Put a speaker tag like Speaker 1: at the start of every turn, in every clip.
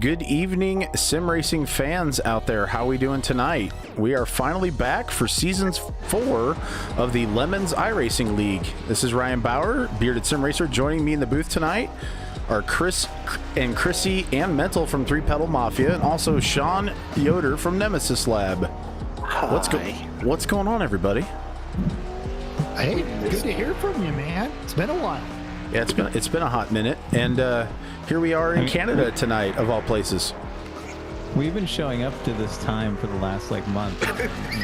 Speaker 1: Good evening, sim racing fans out there. How we doing tonight? We are finally back for seasons 4 of the Lemons iRacing League. This is Ryan Bauer, bearded sim racer. Joining me in the booth tonight are Chris and Chrissy and Mental from Three Pedal Mafia, and also Sean Yoder from Nemesis Lab. What's going on, everybody?
Speaker 2: Hey, good to hear from you, man. It's been a while.
Speaker 1: Yeah, it's been a hot minute, and here we are in Canada tonight, of all places.
Speaker 3: We've been showing up to this time for the last month.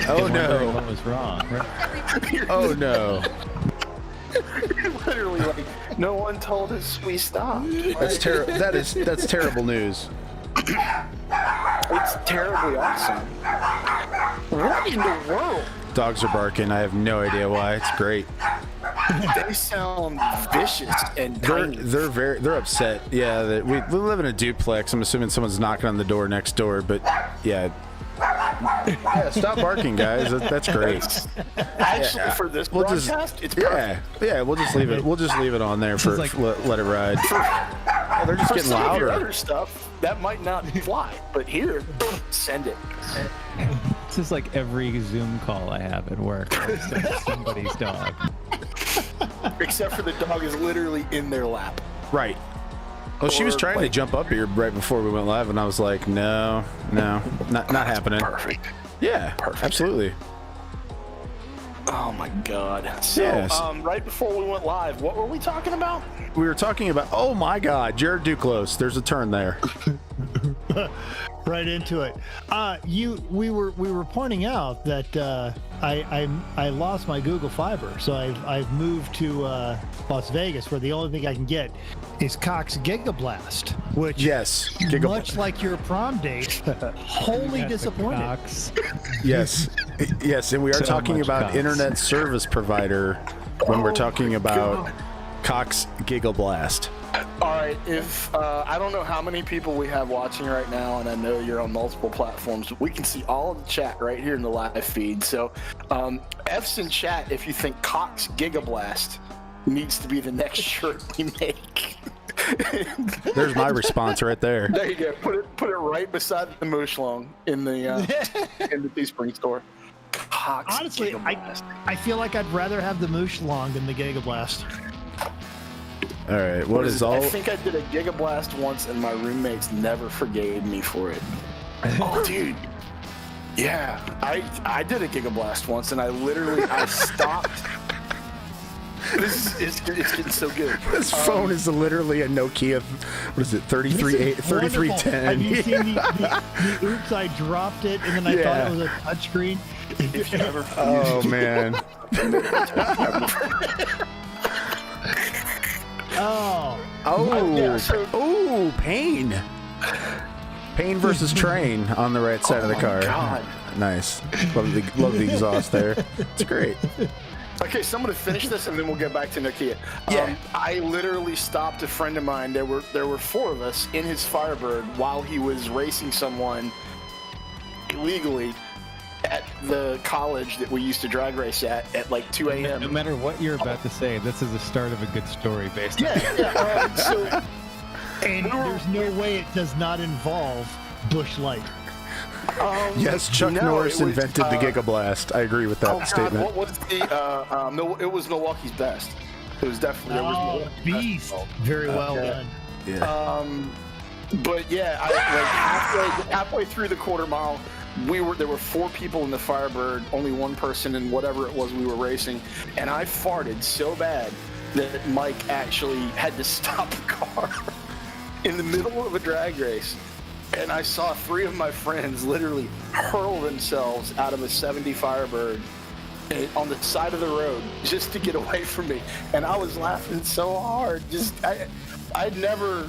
Speaker 1: Oh no!
Speaker 3: What was wrong?
Speaker 1: Oh no!
Speaker 4: Literally, no one told us we stopped.
Speaker 1: That's terrible. That's terrible news.
Speaker 4: It's terribly awesome. What in the world?
Speaker 1: Dogs are barking. I have no idea why. It's great.
Speaker 4: They sound vicious and tiny.
Speaker 1: They're upset. Yeah, we live in a duplex. I'm assuming someone's knocking on the door next door. But yeah, stop barking, guys. That's great.
Speaker 4: Actually, for this broadcast, it's perfect.
Speaker 1: Yeah. We'll just leave it. We'll just leave it on there for let it ride. They're just getting louder.
Speaker 4: Some of your other stuff that might not fly, but here, send it.
Speaker 3: This is like every Zoom call I have at work. It's somebody's dog.
Speaker 4: Except for the dog is literally in their lap.
Speaker 1: Right. Well, she was trying to jump up here right before we went live, and I was like, no, not happening.
Speaker 4: Perfect.
Speaker 1: Yeah, perfect. Absolutely.
Speaker 4: Oh my God. So, right before we went live, what were we talking about?
Speaker 1: We were talking about, oh my God, Jared Duclos. There's a turn there.
Speaker 2: Right into it. We were pointing out that I lost my Google Fiber, so I've moved to Las Vegas, where the only thing I can get is Cox Gigablast, which much like your prom date, wholly disappointed.
Speaker 3: Cox.
Speaker 1: Yes, and we are talking about
Speaker 3: Cox.
Speaker 1: internet service provider when we're talking about Cox Gigablast.
Speaker 4: All right, if I don't know how many people we have watching right now, and I know you're on multiple platforms, but we can see all of the chat right here in the live feed. So F's in chat if you think Cox Gigablast needs to be the next shirt we make.
Speaker 1: There's my response right there.
Speaker 4: There you go. Put it right beside the Mooshlong in the Teespring store. Cox
Speaker 2: Honestly,
Speaker 4: Gigablast.
Speaker 2: I feel like I'd rather have the Mooshlong than the Gigablast.
Speaker 1: All right,
Speaker 4: I think I did a Gigablast once, and my roommates never forgave me for it. Oh, dude. Yeah, I did a Gigablast once, and I stopped. It's getting so good.
Speaker 1: This phone is literally a Nokia. What is it? 3310.
Speaker 2: Have you seen the oops? I dropped it, and then I thought it was a touchscreen.
Speaker 4: If you ever.
Speaker 1: Oh man. Pain versus Train on the right side of the car.
Speaker 4: God.
Speaker 1: Nice. Love the exhaust there. It's great.
Speaker 4: Okay, so I'm gonna finish this and then we'll get back to Nokia.
Speaker 1: Yeah.
Speaker 4: I literally stopped a friend of mine. There were 4 of us in his Firebird while he was racing someone illegally at the college that we used to drag race at 2 a.m.
Speaker 3: No matter what you're about to say, this is the start of a good story based on
Speaker 2: And there's no way it does not involve Busch Light.
Speaker 1: Yes, Chuck Norris invented the Gigablast. I agree with that statement.
Speaker 4: What was the? It was Milwaukee's best. It was definitely
Speaker 2: beast. Very well done.
Speaker 1: Yeah.
Speaker 4: But yeah, halfway through the quarter mile, there were 4 people in the Firebird, only 1 person in whatever it was we were racing, and I farted so bad that Mike actually had to stop the car in the middle of a drag race. And I saw 3 of my friends literally hurl themselves out of a 70 Firebird on the side of the road just to get away from me. And I was laughing so hard. I'd never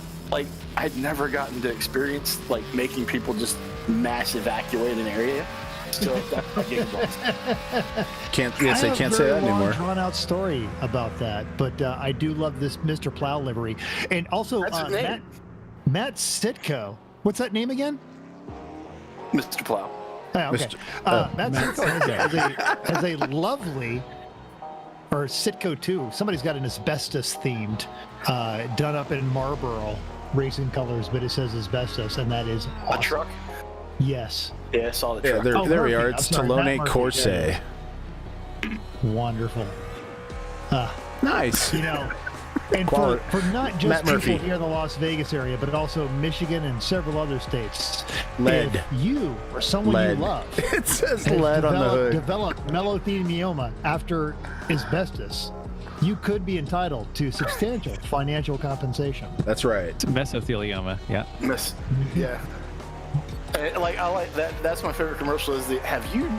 Speaker 4: gotten to experience making people just mass evacuate an area. So that's my Gigablast.
Speaker 1: Can't say that anymore.
Speaker 2: Drawn out story about that, but I do love this Mr. Plow livery, and also Matt Sitko. What's that name again?
Speaker 4: Mr. Plow.
Speaker 2: Oh, okay. Matt Sitko has a lovely, or Sitko 2. Somebody's got an asbestos themed, done up in Marlboro racing colors, but it says asbestos, and that is
Speaker 4: A
Speaker 2: awesome.
Speaker 4: truck?
Speaker 2: Yes.
Speaker 4: Yeah, I saw the
Speaker 1: Yeah,
Speaker 4: truck.
Speaker 1: there,
Speaker 2: Oh,
Speaker 1: there we
Speaker 2: Murphy.
Speaker 1: are.
Speaker 2: I'm
Speaker 1: It's
Speaker 2: sorry, Matt
Speaker 1: Talone
Speaker 2: Murphy.
Speaker 1: Corse.
Speaker 2: Yeah. Wonderful.
Speaker 1: Nice.
Speaker 2: You know, and
Speaker 1: Quality.
Speaker 2: for not just
Speaker 1: Matt
Speaker 2: people
Speaker 1: Murphy.
Speaker 2: here in the Las Vegas area, but also Michigan and several other states.
Speaker 1: Lead.
Speaker 2: If you or someone
Speaker 1: Lead.
Speaker 2: you love
Speaker 1: It says
Speaker 2: has
Speaker 1: lead on the hood.
Speaker 2: developed mesothelioma after asbestos, you could be entitled to substantial financial compensation.
Speaker 1: That's right.
Speaker 3: Mesothelioma. Yeah.
Speaker 4: Yeah. Like I like that. That's my favorite commercial. Is the have you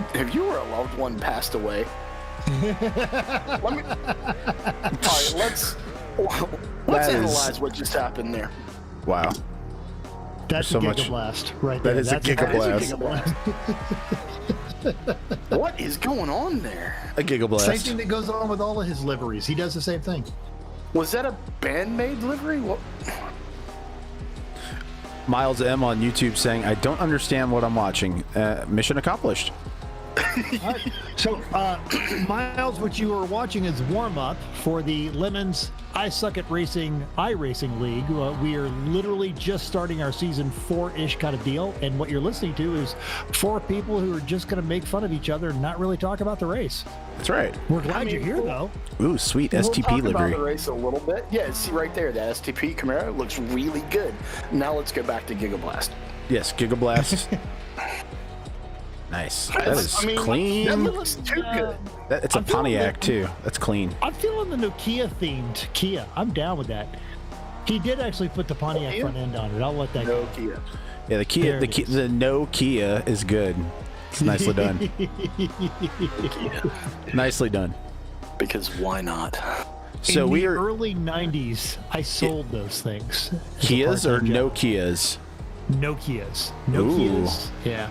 Speaker 4: or a loved one passed away? All right, let's
Speaker 1: That is-
Speaker 4: analyze what just happened there.
Speaker 1: Wow.
Speaker 2: That's
Speaker 1: So
Speaker 2: a
Speaker 1: much-
Speaker 2: gigablast right
Speaker 1: that
Speaker 2: there.
Speaker 1: is a
Speaker 2: That's
Speaker 1: gigablast.
Speaker 4: What is going on there?
Speaker 1: A gigablast.
Speaker 2: Same thing that goes on with all of his liveries. He does the same thing.
Speaker 4: Was that a band-made livery? What?
Speaker 1: Miles M on YouTube saying, I don't understand what I'm watching. Mission accomplished.
Speaker 2: All right. So, Miles, what you are watching is warm-up for the Lemons I Suck at Racing iRacing League. We are literally just starting our season 4-ish kind of deal, and what you're listening to is 4 people who are just going to make fun of each other and not really talk about the race.
Speaker 1: That's right.
Speaker 2: We're glad you're here, though.
Speaker 1: Ooh, sweet
Speaker 4: We'll
Speaker 1: STP
Speaker 4: talk about
Speaker 1: livery.
Speaker 4: the race a little bit. Yeah, see right there, that STP Camaro looks really good. Now let's go back to Gigablast.
Speaker 1: Yes, gigablast. Nice. That is clean.
Speaker 4: That looks too good.
Speaker 1: It's a
Speaker 2: I'm feeling
Speaker 1: Pontiac
Speaker 2: the-
Speaker 1: too. That's clean.
Speaker 2: I'm feeling the Nokia themed Kia. I'm down with that. He did actually put the Pontiac
Speaker 4: Kia?
Speaker 2: front end on it. I'll let that
Speaker 4: No
Speaker 2: go.
Speaker 4: Kia.
Speaker 1: Yeah, the Kia,
Speaker 2: There
Speaker 1: the
Speaker 2: it
Speaker 1: Kia,
Speaker 2: is.
Speaker 1: the no Kia is good. It's nicely done. Nicely done.
Speaker 4: Because why not?
Speaker 1: So
Speaker 2: In
Speaker 1: we
Speaker 2: the
Speaker 1: are
Speaker 2: early 90s, I sold those things. as a
Speaker 1: Kias or
Speaker 2: part-time
Speaker 1: no
Speaker 2: job.
Speaker 1: Kias?
Speaker 2: Nokias.
Speaker 1: Ooh.
Speaker 2: Nokias. Yeah.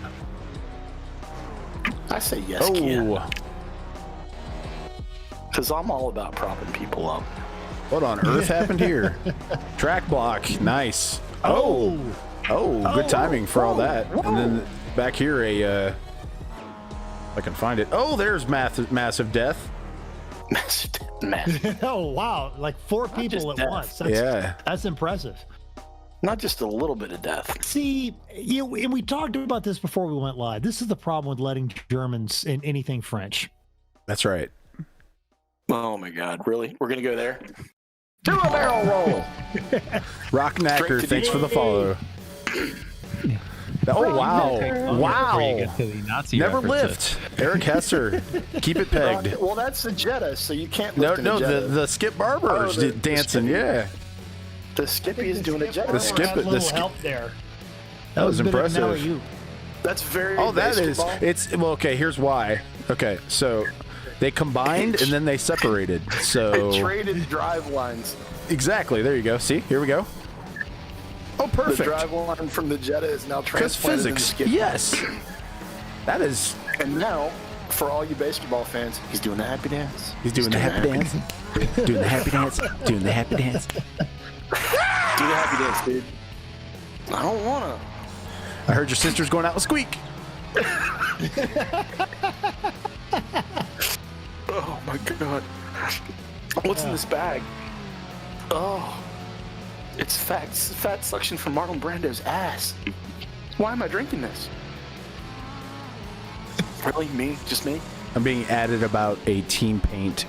Speaker 4: I say yes, Kia.
Speaker 1: Oh,
Speaker 4: Because I'm all about propping people up.
Speaker 1: what on earth happened here? Track block. Nice. Oh, good timing for all that. And then back here, if I can find it. Oh, there's massive death.
Speaker 4: Man,
Speaker 2: Oh, wow. Like 4
Speaker 4: just
Speaker 2: people at
Speaker 4: death.
Speaker 2: once. That's,
Speaker 1: Yeah.
Speaker 2: That's impressive.
Speaker 4: not just a little bit of death.
Speaker 2: See, and we talked about this before we went live. This is the problem with letting Germans in anything French.
Speaker 1: That's right.
Speaker 4: Oh my God, really? We're gonna go there? Do a barrel roll.
Speaker 1: Rock Knacker,
Speaker 4: Straight to
Speaker 1: thanks
Speaker 4: the-
Speaker 1: for the follow. Oh, wow.
Speaker 3: Before you
Speaker 1: Wow.
Speaker 3: get to the Nazi
Speaker 1: Never
Speaker 3: references.
Speaker 1: lift. Eric Hesser, keep it pegged.
Speaker 4: Well, that's the Jetta, so you can't
Speaker 1: No,
Speaker 4: lift in a
Speaker 1: no,
Speaker 4: Jetta.
Speaker 1: the Skip Barber's
Speaker 4: Oh, the
Speaker 1: dancing,
Speaker 4: Skippy.
Speaker 1: yeah.
Speaker 4: The Skippy is doing a Jetta.
Speaker 1: The Skip-
Speaker 2: Had a
Speaker 1: the
Speaker 2: little
Speaker 1: Skip-
Speaker 2: help there.
Speaker 1: That was
Speaker 2: a bit of an
Speaker 1: impressive.
Speaker 2: alley-oop.
Speaker 4: That's very
Speaker 1: Oh, that is,
Speaker 4: basketball.
Speaker 1: it's, well, okay, here's why. Okay, so they combined and then they separated. So,
Speaker 4: Traded drive lines.
Speaker 1: exactly, there you go. See, here we go. Oh,
Speaker 4: The
Speaker 1: perfect.
Speaker 4: drive line from the Jetta is now
Speaker 1: Because
Speaker 4: transplanted into the
Speaker 1: physics,
Speaker 4: Skippy.
Speaker 1: yes. That is,
Speaker 4: And now, for all you basketball fans, he's doing the happy dance.
Speaker 1: he's doing the happy dance. Doing the happy dance. Doing the happy dance.
Speaker 4: Do the happy dance, dude. I don't wanna.
Speaker 1: I heard your sister's going out with Squeak.
Speaker 4: Oh my God. What's in this bag? Oh. It's fat suction from Marlon Brando's ass. Why am I drinking this? Really? Me? Just me?
Speaker 1: I'm being added about a team paint.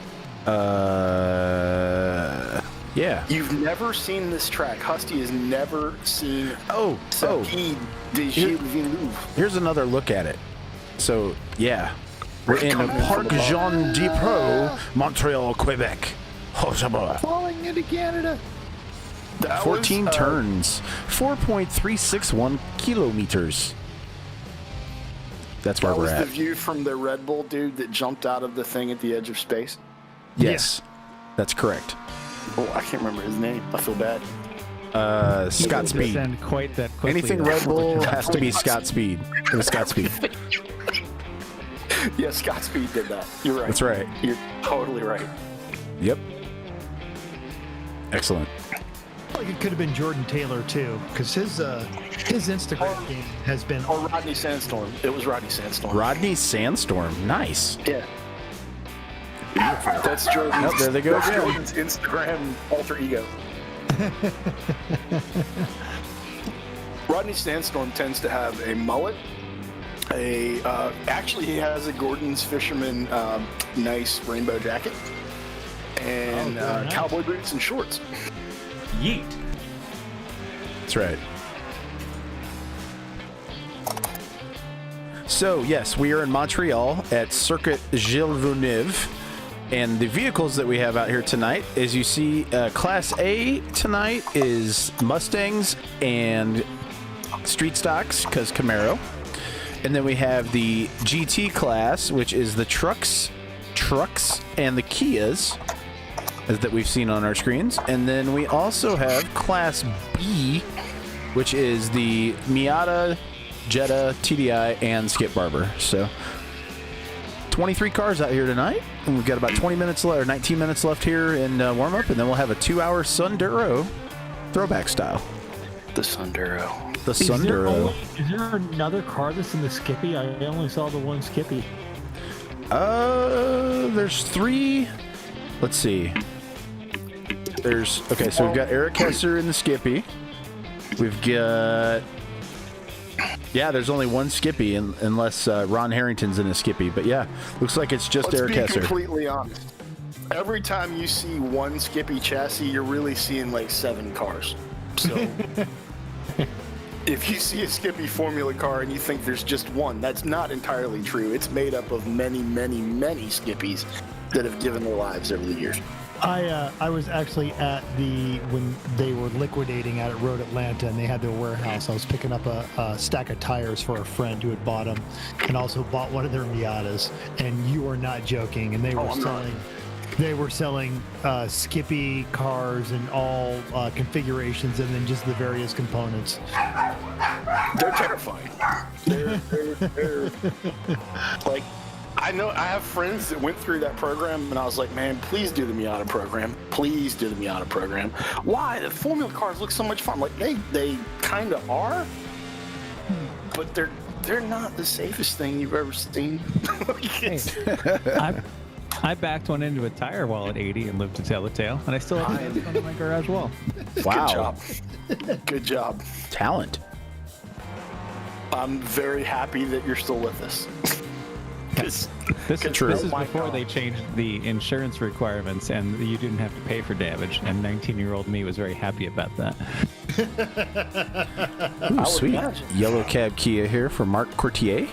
Speaker 1: Yeah.
Speaker 4: You've never seen this track. Husty has never seen
Speaker 1: Oh,
Speaker 4: Circuit Gilles Villenueve.
Speaker 1: here's another look at it. So, yeah. We're in
Speaker 4: Coming in
Speaker 1: Parc
Speaker 4: from the
Speaker 1: Jean Depot, Montreal, Quebec. Oh, Shabba.
Speaker 2: Falling into Canada.
Speaker 4: That
Speaker 1: 14
Speaker 4: was,
Speaker 1: turns, 4.361 kilometers. That's where
Speaker 4: That
Speaker 1: we're
Speaker 4: was the
Speaker 1: at.
Speaker 4: view from the Red Bull dude that jumped out of the thing at the edge of space.
Speaker 1: Yes, that's correct.
Speaker 4: Oh, I can't remember his name. I feel bad.
Speaker 1: Scott Speed.
Speaker 3: Descend quite that quickly.
Speaker 1: Anything
Speaker 3: though.
Speaker 1: Red Bull has to be Scott Speed. It was Scott Speed.
Speaker 4: Yeah, Scott Speed did that. You're right.
Speaker 1: That's right.
Speaker 4: You're totally right.
Speaker 1: Yep. Excellent.
Speaker 2: Like it could have been Jordan Taylor too, because his Instagram game has been.
Speaker 4: Or Rodney Sandstorm. It was Rodney Sandstorm.
Speaker 1: Rodney Sandstorm. Nice.
Speaker 4: Yeah. That's Jordan's,
Speaker 1: Oh, there they go
Speaker 4: that's
Speaker 1: again.
Speaker 4: Jordan's Instagram alter ego. Rodney Sandstorm tends to have a mullet. Actually, he has a Gordon's Fisherman nice rainbow jacket and
Speaker 2: nice.
Speaker 4: cowboy boots and shorts.
Speaker 3: Yeet.
Speaker 1: That's right. So, yes, we are in Montreal at Circuit Gilles Villenueve. And the vehicles that we have out here tonight, as you see, Class A tonight is Mustangs and street stocks, because Camaro. And then we have the GT class, which is the trucks, and the Kias, as that we've seen on our screens. And then we also have Class B, which is the Miata, Jetta, TDI, and Skip Barber. So 23 cars out here tonight, and we've got about 20 minutes left, or 19 minutes left here in warm-up, and then we'll have a 2-hour Sunduro throwback style.
Speaker 4: The Sunduro.
Speaker 1: The
Speaker 2: Is there
Speaker 1: Sunduro.
Speaker 2: another car that's in the Skippy? I only saw the one Skippy.
Speaker 1: There's 3. Let's see. Okay, so we've got Eric Hesser in the Skippy. We've got... Yeah, there's only one Skippy, unless Ron Harrington's in a Skippy. But yeah, looks like it's just Eric
Speaker 4: Let's be
Speaker 1: Hesser.
Speaker 4: completely honest. Every time you see one Skippy chassis, you're really seeing like 7 cars. So if you see a Skippy Formula car and you think there's just one, that's not entirely true. It's made up of many, many, many Skippies that have given their lives over the years.
Speaker 2: I was actually at when they were liquidating out at Road Atlanta, and they had their warehouse. I was picking up a stack of tires for a friend who had bought them, and also bought one of their Miatas. And you are not joking. And they were selling Skippy cars in all configurations, and then just the various components.
Speaker 4: They're terrifying. They're like, I know I have friends that went through that program, and I was like, man, please do the Miata program. Please do the Miata program. Why? The Formula cars look so much fun. Like, they kind of are, but they're not the safest thing you've ever seen.
Speaker 3: I backed one into a tire wall at 80 and lived to tell the tale, and I still have it on my garage wall.
Speaker 1: Wow.
Speaker 4: Good job. Good job.
Speaker 1: Talent.
Speaker 4: I'm very happy that you're still with us.
Speaker 3: This is before they changed the insurance requirements, and you didn't have to pay for damage. And 19-year-old me was very happy about that.
Speaker 1: Ooh, sweet. Yellow cab Kia here for Mark Courtier.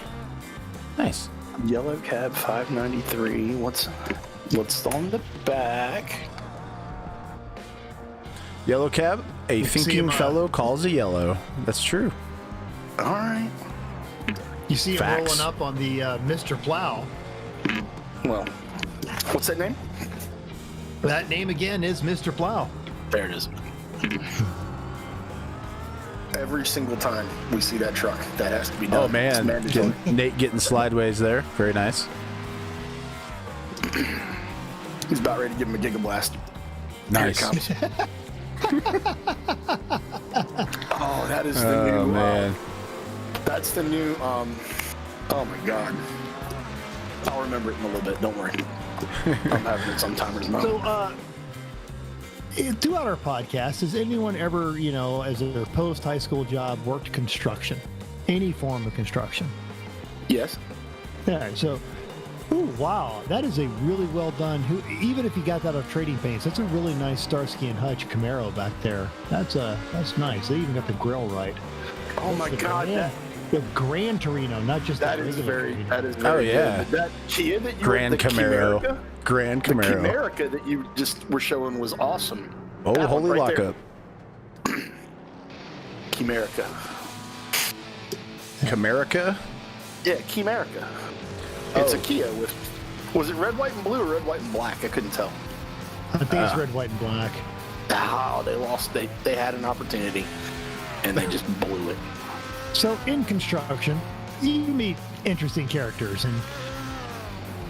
Speaker 1: Nice.
Speaker 4: Yellow cab 593. What's on the back?
Speaker 1: Yellow cab. A thinking fellow calls a yellow. That's true.
Speaker 4: All right.
Speaker 2: You see him
Speaker 1: Facts.
Speaker 2: rolling up on the Mr. Plow.
Speaker 4: Well, what's that name?
Speaker 2: That name again is Mr. Plow.
Speaker 4: There it is. Every single time we see that truck, that has to be done.
Speaker 1: Oh, man. Nate getting slideways there. Very nice.
Speaker 4: He's about ready to give him a gigablast.
Speaker 1: Nice.
Speaker 4: Here it comes. Oh, that is the new...
Speaker 1: Oh, man.
Speaker 4: That's the new... oh, my God. I'll remember it in a little bit. Don't worry. I'm having it sometime or not.
Speaker 2: So, throughout our podcast, has anyone ever, as a post-high school job, worked construction? Any form of construction?
Speaker 4: Yes.
Speaker 2: Yeah, so, ooh, wow, that is a really well done, even if you got that off Trading Paints, that's a really nice Starsky and Hutch Camaro back there. That's nice. They even got the grill right.
Speaker 4: Oh, my God.
Speaker 2: The Gran Torino, not just
Speaker 4: That
Speaker 2: the
Speaker 4: is
Speaker 2: regular
Speaker 4: very...
Speaker 2: Torino.
Speaker 4: That is very
Speaker 1: Oh, yeah.
Speaker 4: good. That Kia that you
Speaker 1: Grand
Speaker 4: the
Speaker 1: Camaro.
Speaker 4: Chimerica?
Speaker 1: Grand
Speaker 4: The
Speaker 1: Camaro.
Speaker 4: Chimerica that you just were showing was awesome.
Speaker 1: Oh,
Speaker 4: That one
Speaker 1: holy
Speaker 4: right there.
Speaker 1: lockup.
Speaker 4: Chimerica.
Speaker 1: Camerica?
Speaker 4: Yeah, Chimerica. It's a Kia with... Was it red, white, and blue or red, white, and black? I couldn't tell.
Speaker 2: I think it's red, white, and black.
Speaker 4: Oh, they lost. They had an opportunity, and they just blew it.
Speaker 2: So in construction, you meet interesting characters, and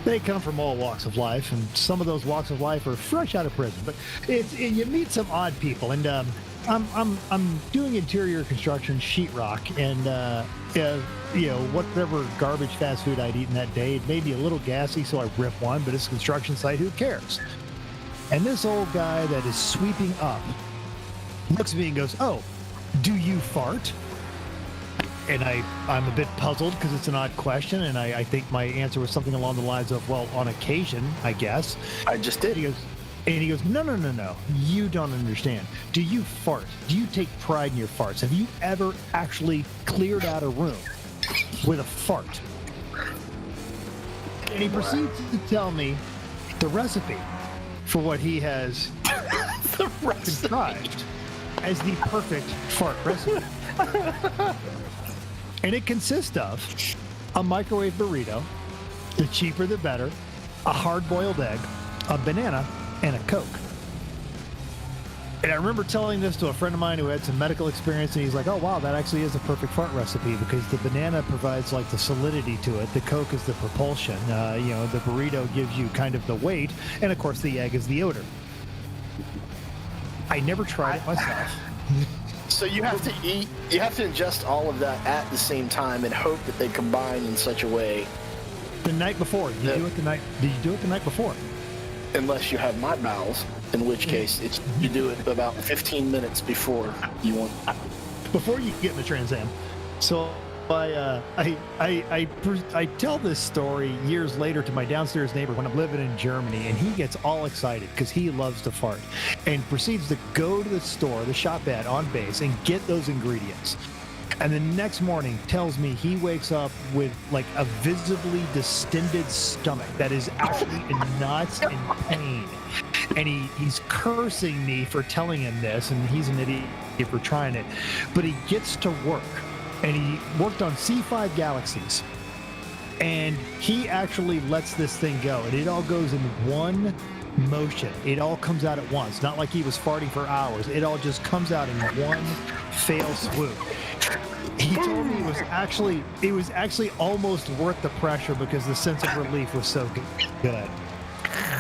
Speaker 2: they come from all walks of life, and some of those walks of life are fresh out of prison. But you meet some odd people, and I'm doing interior construction, sheetrock, and whatever garbage fast food I'd eaten that day, it made me a little gassy, so I ripped one. But it's a construction site, who cares? And this old guy that is sweeping up looks at me and goes, "Oh, do you fart?" And I'm a bit puzzled because it's an odd question, and I think my answer was something along the lines of, "Well, on occasion, I guess."
Speaker 4: I just did.
Speaker 2: He goes, no. You don't understand. Do you fart? Do you take pride in your farts? Have you ever actually cleared out a room with a fart? And he proceeds to tell me the recipe for what he has contrived as the perfect fart recipe. And it consists of a microwave burrito, the cheaper the better, a hard-boiled egg, a banana, and a Coke. And I remember telling this to a friend of mine who had some medical experience, and he's like, "Oh wow, that actually is a perfect fart recipe because the banana provides like the solidity to it, the Coke is the propulsion, the burrito gives you kind of the weight, and of course the egg is the odor." I never tried it myself.
Speaker 4: So you have to ingest all of that at the same time and hope that they combine in such a way.
Speaker 2: The night before, did you do it the night before?
Speaker 4: Unless you have my bowels, in which case you do it about 15 minutes before you want.
Speaker 2: Before you get in the Trans Am. So I tell this story years later to my downstairs neighbor when I'm living in Germany, and he gets all excited because he loves to fart and proceeds to go to the store, the shop at on base, and get those ingredients. And the next morning tells me he wakes up with like a visibly distended stomach that is actually in knots and pain. And he's cursing me for telling him this, and he's an idiot for trying it. But he gets to work, and he worked on C5 Galaxies. And he actually lets this thing go, and it all goes in one motion. It all comes out at once. Not like he was farting for hours. It all just comes out in one fail swoop. He told me it was actually almost worth the pressure because the sense of relief was so good.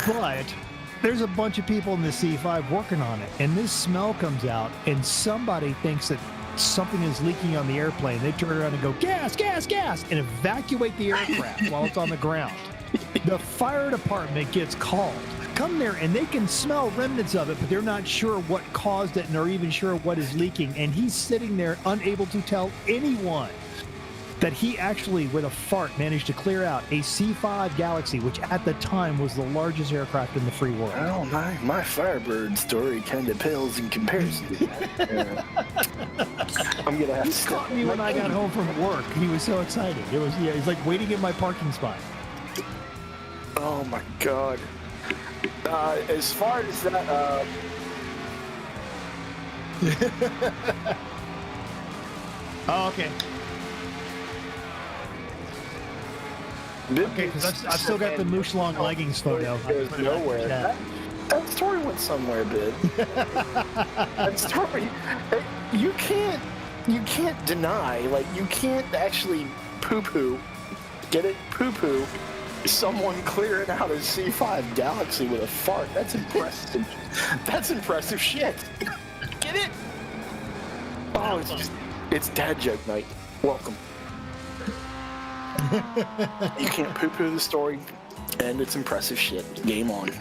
Speaker 2: But there's a bunch of people in the C5 working on it, and this smell comes out, and somebody thinks that something is leaking on the airplane. They turn around and go, "Gas, gas, gas," and evacuate the aircraft while it's on the ground. The fire department gets called. Come there, and they can smell remnants of it, but they're not sure what caused it, nor even sure what is leaking. And he's sitting there unable to tell anyone that he actually, with a fart, managed to clear out a C5 Galaxy, which at the time was the largest aircraft in the free world.
Speaker 4: Oh, my Firebird story kind of pales in comparison to that. I'm gonna have
Speaker 2: He
Speaker 4: to
Speaker 2: caught me when I got home from work. He was so excited. He's like waiting in my parking spot.
Speaker 4: Oh my god. As far as that,
Speaker 2: Oh, okay. Okay, because I've still got the Moosh Long leggings photo.
Speaker 4: Goes nowhere. That story went somewhere, Bid. That story, you can't deny, like, you can't actually poo-poo, get it, poo-poo, someone clearing out a C5 Galaxy with a fart. That's impressive. That's impressive shit. Get it? Oh, it's dad joke night. Welcome. You can't poo-poo the story, and it's impressive shit. Game on.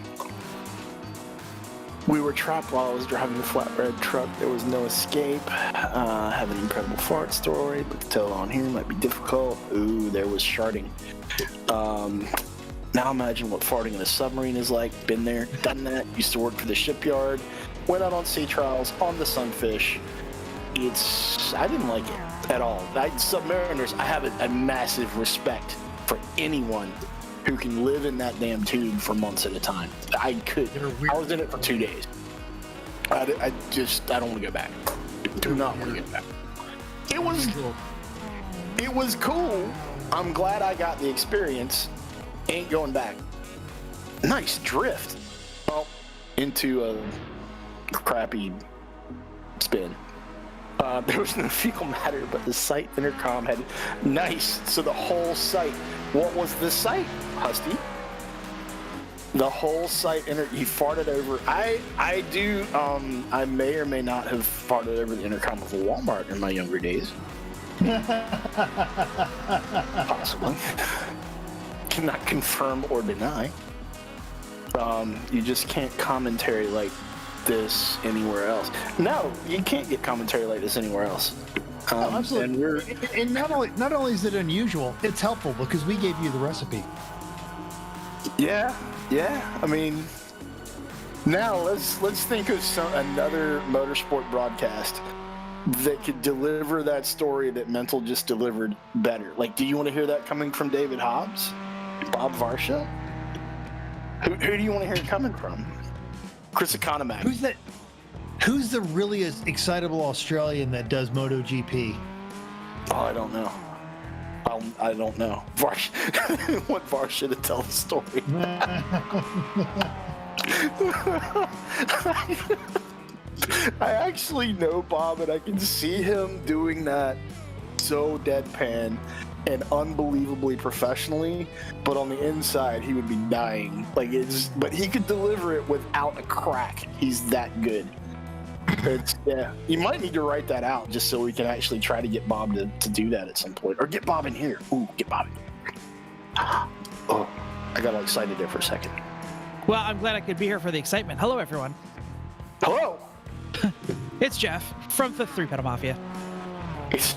Speaker 4: We were trapped while I was driving the flatbed truck. There was no escape. Have an incredible fart story, but to tell it on here might be difficult. Ooh, there was sharding. Now imagine what farting in a submarine is like. Been there, done that. Used to work for the shipyard. Went out on sea trials on the Sunfish. I didn't like it at all. Submariners, I have a massive respect for anyone who can live in that damn tube for months at a time. I was in it for 2 days. I don't want to go back. Do not want to go back. It was cool. I'm glad I got the experience. Ain't going back. Nice drift. Well, into a crappy spin. There was no fecal matter, but the site intercom had nice. So the whole site. What was the site, Husty? The whole site. He farted over. I may or may not have farted over the intercom of a Walmart in my younger days. Possibly. Cannot confirm or deny. You just can't commentary like this anywhere else. No, you can't get commentary like this anywhere else.
Speaker 2: Absolutely. And not only is it unusual, it's helpful because we gave you the recipe.
Speaker 4: Yeah. I mean, now let's think of another motorsport broadcast that could deliver that story that Mental just delivered better. Like, do you want to hear that coming from David Hobbs? Bob Varsha? Who do you want to hear it coming from? Chris Economac.
Speaker 2: Who's that? Who's the really excitable Australian that does MotoGP?
Speaker 4: Oh, I don't know. I don't know. I want Varsha to tell the story. I actually know Bob, and I can see him doing that so deadpan and unbelievably professionally, but on the inside he would be dying. But he could deliver it without a crack. He's that good. You might need to write that out just so we can actually try to get Bob to do that at some point, or get Bob in here. Ooh, get Bob in here. Oh, I got all excited there for a second.
Speaker 5: Well, I'm glad I could be here for the excitement. Hello, everyone.
Speaker 4: Hello.
Speaker 5: It's Jeff from the Three Pedal Mafia.
Speaker 4: It's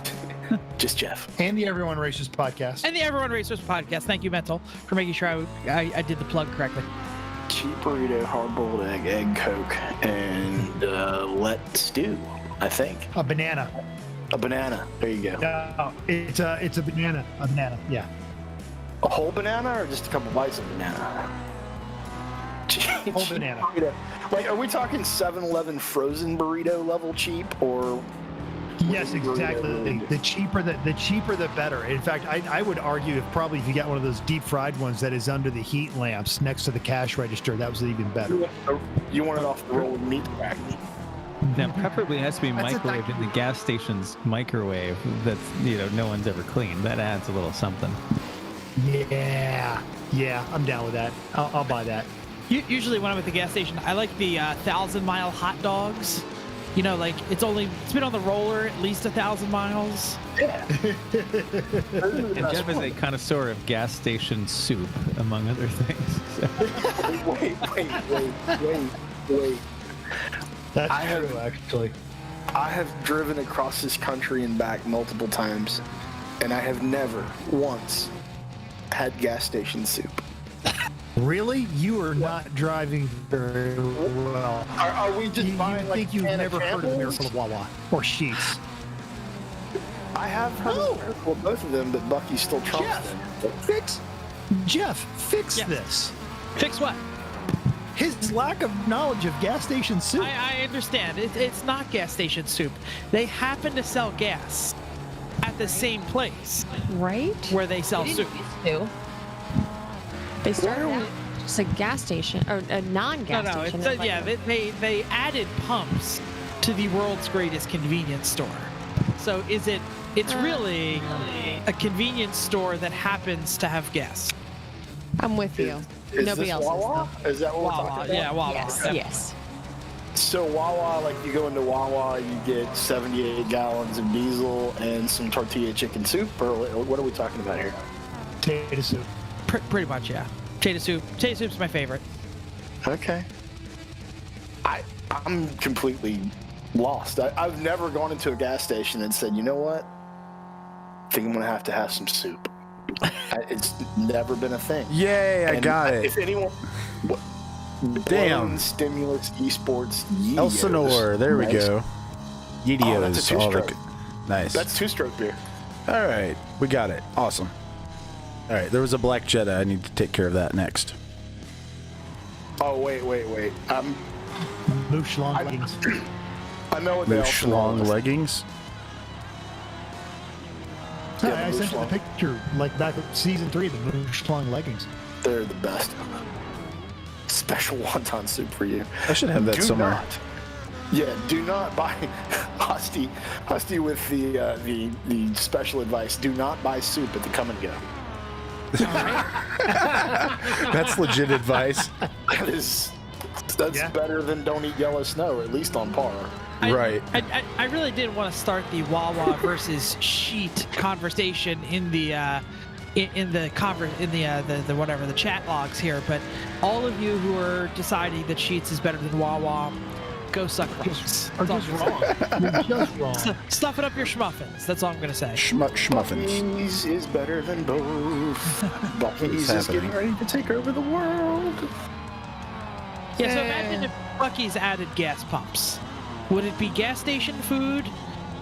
Speaker 4: just Jeff.
Speaker 2: And the Everyone Races podcast.
Speaker 5: And the Everyone Racers podcast. Thank you, Mental, for making sure I did the plug correctly.
Speaker 4: Cheap burrito, hard-boiled egg Coke, and let stew, I think.
Speaker 2: A banana.
Speaker 4: A banana. There you go.
Speaker 2: No, it's a banana. A banana, yeah.
Speaker 4: A whole banana or just a couple bites of banana?
Speaker 2: Whole banana.
Speaker 4: Burrito. Like, are we talking 7-Eleven frozen burrito level cheap, or?
Speaker 2: Yes, exactly. The cheaper the better. In fact, I would argue if you got one of those deep fried ones that is under the heat lamps next to the cash register, that was even better.
Speaker 4: You want it off the roll meat rack.
Speaker 3: Now, preferably it has to be microwaved in the gas station's microwave that's, no one's ever cleaned. That adds a little something.
Speaker 2: Yeah, I'm down with that. I'll buy that.
Speaker 5: Usually when I'm at the gas station, I like the 1,000-mile hot dogs. It's been on the roller at least 1,000 miles.
Speaker 4: Yeah.
Speaker 3: And Jeff is a connoisseur of gas station soup, among other things. So.
Speaker 4: Wait.
Speaker 2: That's true, actually.
Speaker 4: I have driven across this country and back multiple times, and I have never once had gas station soup.
Speaker 2: Really? You are not driving very well.
Speaker 4: Are we just buying
Speaker 2: I think you've never heard of the Miracle of Wawa or Sheets.
Speaker 4: I have heard of both of them, but Buc-ee still trumps them.
Speaker 2: Jeff, fix this.
Speaker 5: Fix what?
Speaker 2: His lack of knowledge of gas station soup.
Speaker 5: I understand. It's not gas station soup. They happen to sell gas at the same place.
Speaker 6: Right?
Speaker 5: Where they sell
Speaker 6: They
Speaker 5: soup.
Speaker 6: didn't used to. They started out just a gas station, or a non-gas station.
Speaker 5: They added pumps to the world's greatest convenience store. So it's really a convenience store that happens to have gas.
Speaker 6: I'm with you.
Speaker 4: Is
Speaker 6: Nobody
Speaker 4: this
Speaker 6: else
Speaker 4: Wawa?
Speaker 6: is,
Speaker 4: Is that what we're talking
Speaker 5: Wawa,
Speaker 4: about?
Speaker 5: yeah, Wawa.
Speaker 6: Yes.
Speaker 4: So Wawa, like you go into Wawa, you get 78 gallons of diesel and some tortilla chicken soup, or what are we talking about here?
Speaker 2: Potato soup.
Speaker 5: Pretty much, yeah. Potato soup. Potato soup's my favorite.
Speaker 4: Okay. I'm completely lost. I've never gone into a gas station and said, you know what? I think I'm going to have some soup. It's never been a thing.
Speaker 1: Yay, I got it.
Speaker 4: If anyone...
Speaker 1: Damn.
Speaker 4: Stimulus, esports,
Speaker 1: Elsinore, there we go. Yeetios.
Speaker 4: Oh, that's a two-stroke.
Speaker 1: Nice.
Speaker 4: That's two-stroke beer.
Speaker 1: All right, we got it. Awesome. All right, there was a black Jetta. I need to take care of that next.
Speaker 4: Oh, wait.
Speaker 2: Moosh long leggings.
Speaker 4: I know what
Speaker 1: Moosh long leggings.
Speaker 2: Yeah, I sent you the picture, like back at season 3, the Moosh long leggings.
Speaker 4: They're the best. Special wonton soup for you.
Speaker 1: I should have that somewhere.
Speaker 4: Do not buy Husty with the special advice. Do not buy soup at the Come and Go.
Speaker 1: That's legit advice.
Speaker 4: That's better than don't eat yellow snow, at least on par.
Speaker 1: Right.
Speaker 5: I really did want to start the Wawa versus Sheet conversation in the chat logs here, but all of you who are deciding that Sheets is better than Wawa, go suck rocks.
Speaker 2: Or
Speaker 5: That's
Speaker 2: just
Speaker 5: all
Speaker 2: wrong. You're just wrong.
Speaker 5: Stuff it up your schmuffins. That's all I'm gonna say.
Speaker 1: Schmuffins.
Speaker 4: Buc-ee's is better than both. Buc-ee's is getting ready to take over the world.
Speaker 5: Yeah, so imagine if Buc-ee's added gas pumps. Would it be gas station food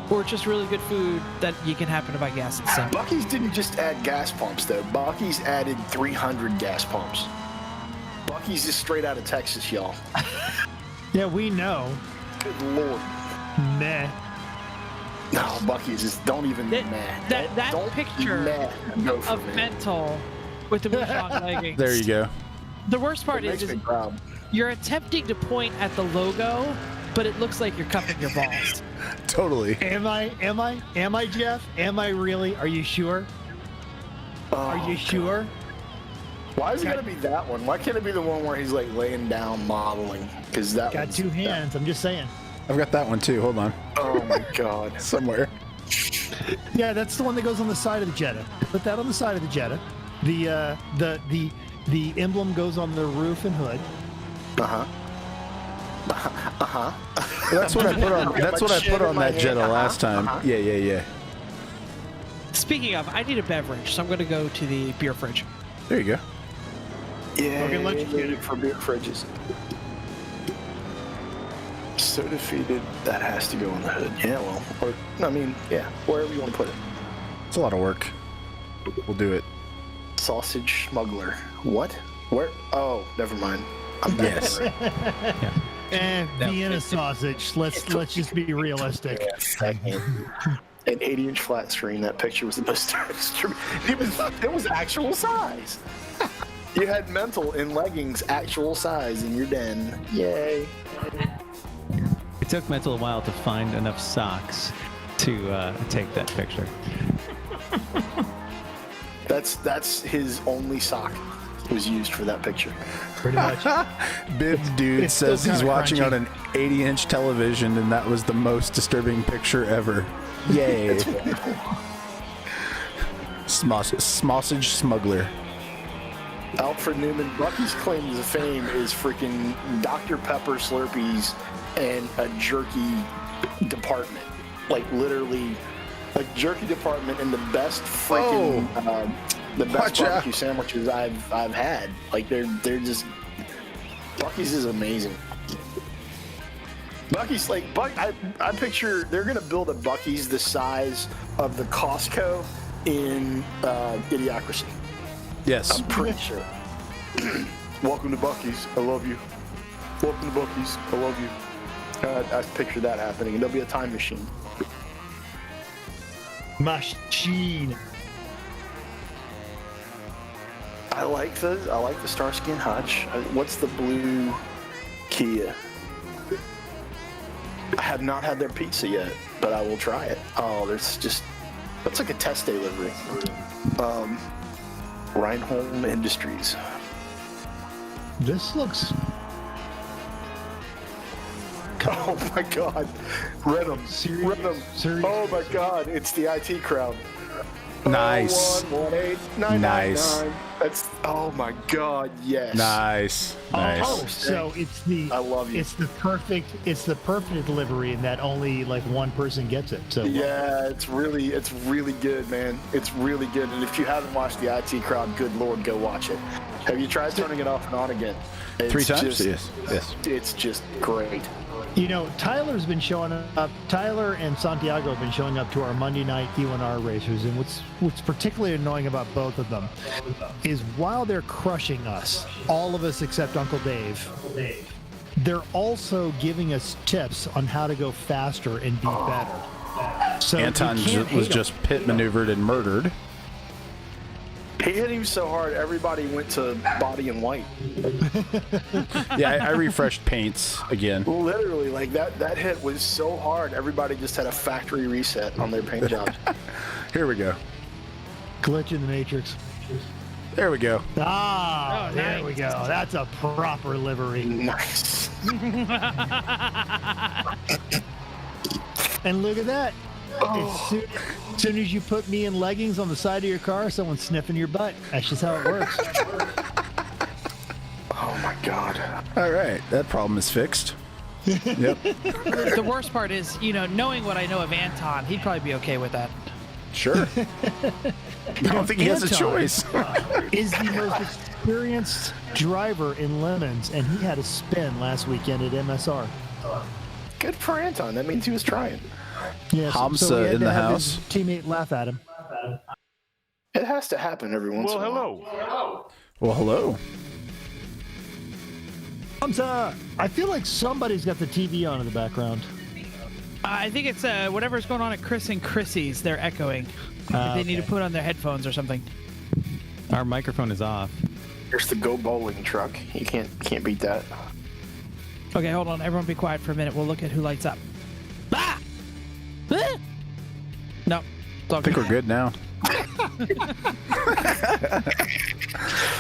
Speaker 5: or just really good food that you can happen to buy gas at some?
Speaker 4: Buc-ee's didn't just add gas pumps, though. Buc-ee's added 300 gas pumps. Buc-ee's is straight out of Texas, y'all.
Speaker 2: Yeah, we know.
Speaker 4: Good Lord.
Speaker 2: Meh.
Speaker 4: No, Buc-ee's is don't even
Speaker 5: That
Speaker 4: don't
Speaker 5: picture
Speaker 4: go for
Speaker 5: of
Speaker 4: me.
Speaker 5: Mental with the Mouchon leggings.
Speaker 1: There you go.
Speaker 5: The worst part
Speaker 4: It makes
Speaker 5: is
Speaker 4: me proud.
Speaker 5: you're attempting to point at the logo, but it looks like you're cupping your balls.
Speaker 1: Totally.
Speaker 2: Am I, Jeff? Am I really? Are you sure? Are you sure?
Speaker 4: Why is it gotta be that one? Why can't it be the one where he's like laying down modeling? Because that
Speaker 2: Got
Speaker 4: one's-
Speaker 2: two hands. I'm just saying.
Speaker 1: I've got that one too. Hold on.
Speaker 4: Oh my God.
Speaker 1: Somewhere.
Speaker 2: Yeah, that's the one that goes on the side of the Jetta. Put that on the side of the Jetta. The emblem goes on the roof and hood.
Speaker 1: That's what I put on. That's what I put on that Jetta last time. Yeah.
Speaker 5: Speaking of, I need a beverage, so I'm going to go to the beer fridge.
Speaker 1: There you go.
Speaker 4: Yeah,
Speaker 2: Okay, let's get it.
Speaker 4: for beer fridges. So defeated, that has to go on the hood. Yeah, well, or I mean, yeah, wherever you want to put it.
Speaker 1: It's a lot of work. We'll do it.
Speaker 4: Sausage smuggler. What? Where? Oh, never mind. I'm back.
Speaker 1: Yes.
Speaker 2: Vienna sausage. Let's just be realistic.
Speaker 4: An 80-inch flat screen. That picture was the most. It was actual size. You had Mental in leggings, actual size in your den. Yay!
Speaker 3: It took Mental a while to find enough socks to take that picture.
Speaker 4: That's his only sock was used for that picture.
Speaker 2: Pretty much.
Speaker 1: Bib dude
Speaker 2: It's still
Speaker 1: says he's
Speaker 2: kinda
Speaker 1: watching
Speaker 2: crunchy.
Speaker 1: on an 80-inch television, and that was the most disturbing picture ever. Yay. Sausage smuggler.
Speaker 4: Alfred Newman, Buc-ee's claim to fame is freaking Dr. Pepper Slurpees and a jerky department. Like literally, a jerky department and the best freaking, the best
Speaker 1: Watch out.
Speaker 4: barbecue sandwiches I've had. Like they're just, Buc-ee's is amazing. Buc-ee's like, I picture they're gonna build a Buc-ee's the size of the Costco in Idiocracy.
Speaker 1: Yes.
Speaker 4: I'm pretty sure. Welcome to Buc-ee's. I love you. Welcome to Buc-ee's. I love you. I picture that happening, and there'll be a time machine.
Speaker 2: Machine.
Speaker 4: I like the Starsky and Hutch. What's the blue Kia? I have not had their pizza yet, but I will try it. Oh, that's like a test day livery. Reinholm Industries.
Speaker 2: This looks.
Speaker 4: Oh my God, Redham. Oh my God, it's the IT crowd.
Speaker 1: Nice.
Speaker 4: 0118999.
Speaker 1: Nice.
Speaker 4: That's, oh my God, yes.
Speaker 1: Nice.
Speaker 2: Oh,
Speaker 1: Nice.
Speaker 2: so it's the.
Speaker 4: I love you.
Speaker 2: It's the perfect delivery, and that only like one person gets it. So
Speaker 4: Yeah, it's really good, man. It's really good. And if you haven't watched the IT crowd, good Lord, go watch it. Have you tried turning it off and on again? It's
Speaker 1: 3 times?
Speaker 4: just-
Speaker 1: Yes.
Speaker 4: It's just great.
Speaker 2: You know, Tyler's been showing up. Tyler and Santiago have been showing up to our Monday night E1R racers, and what's particularly annoying about both of them is while they're crushing us, all of us except Uncle Dave, they're also giving us tips on how to go faster and be better. So
Speaker 1: Anton
Speaker 2: you can't
Speaker 1: was
Speaker 2: hate
Speaker 1: just pit maneuvered and murdered.
Speaker 4: He hit him so hard, everybody went to body in white.
Speaker 1: Yeah, I refreshed paints again.
Speaker 4: Literally, like that hit was so hard, everybody just had a factory reset on their paint jobs.
Speaker 1: Here we go.
Speaker 2: glitch in the matrix.
Speaker 1: There we go.
Speaker 2: Ah,
Speaker 5: Oh,
Speaker 2: there
Speaker 5: nice.
Speaker 2: we go. That's a proper livery.
Speaker 4: Nice.
Speaker 2: And look at that. As soon as you put me in leggings on the side of your car, someone's sniffing your butt. That's just how it works.
Speaker 4: Oh my God.
Speaker 1: All right, that problem is fixed. Yep.
Speaker 5: The worst part is, knowing what I know of Anton, he'd probably be okay with that.
Speaker 1: Sure. I don't think he has a
Speaker 2: Anton
Speaker 1: choice.
Speaker 2: is the most experienced driver in Lemons, and he had a spin last weekend at MSR.
Speaker 4: Good for Anton. That means he was trying.
Speaker 2: Yeah,
Speaker 1: Hamza
Speaker 2: we had
Speaker 1: in
Speaker 2: to
Speaker 1: the
Speaker 2: have
Speaker 1: house.
Speaker 2: his teammate laugh at him.
Speaker 4: It has to happen every once in a while.
Speaker 7: Hello.
Speaker 1: Well, hello.
Speaker 2: Hamza, I feel like somebody's got the TV on in the background.
Speaker 5: I think it's whatever's going on at Chris and Chrissy's. They're echoing. They need to put on their headphones or something.
Speaker 3: Our microphone is off.
Speaker 4: There's the Go Bowling truck. You can't beat that.
Speaker 5: Okay, hold on. Everyone be quiet for a minute. We'll look at who lights up. Ah! Ah! No. It's all
Speaker 1: I think
Speaker 5: good.
Speaker 1: we're good now.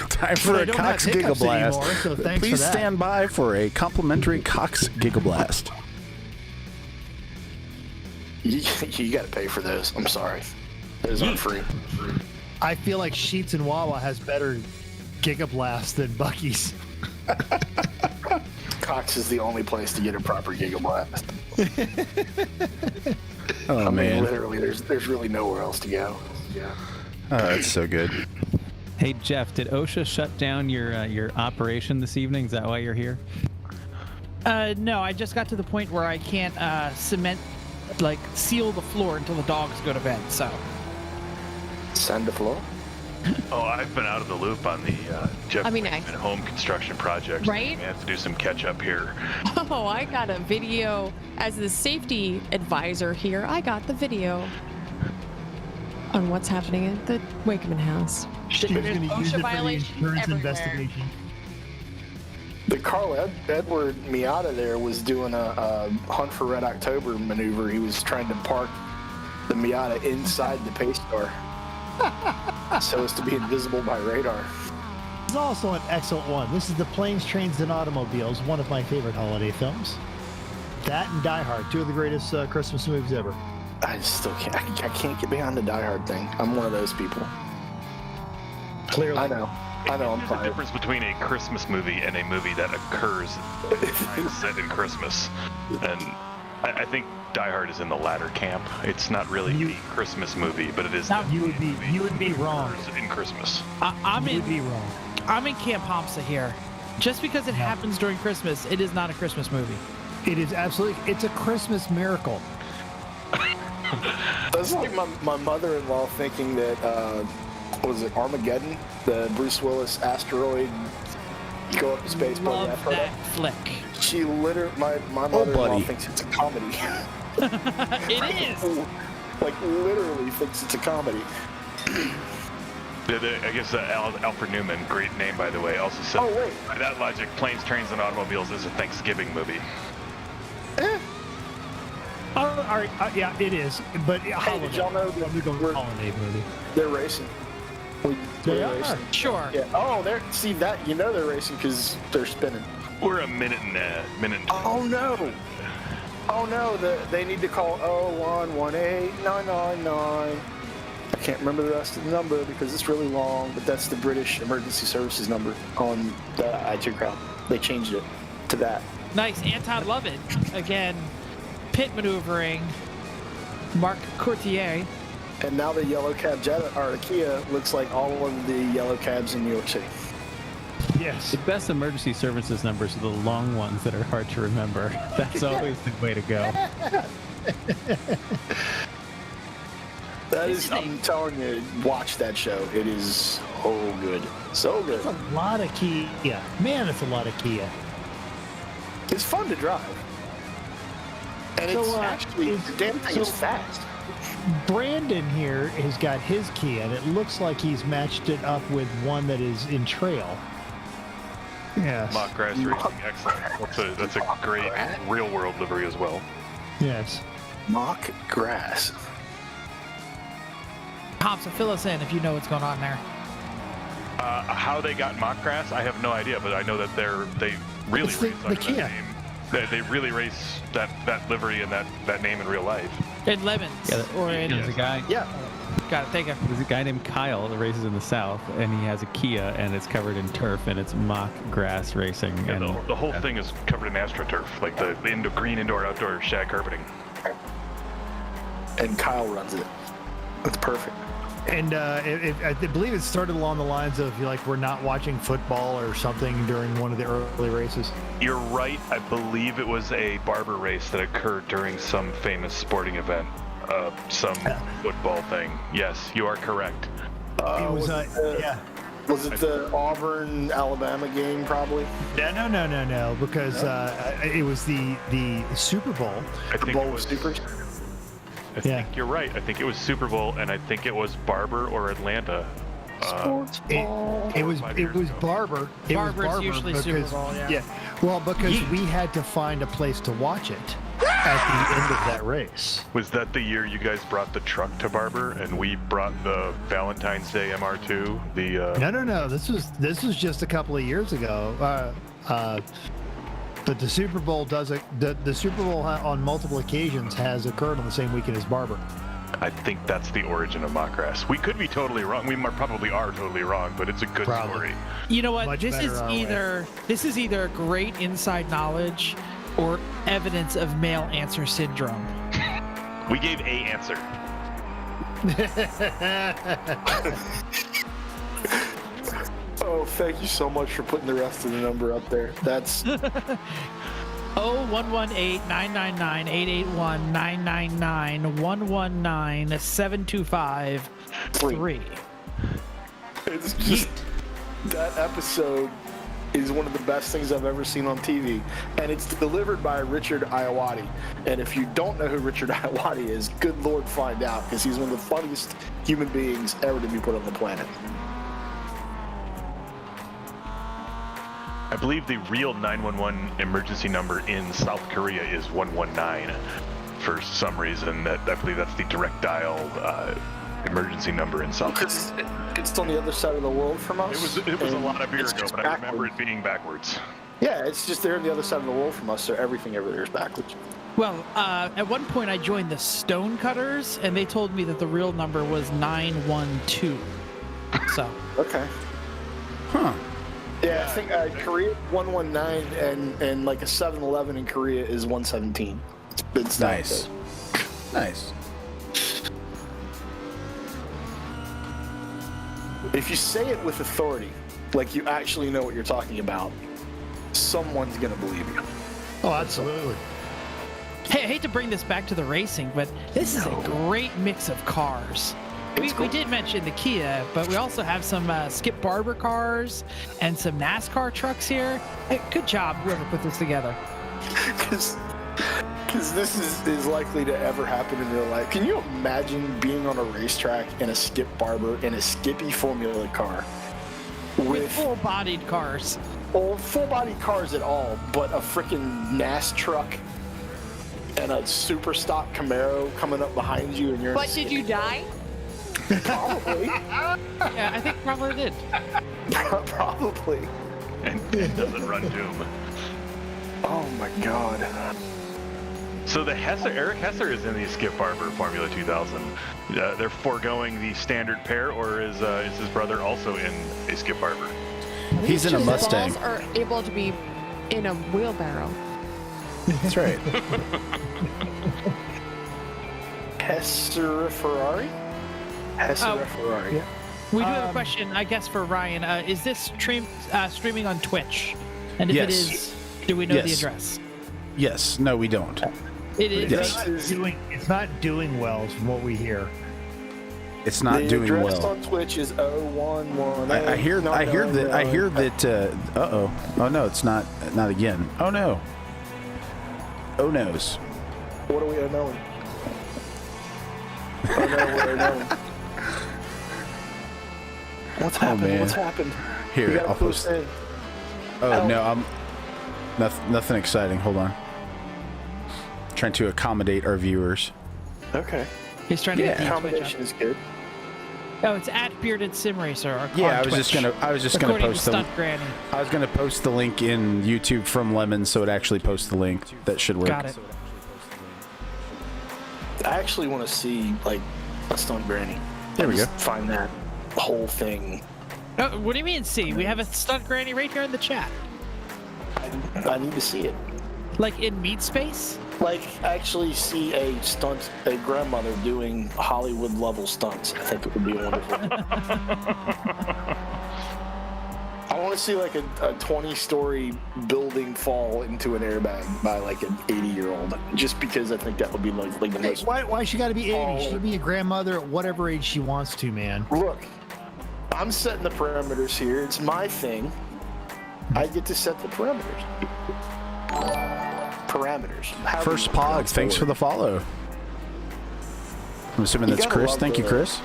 Speaker 1: Time for
Speaker 2: I
Speaker 1: a
Speaker 2: don't
Speaker 1: Cox
Speaker 2: have hiccups
Speaker 1: Gigablast.
Speaker 2: anymore, so thanks
Speaker 1: Please
Speaker 2: for that.
Speaker 1: stand by for a complimentary Cox Gigablast.
Speaker 4: You got to pay for those. I'm sorry. Those aren't free.
Speaker 2: I feel like Sheets and Wawa has better Gigablast than Buc-ee's.
Speaker 4: Cox is the only place to get a proper Gigablast.
Speaker 1: Oh,
Speaker 4: I mean,
Speaker 1: man.
Speaker 4: literally, there's really nowhere else to go.
Speaker 1: Oh, that's so good.
Speaker 3: Hey Jeff, did OSHA shut down your operation this evening? Is that why you're here?
Speaker 5: No, I just got to the point where I can't seal the floor until the dogs go to bed. So
Speaker 4: Sand the floor.
Speaker 7: Oh, I've been out of the loop on the Jeff
Speaker 6: I mean,
Speaker 7: Wakeman home construction projects.
Speaker 6: Right?
Speaker 7: I have to do some catch up here.
Speaker 6: Oh, I got a video as the safety advisor here. I got the video on what's happening at the Wakeman house.
Speaker 2: She's going to use
Speaker 6: OSHA
Speaker 2: it for the
Speaker 6: violations
Speaker 2: insurance
Speaker 6: everywhere.
Speaker 2: investigation.
Speaker 4: The Carl Edward Miata there was doing a Hunt for Red October maneuver. He was trying to park the Miata inside the pace car so as to be invisible by radar.
Speaker 2: This is also an excellent one. This is the Planes, Trains, and Automobiles, one of my favorite holiday films. That and Die Hard, two of the greatest Christmas movies ever.
Speaker 4: I still can't. I can't get behind the Die Hard thing. I'm one of those people.
Speaker 2: Clearly.
Speaker 4: I know. I'm
Speaker 7: There's a
Speaker 4: tired.
Speaker 7: difference between a Christmas movie and a movie that occurs set in Christmas. And I think Die Hard is in the latter camp. It's not really a Christmas movie, but it is
Speaker 5: Now,
Speaker 2: You would be wrong.
Speaker 7: in Christmas.
Speaker 5: I'm
Speaker 2: You
Speaker 5: in
Speaker 2: would be wrong.
Speaker 5: I'm in Camp Hamsa here. Just because it happens during Christmas, it is not a Christmas movie.
Speaker 2: It is absolutely, it's a Christmas miracle.
Speaker 4: That's like my mother-in-law thinking that, what was it, Armageddon? The Bruce Willis asteroid go up to space.
Speaker 5: Love
Speaker 4: I've heard
Speaker 5: that
Speaker 4: of.
Speaker 5: flick.
Speaker 4: She literally, my mother-in-law
Speaker 1: buddy.
Speaker 4: thinks it's a comedy.
Speaker 5: It is.
Speaker 4: Like, literally thinks it's a comedy.
Speaker 7: I guess Alfred Newman, great name by the way, also said,
Speaker 4: Oh, wait.
Speaker 7: by that logic, Planes, Trains, and Automobiles is a Thanksgiving movie.
Speaker 2: Yeah, it is. But
Speaker 4: Hey, did y'all know that we're-
Speaker 2: holiday movie.
Speaker 4: they're racing?
Speaker 2: They
Speaker 4: We're
Speaker 2: are.
Speaker 4: racing.
Speaker 5: Sure.
Speaker 4: Yeah. Oh, they're see that they're racing because they're spinning.
Speaker 7: We're a minute and
Speaker 4: Oh no! Oh no! They need to call 0118999. I can't remember the rest of the number because it's really long, but that's the British Emergency Services number on the I2 crowd. They changed it to that.
Speaker 5: Nice. Anton Lovett. Again, pit maneuvering. Marc Courtier.
Speaker 4: And now the yellow cab Jetta or the Kia looks like all of the yellow cabs in New York City.
Speaker 2: Yes.
Speaker 3: The best emergency services numbers are the long ones that are hard to remember. That's always the way to go.
Speaker 4: That is, I'm telling you, watch that show. It is so good. So good.
Speaker 2: It's a lot of Kia. Man, it's a lot of Kia.
Speaker 4: It's fun to drive. And
Speaker 2: So,
Speaker 4: it's actually, the damn thing is fast.
Speaker 2: Brandon here has got his Kia, and it looks like he's matched it up with one that is in trail. Yes.
Speaker 7: Mock grass racing, excellent. That's a great real world livery as well.
Speaker 2: Yes.
Speaker 4: Mock grass.
Speaker 5: Hamsa, fill us in if you know what's going on there.
Speaker 7: How they got mock grass, I have no idea, but I know that they really
Speaker 2: It's the-
Speaker 7: race
Speaker 2: the
Speaker 7: under
Speaker 2: Kia.
Speaker 7: that name. They really race that livery and that name in real life.
Speaker 5: In Lemons.
Speaker 3: Yeah,
Speaker 5: or in.
Speaker 3: There's a guy.
Speaker 4: Yeah.
Speaker 5: Got it. Thank you.
Speaker 3: There's a guy named Kyle that races in the south, and he has a Kia, and it's covered in turf, and it's mock grass racing.
Speaker 7: And
Speaker 3: And
Speaker 7: the whole thing is covered in AstroTurf, like the green indoor-outdoor shag carpeting.
Speaker 4: And Kyle runs it. That's perfect.
Speaker 2: And I believe it started along the lines of like we're not watching football or something during one of the early races.
Speaker 7: You're right. I believe it was a barber race that occurred during some famous sporting event, some football thing. Yes, you are correct.
Speaker 2: It was yeah.
Speaker 4: Was it the Auburn Alabama game? Probably.
Speaker 2: No, because it was the Super Bowl.
Speaker 7: I think it was
Speaker 4: Supers.
Speaker 7: I think you're right. I think it was Super Bowl, and I think it was Barber or Atlanta.
Speaker 4: Sports ball.
Speaker 2: It was Barber. It was
Speaker 5: Barber's
Speaker 2: Barber
Speaker 5: usually
Speaker 2: because,
Speaker 5: Super Bowl, yeah.
Speaker 2: Well, because we had to find a place to watch it at the end of that race.
Speaker 7: Was that the year you guys brought the truck to Barber, and we brought the Valentine's Day MR2?
Speaker 2: No. This was just a couple of years ago. But the Super Bowl the Super Bowl on multiple occasions has occurred on the same weekend as Barber.
Speaker 7: I think that's the origin of mock grass. We could be totally wrong. We probably are totally wrong, but it's a good story.
Speaker 5: You know what?
Speaker 2: Much
Speaker 5: This
Speaker 2: better
Speaker 5: is
Speaker 2: our way.
Speaker 5: this is either great inside knowledge or evidence of male answer syndrome.
Speaker 7: We gave a answer.
Speaker 4: Oh, thank you so much for putting the rest of the number up there. That's
Speaker 5: 0118-999-881-999-119-725-3.
Speaker 4: it's just that episode is one of the best things I've ever seen on TV, and it's delivered by Richard Iowati. And if you don't know who Richard Iowati is, good Lord, find out, because he's one of the funniest human beings ever to be put on the planet.
Speaker 7: I believe the real 911 emergency number in South Korea is 119 for some reason. I believe that's the direct dial emergency number in South Korea.
Speaker 4: Because it's on the other side of the world from us.
Speaker 7: It was a lot of years
Speaker 4: it's
Speaker 7: ago,
Speaker 4: just
Speaker 7: but I remember
Speaker 4: backwards.
Speaker 7: it being backwards.
Speaker 4: Yeah, it's just they're on the other side of the world from us, so everything over there is backwards.
Speaker 5: Well, at one point I joined the Stonecutters, and they told me that the real number was 912. So.
Speaker 4: Okay.
Speaker 1: Huh.
Speaker 4: Yeah, I think Korea 119 and like a 7-Eleven in Korea is 117. It's not
Speaker 1: Nice.
Speaker 4: good.
Speaker 1: Nice.
Speaker 4: If you say it with authority, like you actually know what you're talking about, someone's gonna believe you.
Speaker 2: Oh, absolutely.
Speaker 5: Hey, I hate to bring this back to the racing, but this is a great mix of cars. We did mention the Kia, but we also have some Skip Barber cars and some NASCAR trucks here. Hey, good job, whoever put this together.
Speaker 4: Because this is likely to ever happen in real life. Can you imagine being on a racetrack in a Skip Barber in a Skippy Formula car
Speaker 5: With full-bodied cars.
Speaker 4: full-bodied cars at all, but a freaking NAS truck and a super stock Camaro coming up behind you, and you're.
Speaker 6: But did you die?
Speaker 4: Probably.
Speaker 5: Yeah, I think probably did.
Speaker 4: Probably.
Speaker 7: And it doesn't run Doom.
Speaker 4: Oh my God.
Speaker 7: So Eric Hesser is in the Skip Barber Formula 2000. They're foregoing the standard pair, or is his brother also in a Skip Barber?
Speaker 1: He's in a
Speaker 6: His
Speaker 1: Mustang.
Speaker 6: balls are able to be in a wheelbarrow.
Speaker 1: That's right.
Speaker 4: Hesser Ferrari? Hesser Ferrari.
Speaker 2: Yeah.
Speaker 5: We do have a question, I guess, for Ryan. Is this streaming on Twitch? And if it
Speaker 1: Yes.
Speaker 5: is, do we know the
Speaker 1: Yes.
Speaker 5: address?
Speaker 1: Yes. No, we don't.
Speaker 5: It is.
Speaker 1: Yes.
Speaker 2: It's not doing well from what we hear.
Speaker 1: It's not
Speaker 4: The
Speaker 1: doing
Speaker 4: address
Speaker 1: well.
Speaker 4: on Twitch is 011.
Speaker 1: I hear that. Oh no, it's not again. Oh no. Oh no's.
Speaker 4: What are we knowing? Oh no, we're knowing. What's happened?
Speaker 1: man.
Speaker 4: What's happened?
Speaker 1: Here,
Speaker 4: You gotta
Speaker 1: I'll
Speaker 4: post
Speaker 1: post.
Speaker 4: in.
Speaker 1: Oh no, I'm nothing exciting. Hold on. Trying to accommodate our viewers.
Speaker 4: Okay.
Speaker 5: He's trying to get the Twitch
Speaker 4: Accommodation is good.
Speaker 5: up. Oh, it's at Bearded Sim Racer.
Speaker 1: Yeah,
Speaker 5: on
Speaker 1: I was just
Speaker 5: Twitch,
Speaker 1: gonna
Speaker 5: according
Speaker 1: post
Speaker 5: to
Speaker 1: the.
Speaker 5: Stunt Granny.
Speaker 1: I was gonna post the link in YouTube from Lemon, so it actually posts the link. That should work.
Speaker 5: Got it.
Speaker 4: I actually want to see like a Stunt Granny.
Speaker 1: There we go.
Speaker 4: Find that whole thing.
Speaker 5: Oh, what do you mean, see? We have a stunt granny right here in the chat.
Speaker 4: I need to see it.
Speaker 5: Like in meat space?
Speaker 4: Like, actually see a grandmother doing Hollywood level stunts. I think it would be wonderful. I want to see like a 20-story building fall into an airbag by like an 80-year-old, just because I think that would be like the most.
Speaker 2: Why she got to be 80? She can be a grandmother at whatever age she wants to, man.
Speaker 4: Look, I'm setting the parameters here. It's my thing. I get to set the parameters.
Speaker 1: First Pog, thanks for the follow. I'm assuming that's Chris. Thank you, Chris.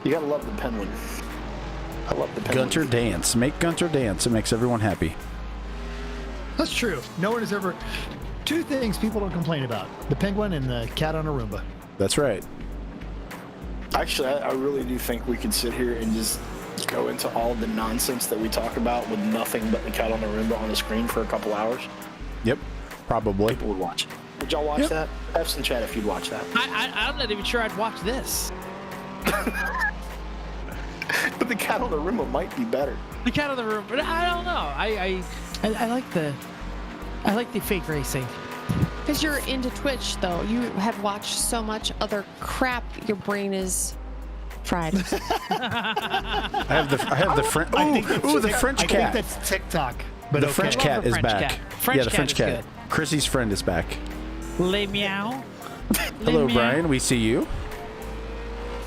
Speaker 4: You gotta love the penguin. I love the penguin.
Speaker 1: Gunter dance. Make Gunter dance. It makes everyone happy.
Speaker 2: That's true. No one has ever. Two things people don't complain about: the penguin and the cat on a Roomba.
Speaker 1: That's right.
Speaker 4: Actually, I really do think we could sit here and just go into all the nonsense that we talk about with nothing but the cat on the Roomba on the screen for a couple hours.
Speaker 1: Yep, probably.
Speaker 4: People would watch it. Would y'all watch that? Have some chat if you'd watch that.
Speaker 5: I'm not even sure I'd watch this.
Speaker 4: But the cat on the Roomba might be better.
Speaker 5: The cat on the room, but I don't know. I like the fake racing.
Speaker 6: Because you're into Twitch, though. You have watched so much other crap, your brain is fried.
Speaker 1: I have the French. Ooh, the French cat.
Speaker 2: I think that's TikTok. But
Speaker 1: The French cat is back.
Speaker 5: French
Speaker 1: Yeah, the
Speaker 5: cat
Speaker 1: French
Speaker 5: is
Speaker 1: cat.
Speaker 5: good.
Speaker 1: Chrissy's friend is back.
Speaker 5: Les meow.
Speaker 1: Hello, Brian. We see you.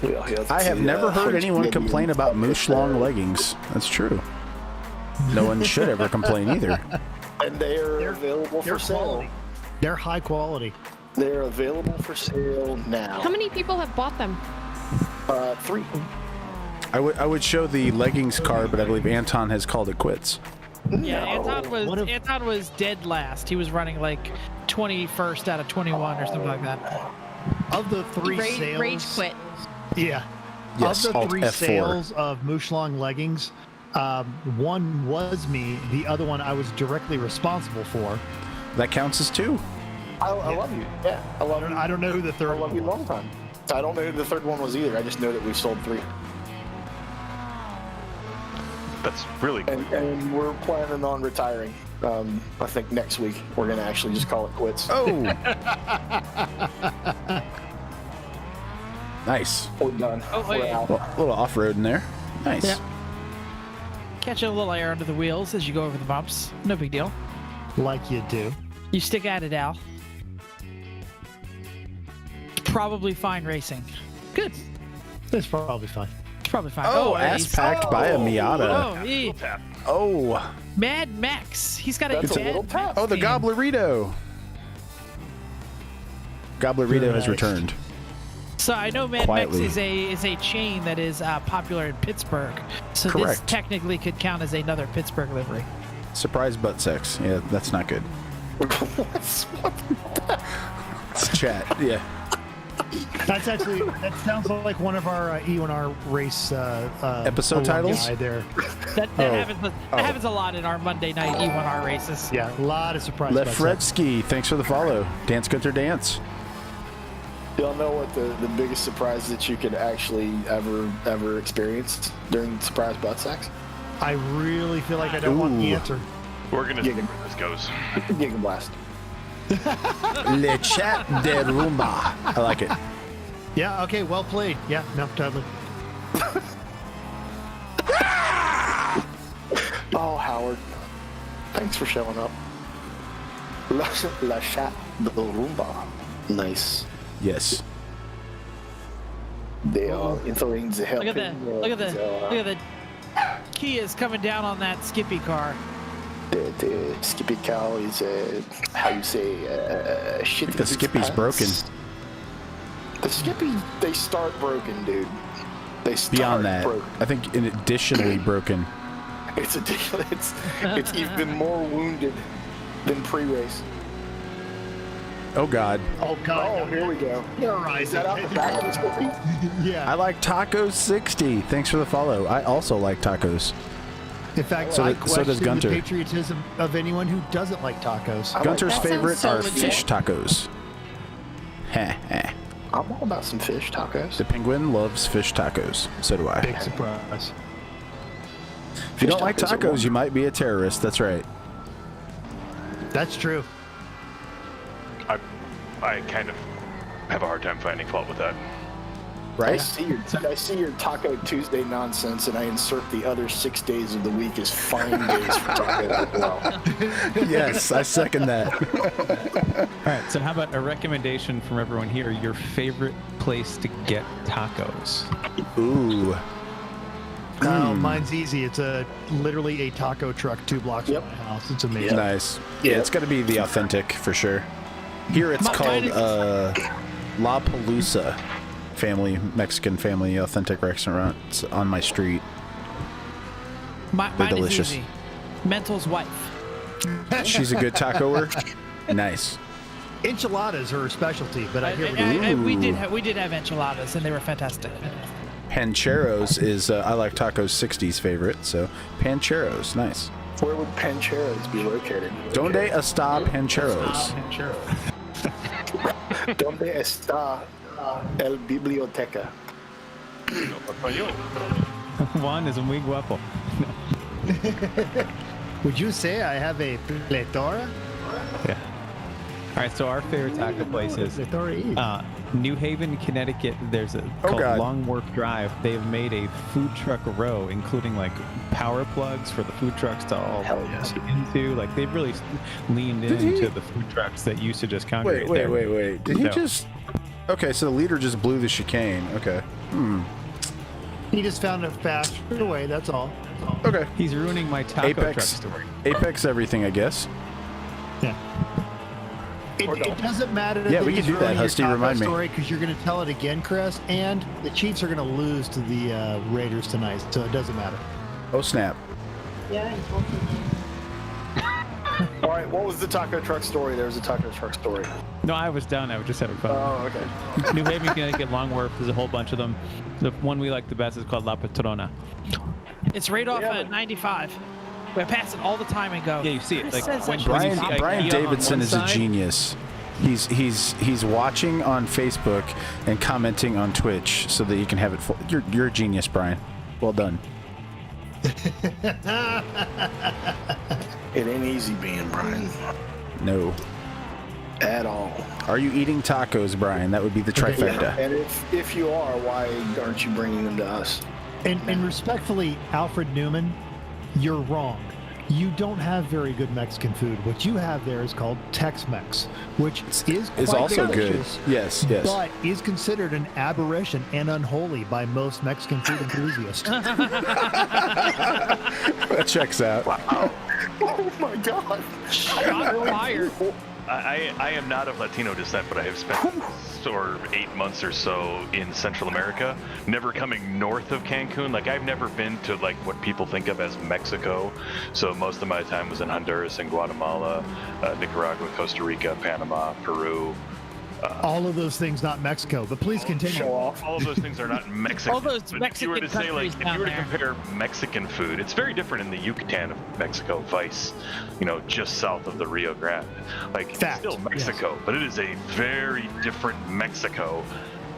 Speaker 1: I have never heard anyone complain about moosh long leggings. That's true. No one should ever complain either.
Speaker 4: And they're available for sale.
Speaker 2: Quality. They're high quality.
Speaker 4: They're available for sale now.
Speaker 6: How many people have bought them?
Speaker 4: 3.
Speaker 1: I would show the leggings card, but I believe Anton has called it quits.
Speaker 5: Yeah, Anton was dead last. He was running like 21st out of 21 or something like that.
Speaker 2: Of the 3 sales,
Speaker 6: Rage quit.
Speaker 2: Yeah.
Speaker 1: Yes,
Speaker 2: of the
Speaker 1: Alt
Speaker 2: 3
Speaker 1: F4.
Speaker 2: sales of Mooshlong leggings, one was me. The other one I was directly responsible for.
Speaker 1: That counts as 2.
Speaker 4: I love you. Yeah, I love you.
Speaker 2: I don't know who the third
Speaker 4: I love
Speaker 2: one
Speaker 4: you
Speaker 2: was.
Speaker 4: long time. I don't know who the third one was either. I just know that we've sold 3.
Speaker 7: That's really cool.
Speaker 4: And we're planning on retiring. I think next week we're going to actually just call it quits.
Speaker 1: Oh! Nice.
Speaker 4: We're done.
Speaker 5: Oh,
Speaker 4: We're
Speaker 5: wait.
Speaker 4: out.
Speaker 1: A little off-road in there. Nice.
Speaker 5: Yeah. Catching a little air under the wheels as you go over the bumps. No big deal.
Speaker 2: Like you do.
Speaker 5: You stick at it, Al. Probably fine racing. Good.
Speaker 2: That's probably fine.
Speaker 5: It's probably fine.
Speaker 1: Oh,
Speaker 5: and
Speaker 1: ass packed by a Miata.
Speaker 5: Oh, he,
Speaker 7: Tap.
Speaker 1: Oh.
Speaker 5: Mad Max. He's got
Speaker 4: That's a
Speaker 5: Mad
Speaker 4: little
Speaker 5: Max
Speaker 4: tough.
Speaker 1: Oh, the
Speaker 5: theme.
Speaker 1: Gobblerito. Gobblerito
Speaker 2: Very
Speaker 1: has
Speaker 2: nice.
Speaker 1: returned.
Speaker 5: So I know Mad
Speaker 1: Quietly.
Speaker 5: Max is a chain that is popular in Pittsburgh. So this
Speaker 1: Correct.
Speaker 5: technically could count as another Pittsburgh livery.
Speaker 1: Surprise butt sex. Yeah, that's not good. It's chat. Yeah.
Speaker 2: That's actually, that sounds like one of our E1R race
Speaker 1: Episode
Speaker 2: alumni
Speaker 1: titles?
Speaker 2: there.
Speaker 5: That
Speaker 1: Oh.
Speaker 5: happens a lot in our Monday night E1R races.
Speaker 2: Yeah, a lot of surprises.
Speaker 1: Lefretsky, thanks for the follow. Dance Gunther Dance.
Speaker 4: Y'all know what the biggest surprise that you could actually ever experience during surprise butt sex?
Speaker 2: I really feel like I don't want the
Speaker 1: Ooh.
Speaker 2: answer.
Speaker 7: We're gonna see where this goes.
Speaker 4: Giga Blast.
Speaker 1: Le chat de rumba. I like it.
Speaker 2: Yeah, okay, well played. Yeah, no, totally.
Speaker 4: Oh, Howard. Thanks for showing up. La chat de rumba. Nice.
Speaker 1: Yes.
Speaker 4: They are entering the
Speaker 5: Look at the Kia's coming down on that Skippy car.
Speaker 4: The Skippy cow is how you say shit.
Speaker 1: The Skippy's broken.
Speaker 4: The Skippy, they start broken, dude. They start
Speaker 1: Beyond that,
Speaker 4: broken.
Speaker 1: I think additionally broken.
Speaker 4: It's even more wounded than pre-race.
Speaker 1: Oh God.
Speaker 2: Oh, God.
Speaker 4: Oh, here we go. Is that out the back of the Skippy?
Speaker 2: Yeah.
Speaker 1: I like Tacos 60. Thanks for the follow. I also like tacos.
Speaker 2: In fact,
Speaker 1: So
Speaker 2: I
Speaker 1: does- so does
Speaker 2: question
Speaker 1: Gunter.
Speaker 2: the patriotism of anyone who doesn't like tacos.
Speaker 4: I like
Speaker 1: Gunter's
Speaker 6: that sounds
Speaker 1: favorite
Speaker 6: so
Speaker 1: are
Speaker 6: legit.
Speaker 1: fish tacos. Heh heh.
Speaker 4: I'm all about some fish tacos.
Speaker 1: The penguin loves fish tacos. So do I.
Speaker 2: Big surprise.
Speaker 1: If you don't like
Speaker 4: tacos are
Speaker 1: tacos, you might be a terrorist. That's right.
Speaker 2: That's true.
Speaker 7: I kind of have a hard time finding fault with that.
Speaker 4: I
Speaker 1: Right?
Speaker 4: see your Taco Tuesday nonsense, and I insert the other 6 days of the week as fine days for tacos as well.
Speaker 1: Yes, I second that.
Speaker 3: All right, so how about a recommendation from everyone here? Your favorite place to get tacos?
Speaker 1: Ooh.
Speaker 2: Oh, mine's easy. It's literally a taco truck 2 blocks
Speaker 4: Yep.
Speaker 2: from my house. It's amazing.
Speaker 1: Nice. Yeah, it's got to be the authentic for sure. Here it's called La Palusa Mexican family authentic restaurant. It's on my street.
Speaker 5: Mine
Speaker 1: delicious.
Speaker 5: is easy. Mental's wife.
Speaker 1: She's a good tacoer. Nice.
Speaker 2: Enchiladas are her specialty, but I hear
Speaker 5: We
Speaker 1: Ooh.
Speaker 5: did have enchiladas, and they were fantastic.
Speaker 1: Pancheros is I like tacos 60's favorite, so Pancheros, nice.
Speaker 4: Where would Pancheros be located?
Speaker 1: Donde está Pancheros?
Speaker 4: Donde está el biblioteca?
Speaker 3: Juan is muy guapo.
Speaker 2: Would you say I have a plethora?
Speaker 3: Yeah. All right, so our favorite taco place is
Speaker 2: Plethora is.
Speaker 3: New Haven, Connecticut. There's a called
Speaker 1: God.
Speaker 3: Long Wharf Drive. They've made a food truck row, including like power plugs for the food trucks to all
Speaker 4: Hell yes.
Speaker 3: get into. Like they've really leaned into the food trucks that used to just congregate there.
Speaker 1: Wait. Did he
Speaker 3: So-
Speaker 1: just... Okay, so the leader just blew the chicane. Okay.
Speaker 2: He just found a faster way, that's all.
Speaker 1: Okay.
Speaker 3: He's ruining my taco truck
Speaker 1: Apex.
Speaker 3: story.
Speaker 1: Apex everything, I guess.
Speaker 2: Yeah. It doesn't matter
Speaker 1: Yeah,
Speaker 2: that
Speaker 1: we can
Speaker 2: he's
Speaker 1: do that,
Speaker 2: ruining your
Speaker 1: Husty,
Speaker 2: taco
Speaker 1: remind me.
Speaker 2: story because you're going to tell it again, Chris, and the Chiefs are going to lose to the Raiders tonight, so it doesn't matter.
Speaker 1: Oh, snap.
Speaker 4: All right, what was the taco truck story? There's a taco truck story.
Speaker 3: No, I was done. I was just having fun.
Speaker 4: Oh, okay.
Speaker 3: New Haven, Connecticut, Long Wharf. There's a whole bunch of them. The one we like the best is called La Patrona.
Speaker 5: It's right off
Speaker 4: Yeah,
Speaker 5: at 95. We pass it all the time and go.
Speaker 3: Yeah, you see it. Like
Speaker 5: says
Speaker 3: when
Speaker 5: that
Speaker 3: when you
Speaker 1: Brian
Speaker 3: see
Speaker 1: Brian
Speaker 3: IKEA on
Speaker 1: Davidson
Speaker 3: one
Speaker 1: is a
Speaker 3: side,
Speaker 1: genius. He's watching on Facebook and commenting on Twitch so that you can have it full. You're a genius, Brian. Well done.
Speaker 4: It ain't easy being Brian
Speaker 1: No.
Speaker 4: at all.
Speaker 1: Are you eating tacos, Brian? That would be the trifecta.
Speaker 4: And if you are, why aren't you bringing them to us?
Speaker 2: And respectfully, Alfred Newman, you're wrong. You don't have very good Mexican food. What you have there is called Tex-Mex, which is quite
Speaker 1: Is also good.
Speaker 2: delicious,
Speaker 1: Yes.
Speaker 2: but is considered an aberration and unholy by most Mexican food enthusiasts.
Speaker 1: That checks out.
Speaker 4: Oh my God!
Speaker 5: Shot fired.
Speaker 7: I am not of Latino descent, but I have spent 8 months or so in Central America, never coming north of Cancun. Like, I've never been to like what people think of as Mexico. So most of my time was in Honduras and Guatemala, Nicaragua, Costa Rica, Panama, Peru.
Speaker 2: All of those things, not Mexico, but please continue.
Speaker 4: Show off.
Speaker 7: All of those things are not Mexican.
Speaker 5: All those
Speaker 7: but if you were to
Speaker 5: Mexican
Speaker 7: say, like,
Speaker 5: countries
Speaker 7: if you were to
Speaker 5: down
Speaker 7: compare Mexican food, it's very different in the Yucatan of Mexico, Vice, just south of the Rio Grande. Like,
Speaker 2: Fact,
Speaker 7: it's still Mexico, but it is a very different Mexico,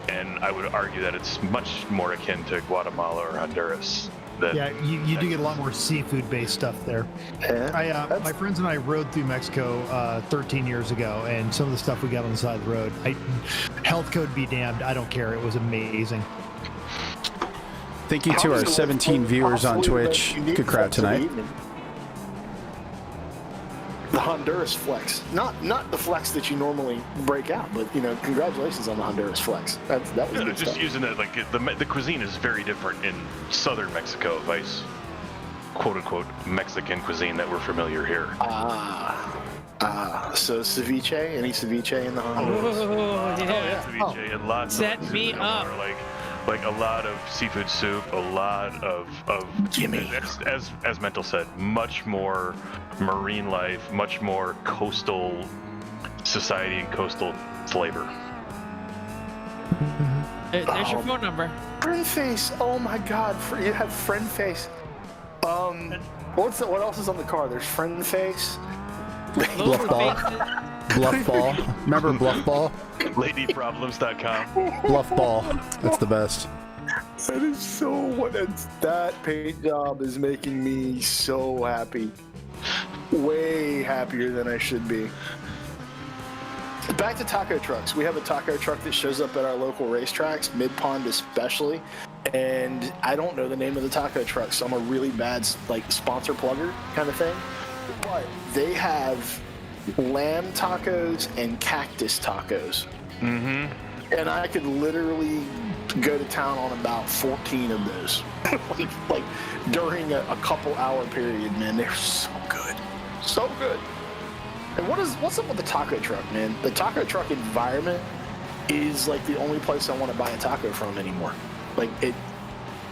Speaker 7: and I would argue that it's much more akin to Guatemala or Honduras.
Speaker 2: Yeah, you do get a lot more seafood-based stuff there.
Speaker 4: Yeah,
Speaker 2: My friends and I rode through Mexico 13 years ago, and some of the stuff we got on the side of the road, health code be damned, I don't care. It was amazing.
Speaker 1: Thank you to our 17 viewers on Twitch. Good crowd tonight.
Speaker 4: The Honduras flex, not the flex that you normally break out, but congratulations on the Honduras flex. That was good
Speaker 7: Just
Speaker 4: stuff.
Speaker 7: using that, like, the cuisine is very different in southern Mexico, Vice, quote-unquote Mexican cuisine that we're familiar here.
Speaker 4: So ceviche, any ceviche in the Honduras?
Speaker 5: Oh, yeah.
Speaker 7: Ceviche and lots
Speaker 5: Set
Speaker 7: of
Speaker 5: me up.
Speaker 7: like a lot of seafood soup, a lot of
Speaker 4: Jimmy.
Speaker 7: as Mental said, much more marine life, much more coastal society and coastal flavor.
Speaker 5: There's your phone number.
Speaker 4: Friend face. Oh my God! You have friend face. What else is on the car? There's friend face.
Speaker 5: Those were faces.
Speaker 1: Bluff Ball. Remember Bluff Ball?
Speaker 7: Ladyproblems.com.
Speaker 1: Bluff Ball. That's the best.
Speaker 4: That is so that paint job is making me so happy. Way happier than I should be. Back to taco trucks. We have a taco truck that shows up at our local racetracks, Mid-Pond especially, and I don't know the name of the taco truck, so I'm a really bad sponsor plugger kind of thing. But they have lamb tacos and cactus tacos. Mm-hmm. And I could literally go to town on about 14 of those. like during a couple hour period, man. They're so good. So good. And what's up with the taco truck, man? The taco truck environment is like the only place I want to buy a taco from anymore. Like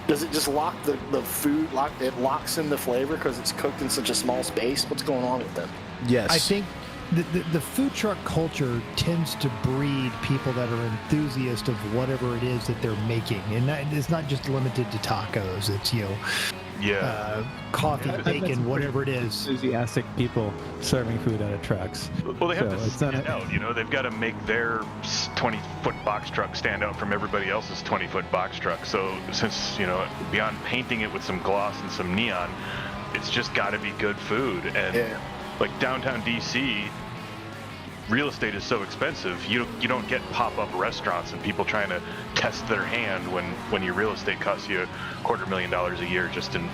Speaker 4: does it just lock the food, it locks in the flavor because it's cooked in such a small space? What's going on with them?
Speaker 1: Yes.
Speaker 2: I think the food truck culture tends to breed people that are enthusiasts of whatever it is that they're making. And it's not just limited to tacos. It's, coffee, bacon, whatever it is.
Speaker 3: Enthusiastic people serving food out of trucks.
Speaker 7: Well, they have to stand out. They've got to make their 20-foot box truck stand out from everybody else's 20-foot box truck. So since, beyond painting it with some gloss and some neon, it's just got to be good food. And like downtown DC, real estate is so expensive. You don't get pop-up restaurants and people trying to test their hand when your real estate costs you $250,000 a year just in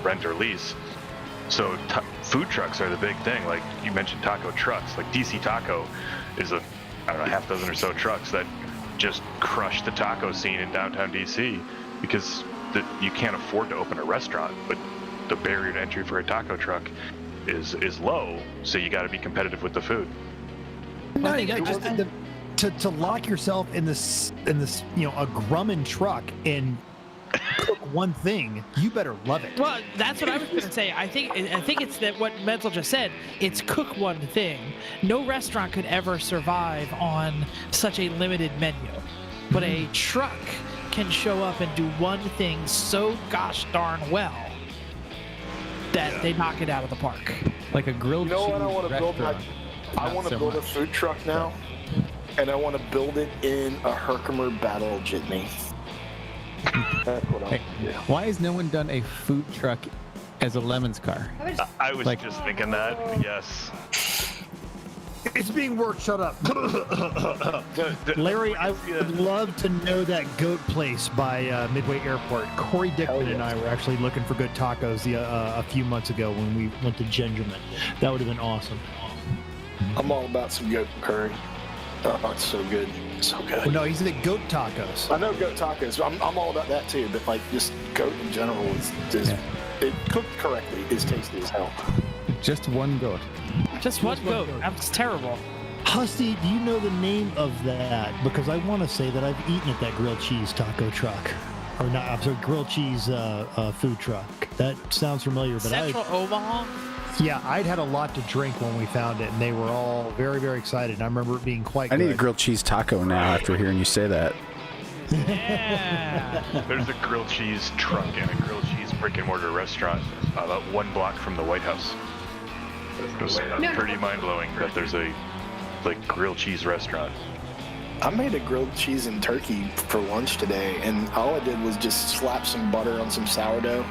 Speaker 7: rent or lease. So food trucks are the big thing. Like you mentioned, taco trucks. Like DC Taco is half dozen or so trucks that just crush the taco scene in downtown DC because you can't afford to open a restaurant, but the barrier to entry for a taco truck is low. So you got to be competitive with the food.
Speaker 2: No, to lock yourself in this a Grumman truck and cook one thing, you better love it.
Speaker 5: Well, that's what I was going to say. I think it's that what Menzel just said. It's cook one thing. No restaurant could ever survive on such a limited menu, but a truck can show up and do one thing so gosh darn well that they knock it out of the park.
Speaker 3: Like a grilled cheese restaurant.
Speaker 4: I want to build a food truck now, and I want to build it in a Herkimer battle jitney. That's what I want to do.
Speaker 3: Why has no one done a food truck as a Lemons car?
Speaker 7: I was just thinking that, yes.
Speaker 2: It's being worked. Shut up. Larry, I would love to know that goat place by Midway Airport. Corey Dickman and I were actually looking for good tacos a few months ago when we went to Gingerman. That would have been awesome.
Speaker 4: I'm all about some goat curry. Oh, it's so good. So good.
Speaker 2: Well, no, he said goat tacos.
Speaker 4: I know goat tacos. I'm all about that too, but like just goat in general is it cooked correctly is tasty as hell.
Speaker 3: Just one goat.
Speaker 5: Just one goat. That's terrible.
Speaker 2: Husty, do you know the name of that? Because I want to say that I've eaten at that grilled cheese taco truck. Or not, I'm sorry, grilled cheese food truck. That sounds familiar, but
Speaker 5: Central Omaha?
Speaker 2: Yeah, I'd had a lot to drink when we found it, and they were all very, very excited. And I remember it being quite good.
Speaker 1: I need a grilled cheese taco now after hearing you say that.
Speaker 5: Yeah.
Speaker 7: There's a grilled cheese truck and a grilled cheese brick-and-mortar restaurant about 1 block from the White House. It was pretty mind-blowing that there's a grilled cheese restaurant.
Speaker 4: I made a grilled cheese and turkey for lunch today, and all I did was just slap some butter on some sourdough,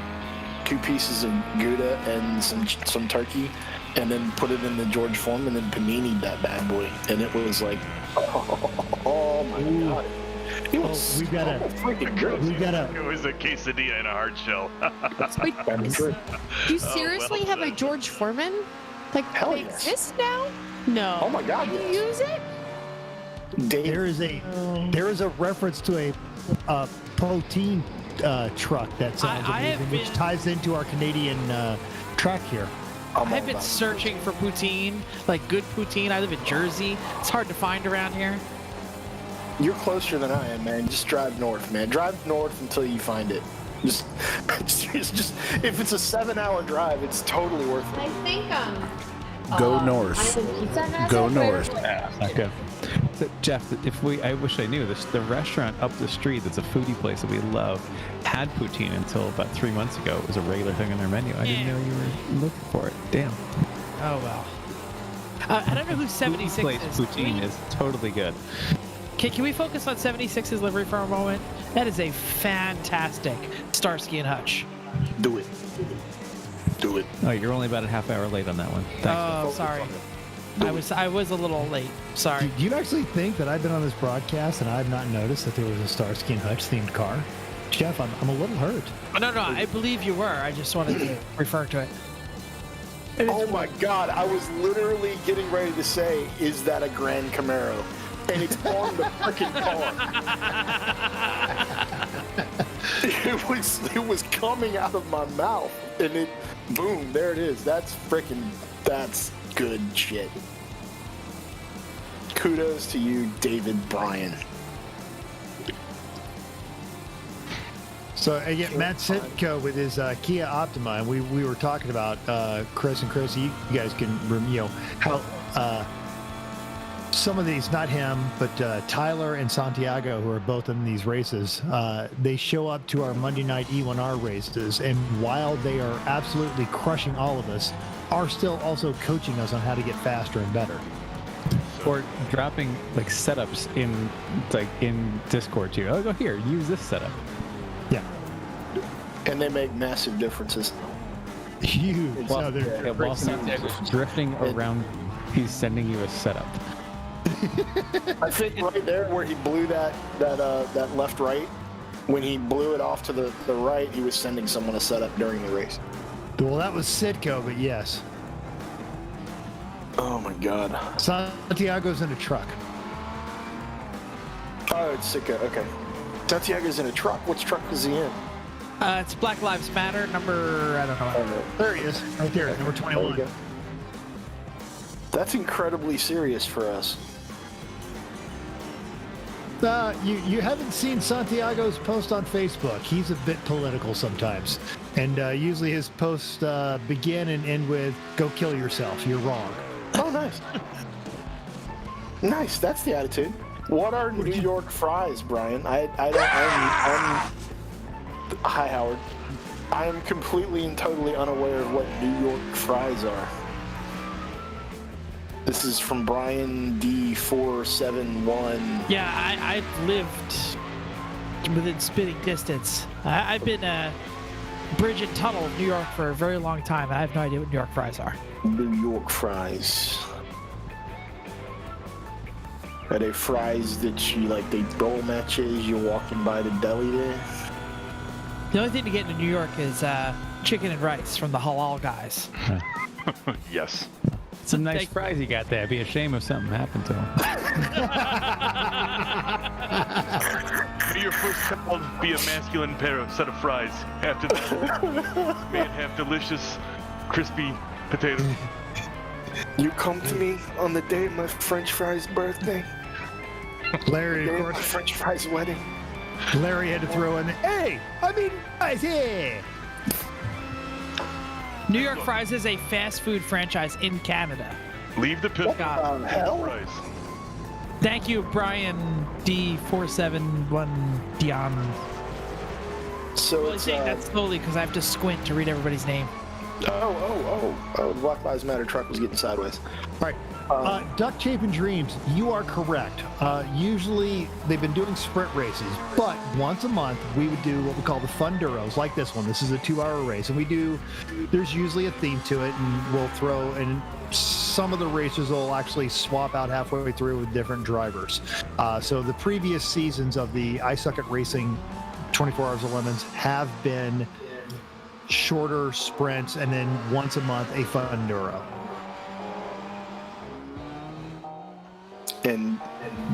Speaker 4: 2 pieces of Gouda and some turkey, and then put it in the George Foreman and panini'd that bad boy. And it was like, oh my God. It was
Speaker 2: we've got
Speaker 4: freaking good.
Speaker 7: It was a quesadilla in a hard shell.
Speaker 6: Wait, do you seriously have a George Foreman? Like,
Speaker 4: Hell
Speaker 6: they
Speaker 4: yes.
Speaker 6: exist now? No.
Speaker 4: Oh my God,
Speaker 6: Can you
Speaker 4: yes.
Speaker 6: use it?
Speaker 2: There is a reference to a protein truck that sounds amazing, which ties into our Canadian track here.
Speaker 5: I've been searching for poutine, like good poutine. I live in Jersey. It's hard to find around here.
Speaker 4: You're closer than I am, man. Just drive north, man. Drive north until you find it. Just if it's a 7-hour drive, it's totally worth it.
Speaker 8: I think
Speaker 1: Go north. Go north.
Speaker 3: Okay. So, Jeff, I wish I knew this. The restaurant up the street that's a foodie place that we love had poutine until about 3 months ago. It was a regular thing on their menu. I didn't know you were looking for it. Damn.
Speaker 5: Oh well. I don't know who 76
Speaker 3: Place
Speaker 5: is.
Speaker 3: poutine is totally good.
Speaker 5: Can we focus on 76's livery for a moment? That is a fantastic Starsky and Hutch.
Speaker 4: Do it. Do it.
Speaker 3: Oh, you're only about a half hour late on that one. Thanks.
Speaker 5: Oh, sorry. I was a little late. Sorry.
Speaker 2: Do you actually think that I've been on this broadcast and I've not noticed that there was a Starsky and Hutch themed car? Jeff, I'm a little hurt.
Speaker 5: No, I believe you were. I just wanted to refer to it.
Speaker 4: Oh my God! I was literally getting ready to say, "Is that a Grand Camaro?" And it's on the freaking car. It was coming out of my mouth, and it, boom, there it is. That's good shit. Kudos to you, David Bryan.
Speaker 2: So again, Matt Sitko with his Kia Optima, and we were talking about Chris and Chris. You guys can how some of these, not him, but Tyler and Santiago, who are both in these races, they show up to our Monday night E1R races, and while they are absolutely crushing all of us, are still also coaching us on how to get faster and better.
Speaker 3: Or dropping like setups in Discord to you. Oh, go here, use this setup.
Speaker 2: Yeah.
Speaker 4: And they make massive differences.
Speaker 2: Huge.
Speaker 3: While Santiago's drifting around, he's sending you a setup.
Speaker 4: I think right there where he blew that left right, when he blew it off to the right, he was sending someone a setup during the race.
Speaker 2: Well, that was Sitko, but yes.
Speaker 4: Oh my God.
Speaker 2: Santiago's in a truck.
Speaker 4: Oh, it's Sitko. Okay. Santiago's in a truck. Which truck is he in?
Speaker 5: It's Black Lives Matter number, I don't know.
Speaker 2: There he is, right there, number 21.
Speaker 4: That's incredibly serious for us.
Speaker 2: You haven't seen Santiago's post on Facebook. He's a bit political sometimes. And usually his posts begin and end with, "Go kill yourself, you're wrong."
Speaker 4: Oh, nice. Nice, that's the attitude. What are New York fries, Brian? Hi, Howard. I am completely and totally unaware of what New York fries are. This is from Brian D471.
Speaker 5: Yeah, I've lived within spitting distance. I've been bridge and tunnel of New York for a very long time. I have no idea what New York fries are.
Speaker 4: New York fries. Are they fries that you like? They bowl matches. You're walking by the deli there.
Speaker 5: The only thing to get into New York is chicken and rice from the halal guys.
Speaker 7: Yes.
Speaker 3: Some nice fries you got there. It'd be a shame if something happened to them.
Speaker 7: May your first child be a masculine set of fries. After that, may it have delicious, crispy potatoes.
Speaker 4: You come to me on the day of my French fries' birthday.
Speaker 2: Larry,
Speaker 4: Day
Speaker 2: of
Speaker 4: of my
Speaker 2: course,
Speaker 4: French fries' wedding.
Speaker 2: Larry had to throw in, "Hey, I mean, guys, yeah."
Speaker 5: New York Fries is a fast food franchise in Canada.
Speaker 7: Leave the pit.
Speaker 4: What the hell?
Speaker 7: Fries.
Speaker 5: Thank you, Brian D471 Dion.
Speaker 4: So
Speaker 5: I'm
Speaker 4: it's
Speaker 5: saying that slowly because I have to squint to read everybody's name.
Speaker 4: oh, the Black Lives Matter truck was getting sideways.
Speaker 2: All right. Duck Chapin Dreams, you are correct. Usually they've been doing sprint races, but once a month we would do what we call the Funduros, like this one. This is a 2-hour race, and there's usually a theme to it, and we'll throw, and some of the races will actually swap out halfway through with different drivers. So the previous seasons of the I Suck at Racing 24 Hours of Lemons have been shorter sprints, and then once a month a Funduro.
Speaker 4: And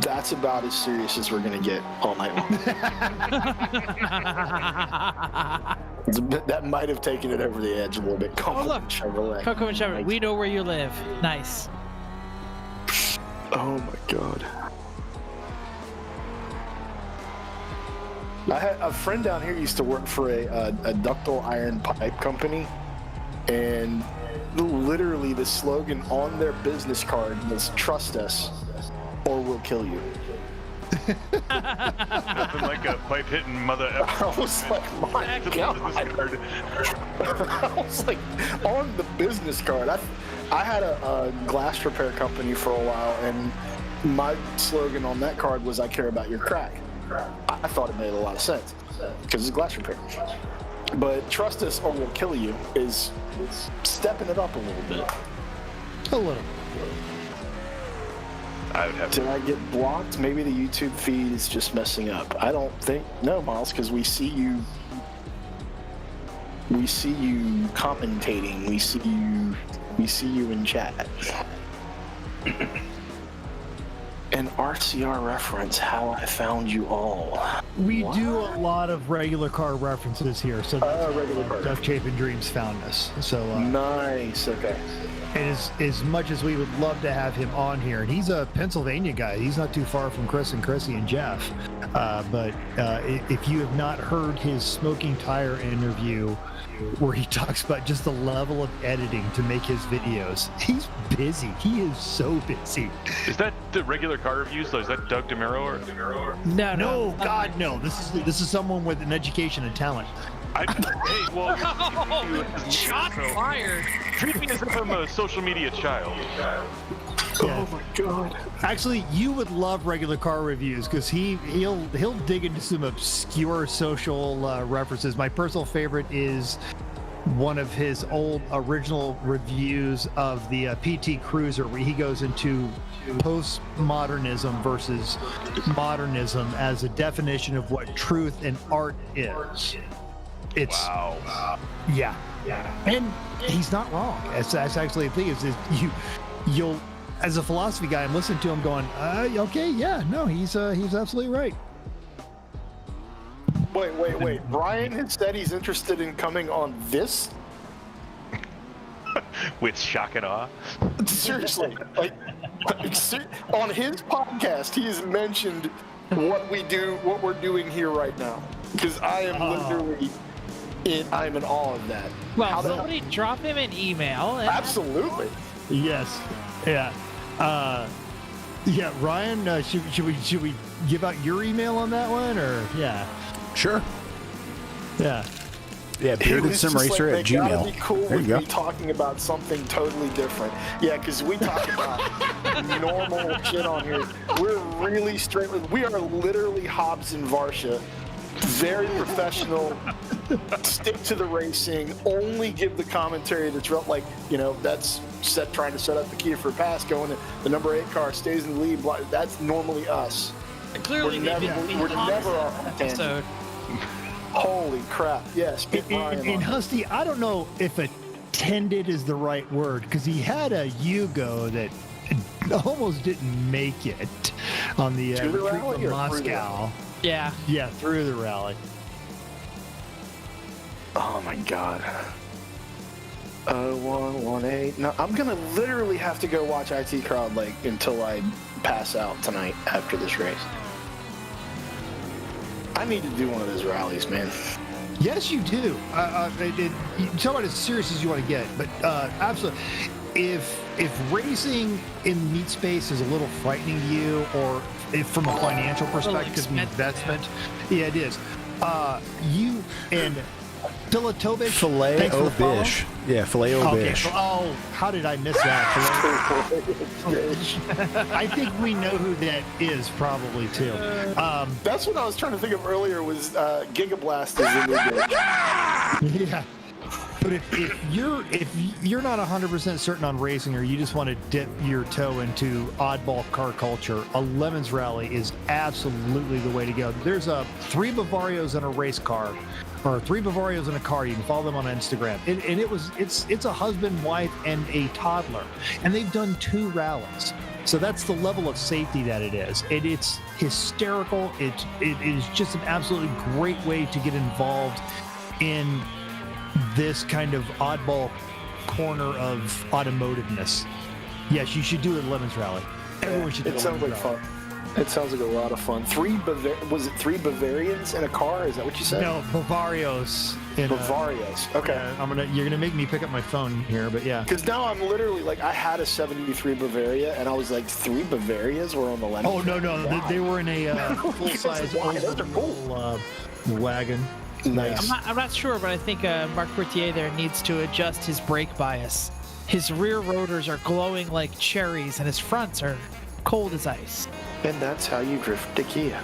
Speaker 4: that's about as serious as we're going to get all night long. That might have taken it over the edge a little bit.
Speaker 5: Oh, look.
Speaker 4: Chevrolet.
Speaker 5: Coco and Chevrolet. We know where you live. Nice.
Speaker 4: Oh my God. I had a friend down here used to work for a ductile iron pipe company, and literally the slogan on their business card was "Trust us, or we'll kill you."
Speaker 7: Nothing like a pipe hitting mother.
Speaker 4: I was like, my God. I was like, on the business card. I had a glass repair company for a while, and my slogan on that card was, I care about your crack. I thought it made a lot of sense because it's glass repair. But trust us or we'll kill you is stepping it up a little bit.
Speaker 2: A little.
Speaker 7: I would have
Speaker 4: Did I get blocked? Maybe the YouTube feed is just messing up. I don't think, no, Miles, because we see you commentating. We see you in chat. An RCR reference, how I found you all.
Speaker 2: We do a lot of regular car references here, so that's
Speaker 4: regular car.
Speaker 2: Duck Chapin Dreams found us. So
Speaker 4: Nice, okay.
Speaker 2: and as much as we would love to have him on here, and he's a Pennsylvania guy. He's not too far from Chris and Chrissy and Jeff. But if you have not heard his Smoking Tire interview, where he talks about just the level of editing to make his videos, he's busy. He is so busy.
Speaker 7: Is that the regular car reviews? Though? Is that Doug DeMiro or?
Speaker 2: No, God, no. This is someone with an education and talent.
Speaker 7: Hey, well,
Speaker 5: Shots fired.
Speaker 7: treat me as if I'm a social media child.
Speaker 2: Oh my God! Actually, you would love regular car reviews because he'll dig into some obscure social references. My personal favorite is one of his old original reviews of the PT Cruiser, where he goes into postmodernism versus modernism as a definition of what truth and art is. It's
Speaker 7: Wow.
Speaker 2: yeah, and he's not wrong. That's actually the thing is you'll. As a philosophy guy, I'm listening to him going, okay, yeah, no, he's absolutely right.
Speaker 4: Wait. Brian has said he's interested in coming on this?
Speaker 7: With shock and awe.
Speaker 4: Seriously. On his podcast, he has mentioned what we're doing here right now. Because I am literally, I'm in awe of that.
Speaker 5: Well, somebody drop him an email. And
Speaker 4: Absolutely.
Speaker 2: Yes, yeah. Yeah, Ryan, should we give out your email on that one, or yeah,
Speaker 1: Sure.
Speaker 2: yeah.
Speaker 1: Yeah, beardedsimracer at Gmail.
Speaker 4: Gotta be cool
Speaker 1: There
Speaker 4: with
Speaker 1: you go.
Speaker 4: me talking about something totally different. Yeah, because we talk about normal shit on here. We're really straight. We are literally Hobbs and Varsha. Very professional. Stick to the racing. Only give the commentary that's real, like, that's trying to set up the key for a pass, going to the number 8 car stays in the lead. That's normally us.
Speaker 5: clearly
Speaker 4: We're never off the
Speaker 5: episode.
Speaker 4: Holy crap! Yes, get Ryan
Speaker 2: In
Speaker 4: on.
Speaker 2: Husty, I don't know if attended is the right word, because he had a Yugo that almost didn't make it on the
Speaker 4: To the
Speaker 2: retreat
Speaker 4: rally
Speaker 2: from
Speaker 4: or
Speaker 2: Moscow.
Speaker 5: Yeah.
Speaker 2: Yeah, through the rally.
Speaker 4: Oh my god. 0118. No, I'm gonna literally have to go watch IT Crowd Lake until I pass out tonight after this race. I need to do one of those rallies, man.
Speaker 2: Yes, you do. You talk about as serious as you want to get, but absolutely. If racing in meat space is a little frightening to you, or if from a financial perspective, the investment, yeah, it is. You and Filatovic,
Speaker 1: Filet
Speaker 2: thanks for
Speaker 1: o
Speaker 2: the follow.
Speaker 1: bish. Yeah, filet o
Speaker 2: Okay.
Speaker 1: bish.
Speaker 2: Oh, how did I miss that? I think we know who that is, probably too.
Speaker 4: That's what I was trying to think of earlier. Was Gigablast is in the
Speaker 2: Yeah. But if you're not 100% certain on racing, or you just want to dip your toe into oddball car culture, a Lemons Rally is absolutely the way to go. There's 3 Bavarios in a race car, or 3 Bavarios in a car. You can follow them on Instagram. It's a husband, wife, and a toddler, and they've done 2 rallies. So that's the level of safety that it is. It's hysterical. It is just an absolutely great way to get involved in this kind of oddball corner of automotiveness. Yes, you should do a Lemons Rally. Everyone should do
Speaker 4: It
Speaker 2: a
Speaker 4: sounds like
Speaker 2: Lemons
Speaker 4: fun.
Speaker 2: Rally.
Speaker 4: It sounds like a lot of fun. Was it 3 Bavarians in a car? Is that what you said?
Speaker 2: No, Bavarios.
Speaker 4: Bavarios. Okay.
Speaker 2: You're gonna make me pick up my phone here, but yeah.
Speaker 4: Because now I'm literally like, I had a 73 Bavaria, and I was like, 3 Bavarias were on the Lemon.
Speaker 2: Oh no,
Speaker 4: Wow.
Speaker 2: they were in a full-size
Speaker 4: Those are cool.
Speaker 2: wagon.
Speaker 4: Nice.
Speaker 5: I'm not sure, but I think Marc Courtier there needs to adjust his brake bias. His rear rotors are glowing like cherries, and his fronts are cold as ice.
Speaker 4: And that's how you drift a Kia.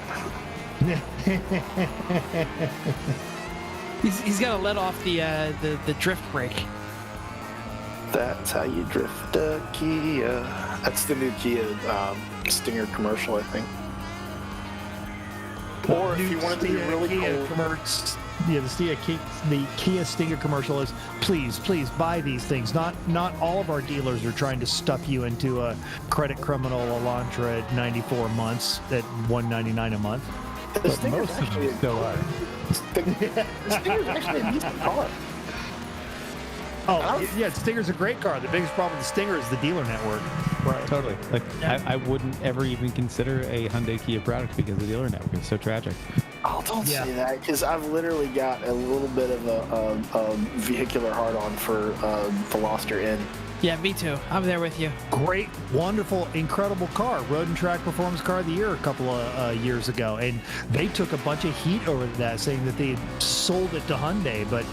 Speaker 5: He's got to let off the drift brake.
Speaker 4: That's how you drift a Kia. That's the new Kia Stinger commercial, I think. Or if you wanted to be really cool.
Speaker 2: The Kia Stinger commercial is, please buy these things. Not all of our dealers are trying to stuff you into a credit criminal Elantra at 94 months at $199 a month.
Speaker 4: The Stinger's
Speaker 3: Most of
Speaker 4: actually
Speaker 3: them still are.
Speaker 4: The Stinger's actually a decent car.
Speaker 2: Oh, yeah, Stinger's a great car. The biggest problem with the Stinger is the dealer network.
Speaker 4: Right.
Speaker 3: Totally. Like, I wouldn't ever even consider a Hyundai Kia product because the dealer network is so tragic.
Speaker 4: Oh, don't say that, because I've literally got a little bit of a vehicular hard-on for Veloster N.
Speaker 5: Yeah, me too. I'm there with you.
Speaker 2: Great, wonderful, incredible car. Road and Track Performance Car of the Year a couple of years ago. And they took a bunch of heat over that, saying that they had sold it to Hyundai. But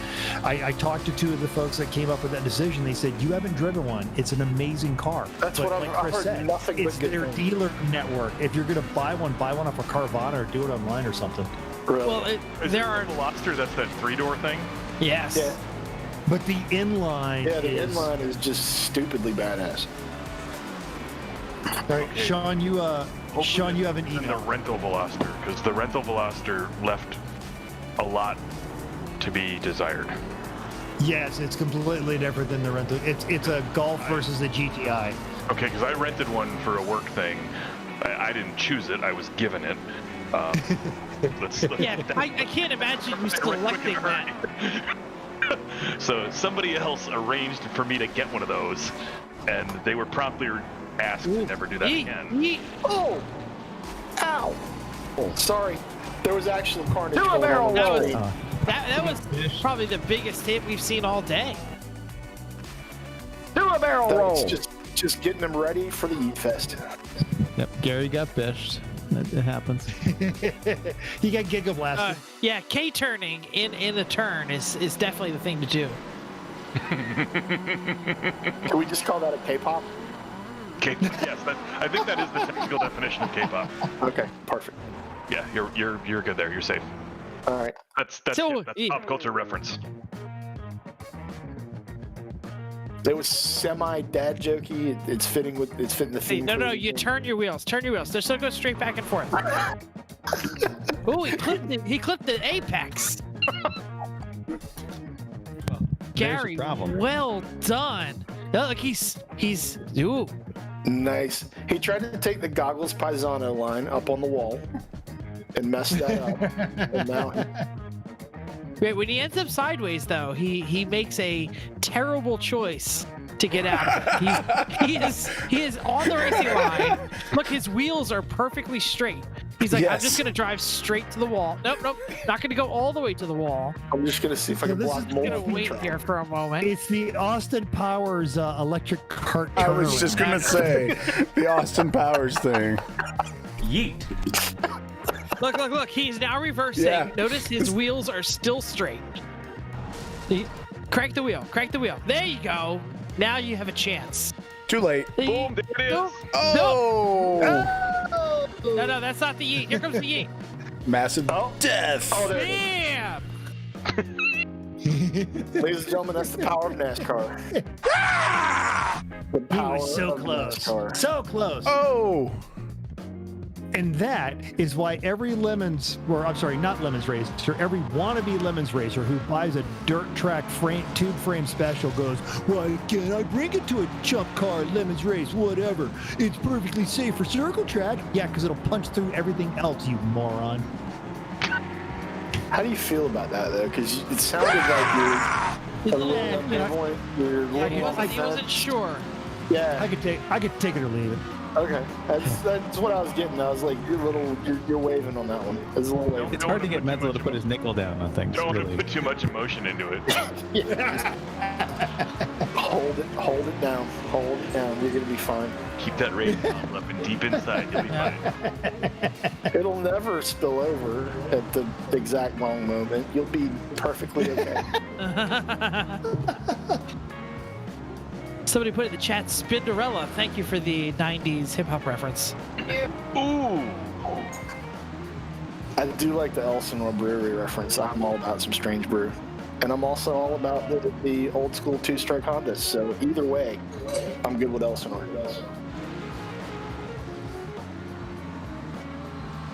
Speaker 2: I talked to 2 of the folks that came up with that decision. They said, you haven't driven one. It's an amazing car.
Speaker 4: That's
Speaker 2: but
Speaker 4: what
Speaker 2: like
Speaker 4: I've
Speaker 2: Chris
Speaker 4: heard.
Speaker 2: said,
Speaker 4: Nothing but
Speaker 2: it's
Speaker 4: good
Speaker 2: their
Speaker 4: things.
Speaker 2: dealer network. If you're going to buy one off of Carvana or do it online or something.
Speaker 4: Really.
Speaker 5: Well, there are.
Speaker 7: Veloster, that's that 3-door thing.
Speaker 5: Yes.
Speaker 4: Yeah.
Speaker 2: But the inline
Speaker 4: The
Speaker 2: is...
Speaker 4: inline is just stupidly badass.
Speaker 2: All right, Sean, you have an
Speaker 7: In the
Speaker 2: email.
Speaker 7: rental Veloster, because the rental Veloster left a lot to be desired.
Speaker 2: Yes, it's completely different than the rental. It's a Golf versus a GTI.
Speaker 7: Okay, because I rented one for a work thing. I didn't choose it; I was given it. Let's
Speaker 5: Yeah, I can't imagine you selecting that.
Speaker 7: So somebody else arranged for me to get one of those, and they were promptly asked to never do that again.
Speaker 4: Oh! Ow! Oh, sorry. There was actual carnage.
Speaker 2: Do a barrel roll!
Speaker 5: That was probably the biggest hit we've seen all day.
Speaker 2: Do a barrel
Speaker 4: That's just getting them ready for the Yeet Fest.
Speaker 3: Yep, Gary got bished. It happens.
Speaker 2: He got Giga Blasted.
Speaker 5: Yeah, K-turning in a turn is definitely the thing to do.
Speaker 4: Can we just call that a K-pop?
Speaker 7: Yes, I think that is the technical definition of K-pop.
Speaker 4: Okay, perfect.
Speaker 7: Yeah, you're good there. You're safe.
Speaker 4: All right.
Speaker 7: That's
Speaker 5: So,
Speaker 7: pop culture reference.
Speaker 4: It was semi-dad jokey. It's fitting the
Speaker 5: Hey,
Speaker 4: theme.
Speaker 5: no, you turn your wheels. Turn your wheels. Just go straight back and forth. Oh, he clipped the apex. Gary,
Speaker 3: problem.
Speaker 5: well done. Look, he's ooh.
Speaker 4: Nice. He tried to take the goggles Paisano line up on the wall and messed that up. And now
Speaker 5: Wait, when he ends up sideways, though, he makes a terrible choice to get out. He is on the racing line. Look, his wheels are perfectly straight. He's like, I'm
Speaker 4: Yes.
Speaker 5: just going to drive straight to the wall. Nope, not going to go all the way to the wall.
Speaker 4: I'm just going to see if I can
Speaker 2: this
Speaker 4: block
Speaker 2: is
Speaker 4: more.
Speaker 5: Going to wait here for a moment.
Speaker 2: It's the Austin Powers electric cart
Speaker 1: I was just going to say the Austin Powers thing.
Speaker 3: Yeet.
Speaker 5: Look. He's now reversing.
Speaker 1: Yeah.
Speaker 5: Notice his wheels are still straight. Crank the wheel. There you go. Now you have a chance.
Speaker 1: Too late.
Speaker 7: Boom! There it is.
Speaker 5: Nope.
Speaker 1: Oh!
Speaker 5: No, that's not the yeet. Here comes the yeet.
Speaker 1: Massive death.
Speaker 4: Oh, there it is.
Speaker 5: Bam!
Speaker 4: Ladies and gentlemen, that's the power of NASCAR. The
Speaker 2: He
Speaker 4: power
Speaker 2: was so
Speaker 4: of
Speaker 2: close.
Speaker 4: NASCAR.
Speaker 2: So close.
Speaker 1: Oh!
Speaker 2: And that is why every not Lemons racer, every wannabe Lemons racer who buys a dirt track tube frame special goes, why can't I bring it to a chump car Lemons race, whatever. It's perfectly safe for circle track. Yeah, because it'll punch through everything else, you moron.
Speaker 4: How do you feel about that, though? Because it sounded like you're a little ambivalent. You're a little
Speaker 5: He
Speaker 4: on the
Speaker 5: wasn't
Speaker 4: fence.
Speaker 5: sure.
Speaker 2: I
Speaker 4: Yeah.
Speaker 2: could take it or leave it.
Speaker 4: Okay, that's what I was getting. I was like, you're waving on that one. It's a little wave.
Speaker 3: It's hard to get Menzel to put his nickel down on things.
Speaker 7: Don't want
Speaker 3: Really.
Speaker 7: to put too much emotion into it.
Speaker 4: Hold it down. Hold it down. You're gonna be fine.
Speaker 7: Keep that rage up and deep inside. You'll be fine.
Speaker 4: It'll never spill over at the exact wrong moment. You'll be perfectly okay.
Speaker 5: Somebody put in the chat, Spinderella. Thank you for the 90s hip hop reference.
Speaker 7: Ooh.
Speaker 4: I do like the Elsinore Brewery reference. I'm all about some strange brew. And I'm also all about the old school two-stroke Hondas. So either way, I'm good with Elsinore.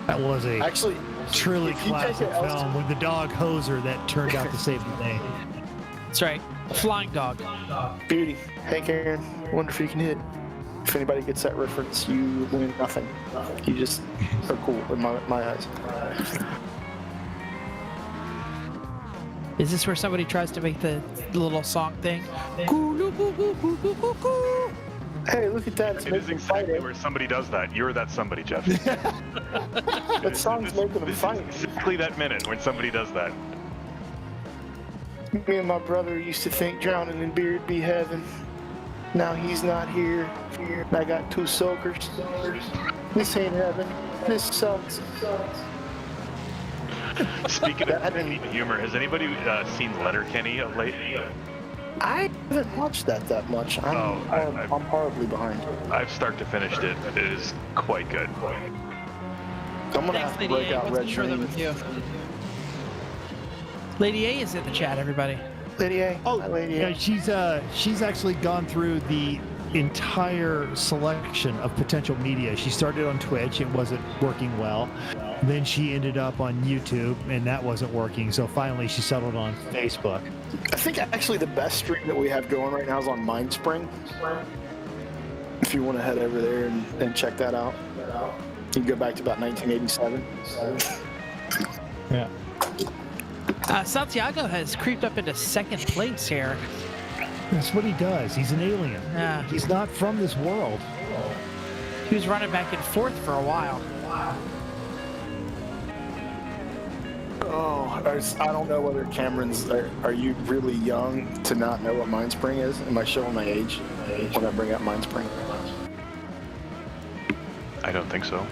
Speaker 2: That was a
Speaker 4: Actually,
Speaker 2: truly
Speaker 4: if you take
Speaker 2: classic
Speaker 4: an Elsinore-
Speaker 2: film with the dog Hoser that turned out to save the day.
Speaker 5: That's right. Flying dog.
Speaker 4: Beauty. Hey, Karen. Wonder if you can hit. If anybody gets that reference, you win nothing. You just are cool in my eyes.
Speaker 5: Is this where somebody tries to make the little song thing?
Speaker 4: Hey, look at that. It's
Speaker 7: It is
Speaker 4: making them
Speaker 7: exactly
Speaker 4: fight.
Speaker 7: where somebody does that. You're that somebody, Jeff.
Speaker 4: That song's making them
Speaker 7: This
Speaker 4: fight.
Speaker 7: is exactly that minute when somebody does that.
Speaker 4: Me and my brother used to think drowning in beer would be heaven. Now he's not here. And I got two soakers. This ain't heaven. This sucks.
Speaker 7: Speaking of comedic humor, has anybody seen Letterkenny of late?
Speaker 4: I haven't watched that much. I'm horribly behind.
Speaker 7: I've start to finished it. It is quite good.
Speaker 4: I'm gonna
Speaker 5: Thanks,
Speaker 4: have to
Speaker 5: Lady
Speaker 4: break
Speaker 5: A.
Speaker 4: out
Speaker 5: What's
Speaker 4: Red
Speaker 5: the further
Speaker 4: Dream.
Speaker 5: with you? Lady A is in the chat, everybody.
Speaker 4: Lady A.
Speaker 2: Oh,
Speaker 4: Hi, Lady
Speaker 2: yeah,
Speaker 4: A.
Speaker 2: she's actually gone through the entire selection of potential media. She started on Twitch, it wasn't working well. Then she ended up on YouTube, and that wasn't working. So finally, she settled on Facebook.
Speaker 4: I think actually the best stream that we have going right now is on Mindspring. If you want to head over there and check that out, you can go back to about 1987.
Speaker 2: Yeah.
Speaker 5: Santiago has creeped up into second place here.
Speaker 2: That's what he does. He's an alien.
Speaker 5: Yeah.
Speaker 2: He's not from this world.
Speaker 5: He was running back and forth for a while.
Speaker 4: Oh, I don't know whether Cameron's. Are you really young to not know what Mindspring is? Am I showing my age when I bring up Mindspring?
Speaker 7: I don't think so.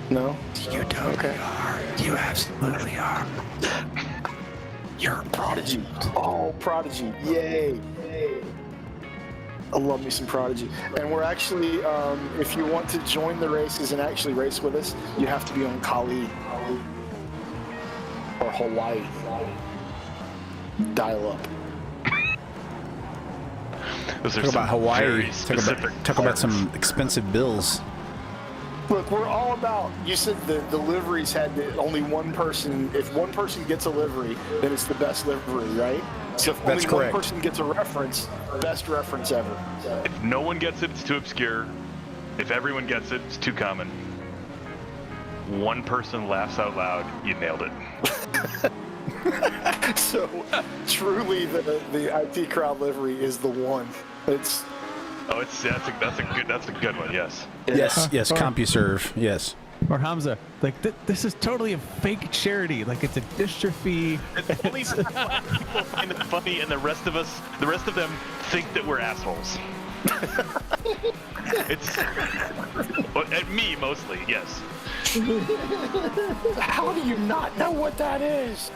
Speaker 4: No?
Speaker 2: You totally are. You absolutely are. You're a prodigy.
Speaker 4: Oh, Prodigy. Yay. I love me some Prodigy. And we're actually, if you want to join the races and actually race with us, you have to be on Kali or Hawaii. Dial up.
Speaker 7: Those are
Speaker 1: Talk
Speaker 7: some
Speaker 1: about Hawaii.
Speaker 7: very specific
Speaker 1: Talk about
Speaker 7: terms.
Speaker 1: some expensive bills.
Speaker 4: Look, we're all about, you said the liveries had only one person. If one person gets a livery, then it's the best livery, right? So if
Speaker 1: That's
Speaker 4: only
Speaker 1: correct.
Speaker 4: one person gets a reference, best reference ever.
Speaker 7: If no one gets it, it's too obscure. If everyone gets it, it's too common. One person laughs out loud, you nailed it.
Speaker 4: So truly, the IT crowd livery is the one. It's
Speaker 7: That's a good one. Yes.
Speaker 1: Yes, CompuServe. Yes.
Speaker 3: Or Hamza, like this is totally a fake charity. Like it's a dystrophy.
Speaker 7: It's only black people find it funny, and the rest of them think that we're assholes. It's at me mostly, yes.
Speaker 4: how do you not know what that is?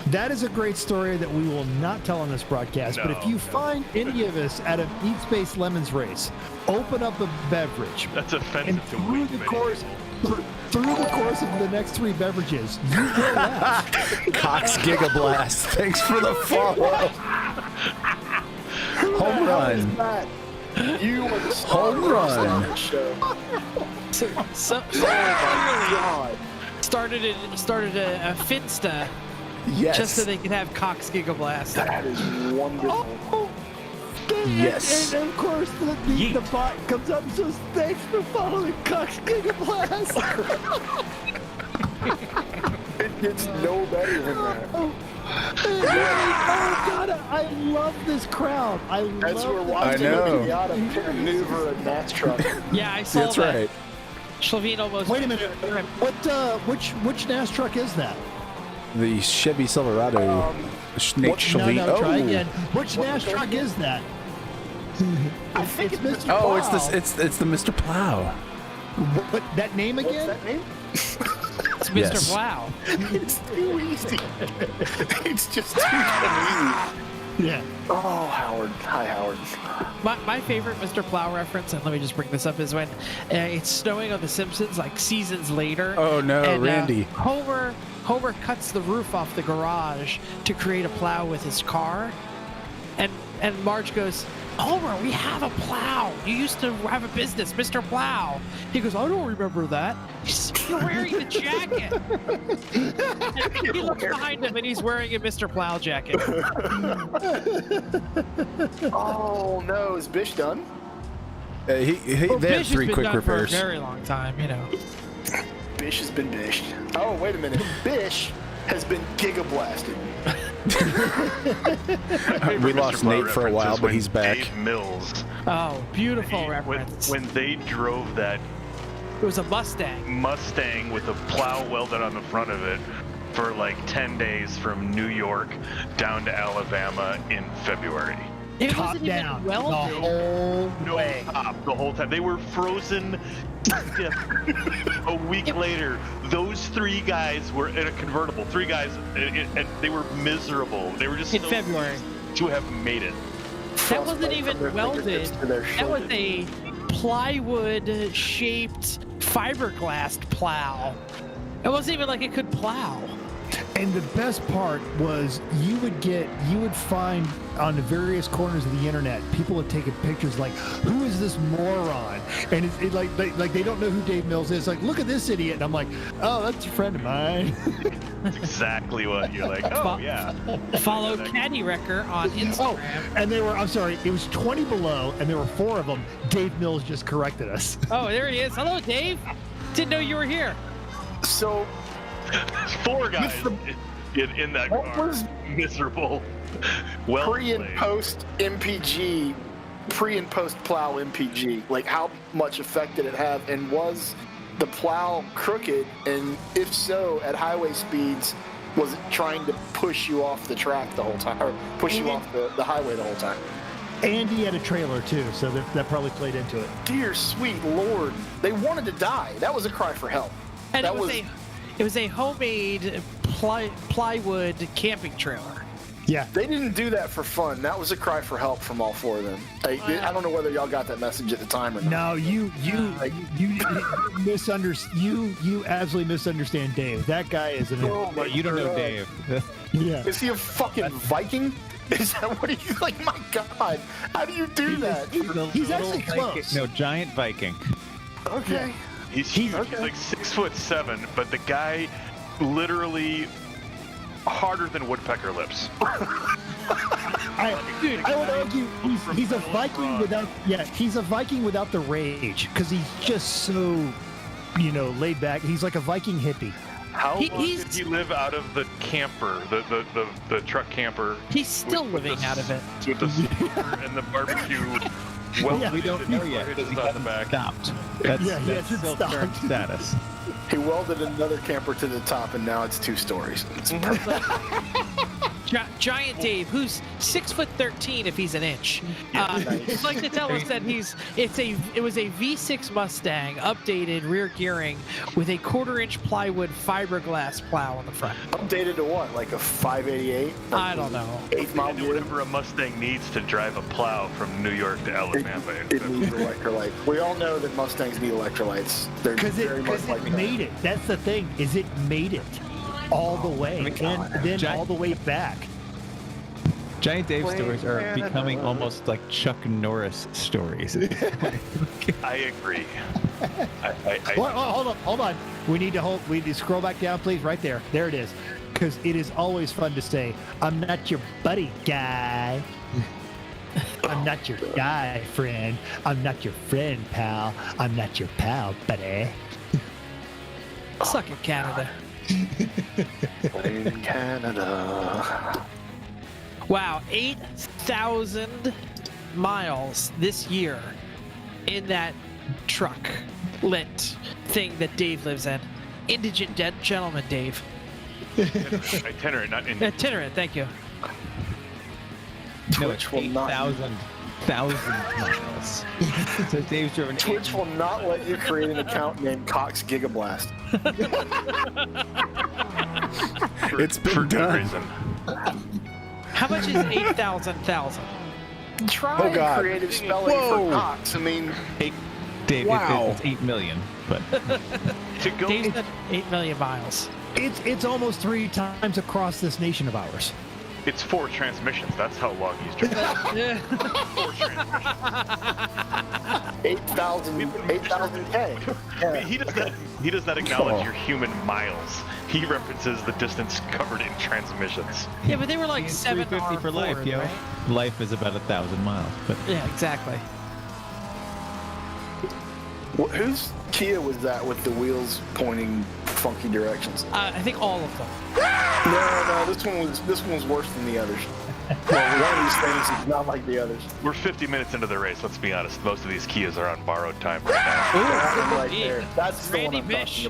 Speaker 2: That is a great story that we will not tell on this broadcast. But if you find any of us at a Eat Space Lemons race, open up a beverage,
Speaker 7: That's
Speaker 2: and
Speaker 7: offensive to
Speaker 2: through
Speaker 7: way
Speaker 2: the
Speaker 7: too many
Speaker 2: course
Speaker 7: people.
Speaker 2: through the course of the next three beverages, you will laugh.
Speaker 1: Cox Gigablast. Thanks for the follow. Home run.
Speaker 4: You are the star
Speaker 1: Home
Speaker 4: of
Speaker 1: run.
Speaker 4: this show.
Speaker 5: So
Speaker 4: God.
Speaker 5: started a Finsta
Speaker 1: Yes.
Speaker 5: just so they could have Cox Gigablast.
Speaker 4: That is wonderful.
Speaker 1: Yes.
Speaker 2: And of course, the bot comes up and says, "Thanks for following Cox Gigablast."
Speaker 4: It gets no better than that.
Speaker 2: God, I love this crowd.
Speaker 4: As we're
Speaker 2: love
Speaker 4: watching
Speaker 1: I know.
Speaker 4: a Miata maneuver a Nats truck.
Speaker 5: Yeah, I saw
Speaker 1: That's
Speaker 5: that.
Speaker 1: right.
Speaker 5: Slovene almost.
Speaker 2: Wait a minute. Which NAS truck is that?
Speaker 1: The Chevy Silverado. Nate
Speaker 2: No,
Speaker 1: Shelby.
Speaker 2: try again. Which NAS truck is that?
Speaker 4: I think it's Mr.
Speaker 1: Oh,
Speaker 4: Plow.
Speaker 1: it's the Mr. Plow.
Speaker 2: What that name
Speaker 4: What's
Speaker 2: again?
Speaker 4: that name?
Speaker 5: It's Mr.
Speaker 1: Yes.
Speaker 5: Plow.
Speaker 4: It's too easy. It's just too easy.
Speaker 2: Yeah.
Speaker 4: Oh, Howard. Hi, Howard.
Speaker 5: My favorite Mr. Plow reference, and let me just bring this up, is when it's snowing on The Simpsons, like seasons later.
Speaker 1: Oh, no,
Speaker 5: and,
Speaker 1: Randy.
Speaker 5: Homer cuts the roof off the garage to create a plow with his car, and Marge goes, "Homer, we have a plow. You used to have a business, Mr. Plow." He goes, "I don't remember that." You're wearing the jacket. And he looks behind him, and he's wearing a Mr. Plow jacket.
Speaker 4: Oh, no. Is Bish done?
Speaker 1: They had
Speaker 5: Bish has
Speaker 1: 3
Speaker 5: been
Speaker 1: quick
Speaker 5: done
Speaker 1: repairs.
Speaker 5: for a very long time, you know.
Speaker 4: Bish has been bished. Oh, wait a minute. Bish has been gigablasted.
Speaker 1: We lost Nate for a while, but he's back.
Speaker 7: Dave Mills.
Speaker 5: Oh, beautiful reference.
Speaker 7: When they drove that
Speaker 5: It was a Mustang.
Speaker 7: Mustang with a plow welded on the front of it for like 10 days from New York down to Alabama in February.
Speaker 5: It
Speaker 2: Top
Speaker 5: wasn't
Speaker 2: down.
Speaker 5: even
Speaker 2: The
Speaker 5: welded.
Speaker 2: whole
Speaker 7: No
Speaker 2: way.
Speaker 7: top the whole time. They were frozen stiff. A week later, those 3 guys were in a convertible. 3 guys, and they were miserable. They were just
Speaker 5: In
Speaker 7: so
Speaker 5: February.
Speaker 7: to have made it.
Speaker 5: That wasn't
Speaker 4: Frostbite
Speaker 5: even
Speaker 4: from their
Speaker 5: welded.
Speaker 4: fingertips to their
Speaker 5: That was
Speaker 4: shoulders.
Speaker 5: a plywood-shaped fiberglass plow. It wasn't even like it could plow.
Speaker 2: And the best part was you would find on the various corners of the internet, people had taken pictures like, who is this moron? And it's like they don't know who Dave Mills is. Like, look at this idiot. And I'm like, oh, that's a friend of mine.
Speaker 7: That's exactly what you're like. Oh yeah.
Speaker 5: Follow Caddy Wrecker on Instagram.
Speaker 2: And I'm sorry, it was 20 below, and there were 4 of them. Dave Mills just corrected us.
Speaker 5: Oh, there he is. Hello, Dave. Didn't know you were here.
Speaker 4: So,
Speaker 7: 4 guys in that
Speaker 4: what
Speaker 7: car.
Speaker 4: was
Speaker 7: Miserable. Well
Speaker 4: pre and
Speaker 7: played.
Speaker 4: post MPG, pre and post plow MPG? Like, how much effect did it have? And was the plow crooked? And if so, at highway speeds, was it trying to push you off the track the whole time, or push you off the highway the whole time?
Speaker 2: And he had a trailer too, so that probably played into it.
Speaker 4: Dear sweet Lord, they wanted to die. That was a cry for help.
Speaker 5: And
Speaker 4: That
Speaker 5: it was a homemade plywood camping trailer.
Speaker 2: Yeah.
Speaker 4: They didn't do that for fun. That was a cry for help from all 4 of them. I don't know whether y'all got that message at the time or not.
Speaker 2: No, you absolutely misunderstand Dave. That guy is an
Speaker 4: Oh my
Speaker 3: You don't know
Speaker 4: God.
Speaker 3: Dave.
Speaker 2: yeah.
Speaker 4: Is he a fucking Viking? Is that what he's like? My God, how do you do that?
Speaker 2: He's actually close.
Speaker 3: No, giant Viking.
Speaker 4: Okay.
Speaker 7: He's huge.
Speaker 4: okay.
Speaker 7: He's like 6'7", but the guy literally harder than woodpecker lips.
Speaker 2: I would argue he's a Viking without he's a Viking without the rage, because he's just so laid back. He's like a Viking hippie.
Speaker 7: How long
Speaker 5: He's-
Speaker 7: did he live out of the camper, the truck camper?
Speaker 5: He's still living out of it.
Speaker 7: With the super and the barbecue. Well,
Speaker 2: Yeah.
Speaker 3: We don't know yet because he
Speaker 7: on the
Speaker 3: hasn't
Speaker 7: back.
Speaker 3: stopped. That's,
Speaker 2: Yeah, he
Speaker 3: that's
Speaker 2: hasn't
Speaker 3: still current
Speaker 2: stopped.
Speaker 3: status.
Speaker 4: He welded another camper to the top, and now it's 2 stories. It's perfect.
Speaker 5: Giant Dave, who's 6'13" if he's an inch. He'd like to tell us that it was a V6 Mustang updated rear gearing with a 1/4-inch plywood fiberglass plow on the front.
Speaker 4: Updated to what? Like a 588?
Speaker 5: I don't know.
Speaker 4: 8th mile
Speaker 7: And
Speaker 4: gear?
Speaker 7: whatever a Mustang needs to drive a plow from New York to Alabama.
Speaker 4: It needs electrolyte. We all know that Mustangs need electrolytes. They're very much like
Speaker 2: it made it. That's the thing, is it made it all the way, and then all the way back.
Speaker 3: Giant Dave stories are becoming almost like Chuck Norris stories.
Speaker 7: I agree.
Speaker 2: Hold on. We need to scroll back down, please. Right there. There it is. Because it is always fun to say, "I'm not your buddy, guy. I'm not your guy, friend. I'm not your friend, pal. I'm not your pal, buddy."
Speaker 5: Suck it, Canada.
Speaker 4: in Canada.
Speaker 5: Wow, 8,000 miles this year in that truck lit thing that Dave lives in. Indigent gentleman, Dave.
Speaker 7: Itinerant, not in.
Speaker 5: Itinerant, thank you.
Speaker 4: Twitch will not.
Speaker 3: 8,000 miles. So Dave's driven.
Speaker 4: Twitch will not let you create an account named Cox Gigablast.
Speaker 1: It's been done.
Speaker 7: Reason.
Speaker 5: How much is 8,000?
Speaker 4: Try
Speaker 1: Oh, God.
Speaker 4: creative spelling
Speaker 1: Whoa.
Speaker 4: for Cox. I mean,
Speaker 3: Dave,
Speaker 1: Wow.
Speaker 3: it's 8 million, but
Speaker 7: To go.
Speaker 5: Dave said 8 million miles.
Speaker 2: It's almost 3 times across this nation of ours.
Speaker 7: It's 4 transmissions. That's how long he's driven. 4 transmissions.
Speaker 4: 8,000K.
Speaker 7: I mean, he does not acknowledge your human miles. He references the distance covered in transmissions.
Speaker 5: Yeah, but they were like 7
Speaker 3: 350 for life, yo.
Speaker 5: right?
Speaker 3: Life is about 1,000 miles, but
Speaker 5: Yeah, exactly.
Speaker 4: Whose Kia was that with the wheels pointing funky directions?
Speaker 5: I think all of them.
Speaker 4: No, this one was worse than the others. Well, one of these things is not like the others.
Speaker 7: We're 50 minutes into the race. Let's be honest. Most of these Kias are on borrowed time right now.
Speaker 4: That one right
Speaker 5: yeah.
Speaker 4: there. That's the one
Speaker 5: Randy
Speaker 4: I'm
Speaker 5: Bish.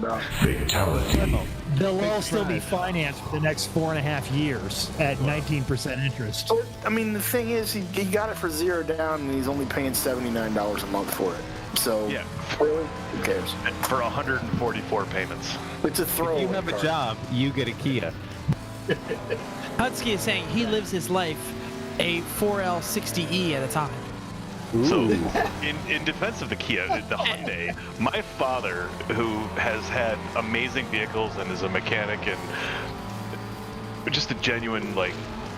Speaker 4: talking about.
Speaker 2: They'll all still be financed for the next 4.5 years at 19% interest.
Speaker 4: So, I mean, the thing is, he got it for $0 down, and he's only paying $79 a month for it. So,
Speaker 7: Yeah.
Speaker 4: really, who cares?
Speaker 7: For 144 payments.
Speaker 4: It's a throwaway.
Speaker 3: if you have a
Speaker 4: car.
Speaker 3: job, you get a Kia.
Speaker 5: Hudski is saying he lives his life a 4L60E at a time.
Speaker 7: So, in defense of the Kia, the Hyundai, my father, who has had amazing vehicles and is a mechanic and just a genuine, like,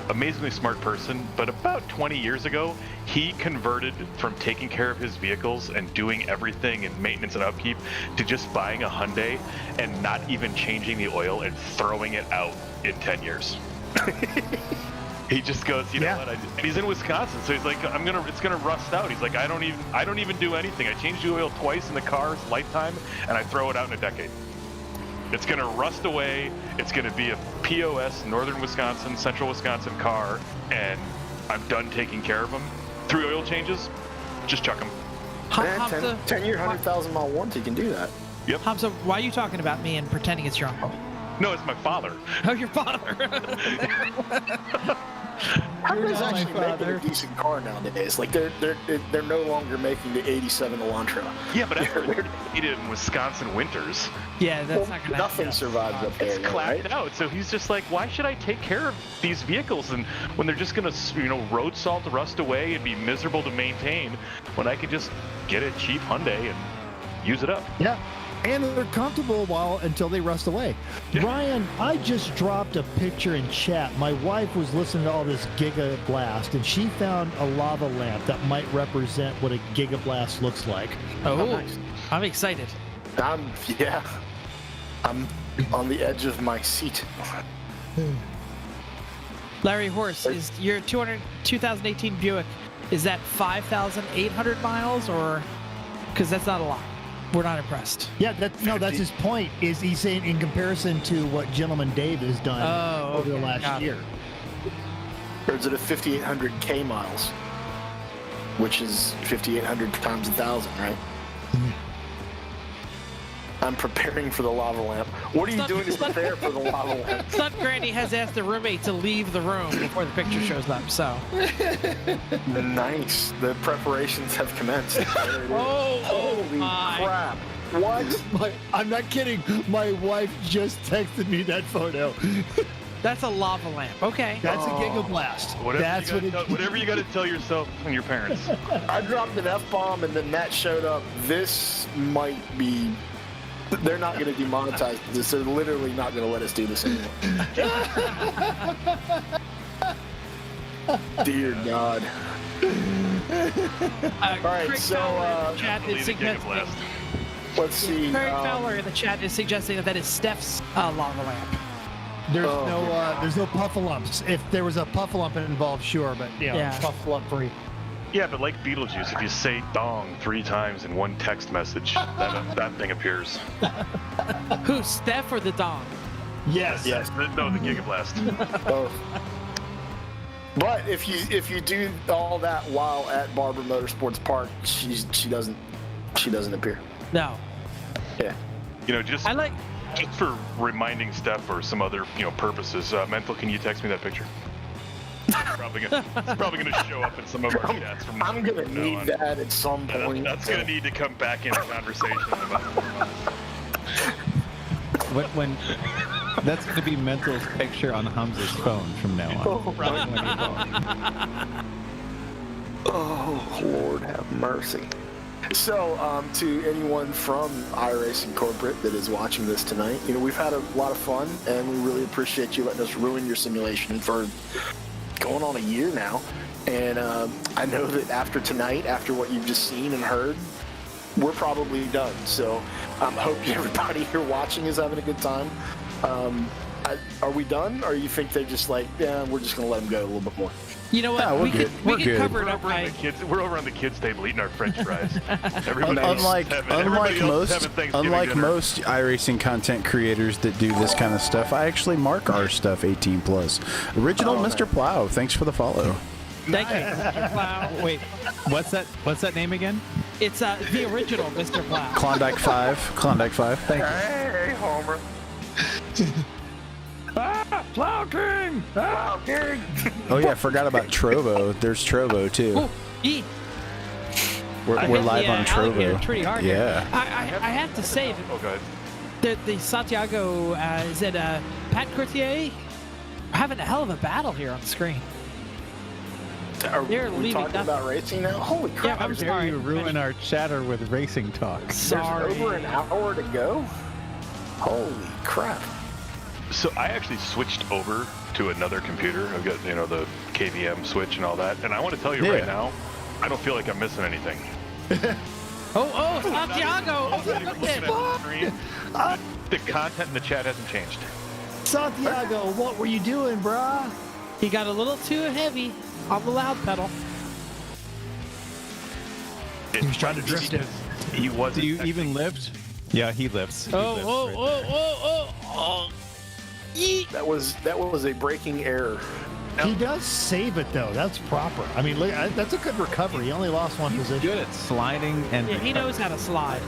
Speaker 7: amazingly smart person, but about 20 years ago, he converted from taking care of his vehicles and doing everything and maintenance and upkeep to just buying a Hyundai and not even changing the oil and throwing it out in 10 years. He just goes, you know what? And he's in Wisconsin, so he's like, it's gonna rust out. He's like, I don't even do anything. I change the oil twice in the car's lifetime, and I throw it out in a decade. It's gonna rust away. It's gonna be a POS, Northern Wisconsin, Central Wisconsin car, and I'm done taking care of them. 3 oil changes, just chuck them.
Speaker 4: Man, 10-year, 100,000-mile warranty can do that.
Speaker 7: Yep.
Speaker 5: Hamza, why are you talking about me and pretending it's your uncle?
Speaker 7: No, it's my father.
Speaker 5: Oh, your father.
Speaker 4: Hyundai's
Speaker 2: not my
Speaker 4: actually making
Speaker 2: father.
Speaker 4: a decent car nowadays. Like they're no longer making the '87 Elantra.
Speaker 7: Yeah, but after they're needed in Wisconsin winters,
Speaker 5: Yeah, that's not gonna
Speaker 4: Nothing
Speaker 5: happen.
Speaker 4: survives up there,
Speaker 7: it's
Speaker 4: though,
Speaker 7: clapped
Speaker 4: right?
Speaker 7: out. So he's just like, why should I take care of these vehicles? And when they're just gonna, road salt rust away and be miserable to maintain, when I could just get a cheap Hyundai and use it up.
Speaker 2: Yeah. And they're comfortable until they rust away.
Speaker 7: Yeah.
Speaker 2: Ryan, I just dropped a picture in chat. My wife was listening to all this Giga Blast, and she found a lava lamp that might represent what a Giga Blast looks like.
Speaker 5: Oh, I'm excited.
Speaker 4: I'm on the edge of my seat.
Speaker 5: Larry Horse, is your 2018 Buick, is that 5,800 miles, or because that's not a lot? We're not impressed.
Speaker 2: Yeah, that's his point. Is he's saying in comparison to what Gentleman Dave has done over the last
Speaker 5: got it.
Speaker 2: year?
Speaker 4: Or is it a 5,800 miles? Which is 5,800 times 1,000, right? I'm preparing for the lava lamp. What are you doing to prepare for the lava lamp?
Speaker 5: Stunt Granny has asked the roommate to leave the room before the picture shows up, so.
Speaker 4: Nice. The preparations have commenced. There it is. Holy
Speaker 5: my.
Speaker 4: crap. What?
Speaker 2: I'm not kidding. My wife just texted me that photo.
Speaker 5: That's a lava lamp. Okay.
Speaker 2: That's a Giga Blast.
Speaker 7: Whatever you got to tell yourself and your parents.
Speaker 4: I dropped an F-bomb and then that showed up. This might be... They're not going to demonetize this. They're literally not going to let us do this anymore. Dear God. All right,
Speaker 5: Craig
Speaker 4: so
Speaker 5: Fowler in the chat
Speaker 7: Leave
Speaker 5: is
Speaker 7: the Giga
Speaker 5: suggesting.
Speaker 7: Blast.
Speaker 4: let's see.
Speaker 5: Craig Fowler in the chat is suggesting that is Steph's lava lamp.
Speaker 2: There's
Speaker 4: Oh,
Speaker 2: no puffalumps. If there was a puffalump involved, sure, but
Speaker 5: Yeah.
Speaker 2: puffalump free.
Speaker 7: Yeah, but like Beetlejuice, if you say dong 3 times in one text message, that thing appears.
Speaker 5: Who, Steph or the Dong?
Speaker 2: Yes.
Speaker 4: Yes,
Speaker 7: No, the Giga Blast.
Speaker 4: both. But if you do all that while at Barber Motorsports Park, she doesn't appear.
Speaker 5: No.
Speaker 4: Yeah.
Speaker 7: Just for reminding Steph or some other purposes. Mental, can you text me that picture? It's probably gonna show up in some of our chats.
Speaker 4: I'm gonna need that at some point.
Speaker 7: That's gonna need to come back into conversation.
Speaker 3: When that's going to be Mental's picture on Hamza's phone from now on.
Speaker 4: Oh, Lord have mercy. So, to anyone from iRacing Corporate that is watching this tonight, we've had a lot of fun, and we really appreciate you letting us ruin your simulation for going on a year now. And I know that after tonight, after what you've just seen and heard, we're probably done. So I hope everybody here watching is having a good time. Are we done, or you think they're just like, yeah, we're just going to let them go a little bit more?
Speaker 5: You know what?
Speaker 1: No,
Speaker 5: we could cover it up.
Speaker 7: We're over on the kids' table eating our French fries.
Speaker 1: Unlike most iRacing content creators that do this kind of stuff, I actually mark our stuff 18 plus. Original Mr. Plow, thanks for the follow.
Speaker 5: Thank you, Mr. Plow.
Speaker 3: Wait, what's that name again?
Speaker 5: It's the original Mr. Plow.
Speaker 1: Klondike 5. Thank you.
Speaker 4: Hey, Homer.
Speaker 3: Plow King!
Speaker 4: Wow, Gary.
Speaker 1: Oh yeah, I forgot about Trovo. There's Trovo too.
Speaker 5: Ooh,
Speaker 1: We're live on Trovo.
Speaker 5: Pretty hard.
Speaker 1: Yeah.
Speaker 5: I have to say that the Santiago is it Pat Courtier having a hell of a battle here on the screen.
Speaker 4: Are we
Speaker 5: leaving
Speaker 4: talking
Speaker 5: nothing.
Speaker 4: about racing now? Holy crap.
Speaker 5: Yeah, I'm
Speaker 3: Dare
Speaker 5: sorry.
Speaker 3: you ruin our chatter with racing talk?
Speaker 5: Sorry.
Speaker 4: There's over an hour to go? Holy crap.
Speaker 7: So I actually switched over to another computer. I've got, the KVM switch and all that. And I want to tell you right now, I don't feel like I'm missing anything.
Speaker 5: Oh, Santiago!
Speaker 7: I'm not even looking at the screen. The content in the chat hasn't changed.
Speaker 2: Santiago, what were you doing, brah?
Speaker 5: He got a little too heavy on the loud pedal.
Speaker 2: He was trying to drift it.
Speaker 7: He wasn't.
Speaker 3: Do you even lift? Yeah, he lifts.
Speaker 5: Yeet.
Speaker 4: That was a breaking error.
Speaker 2: He does save it, though. That's proper. I mean, look, that's a good recovery. He only lost one position.
Speaker 3: Good at sliding and.
Speaker 5: Yeah, he knows how to slide.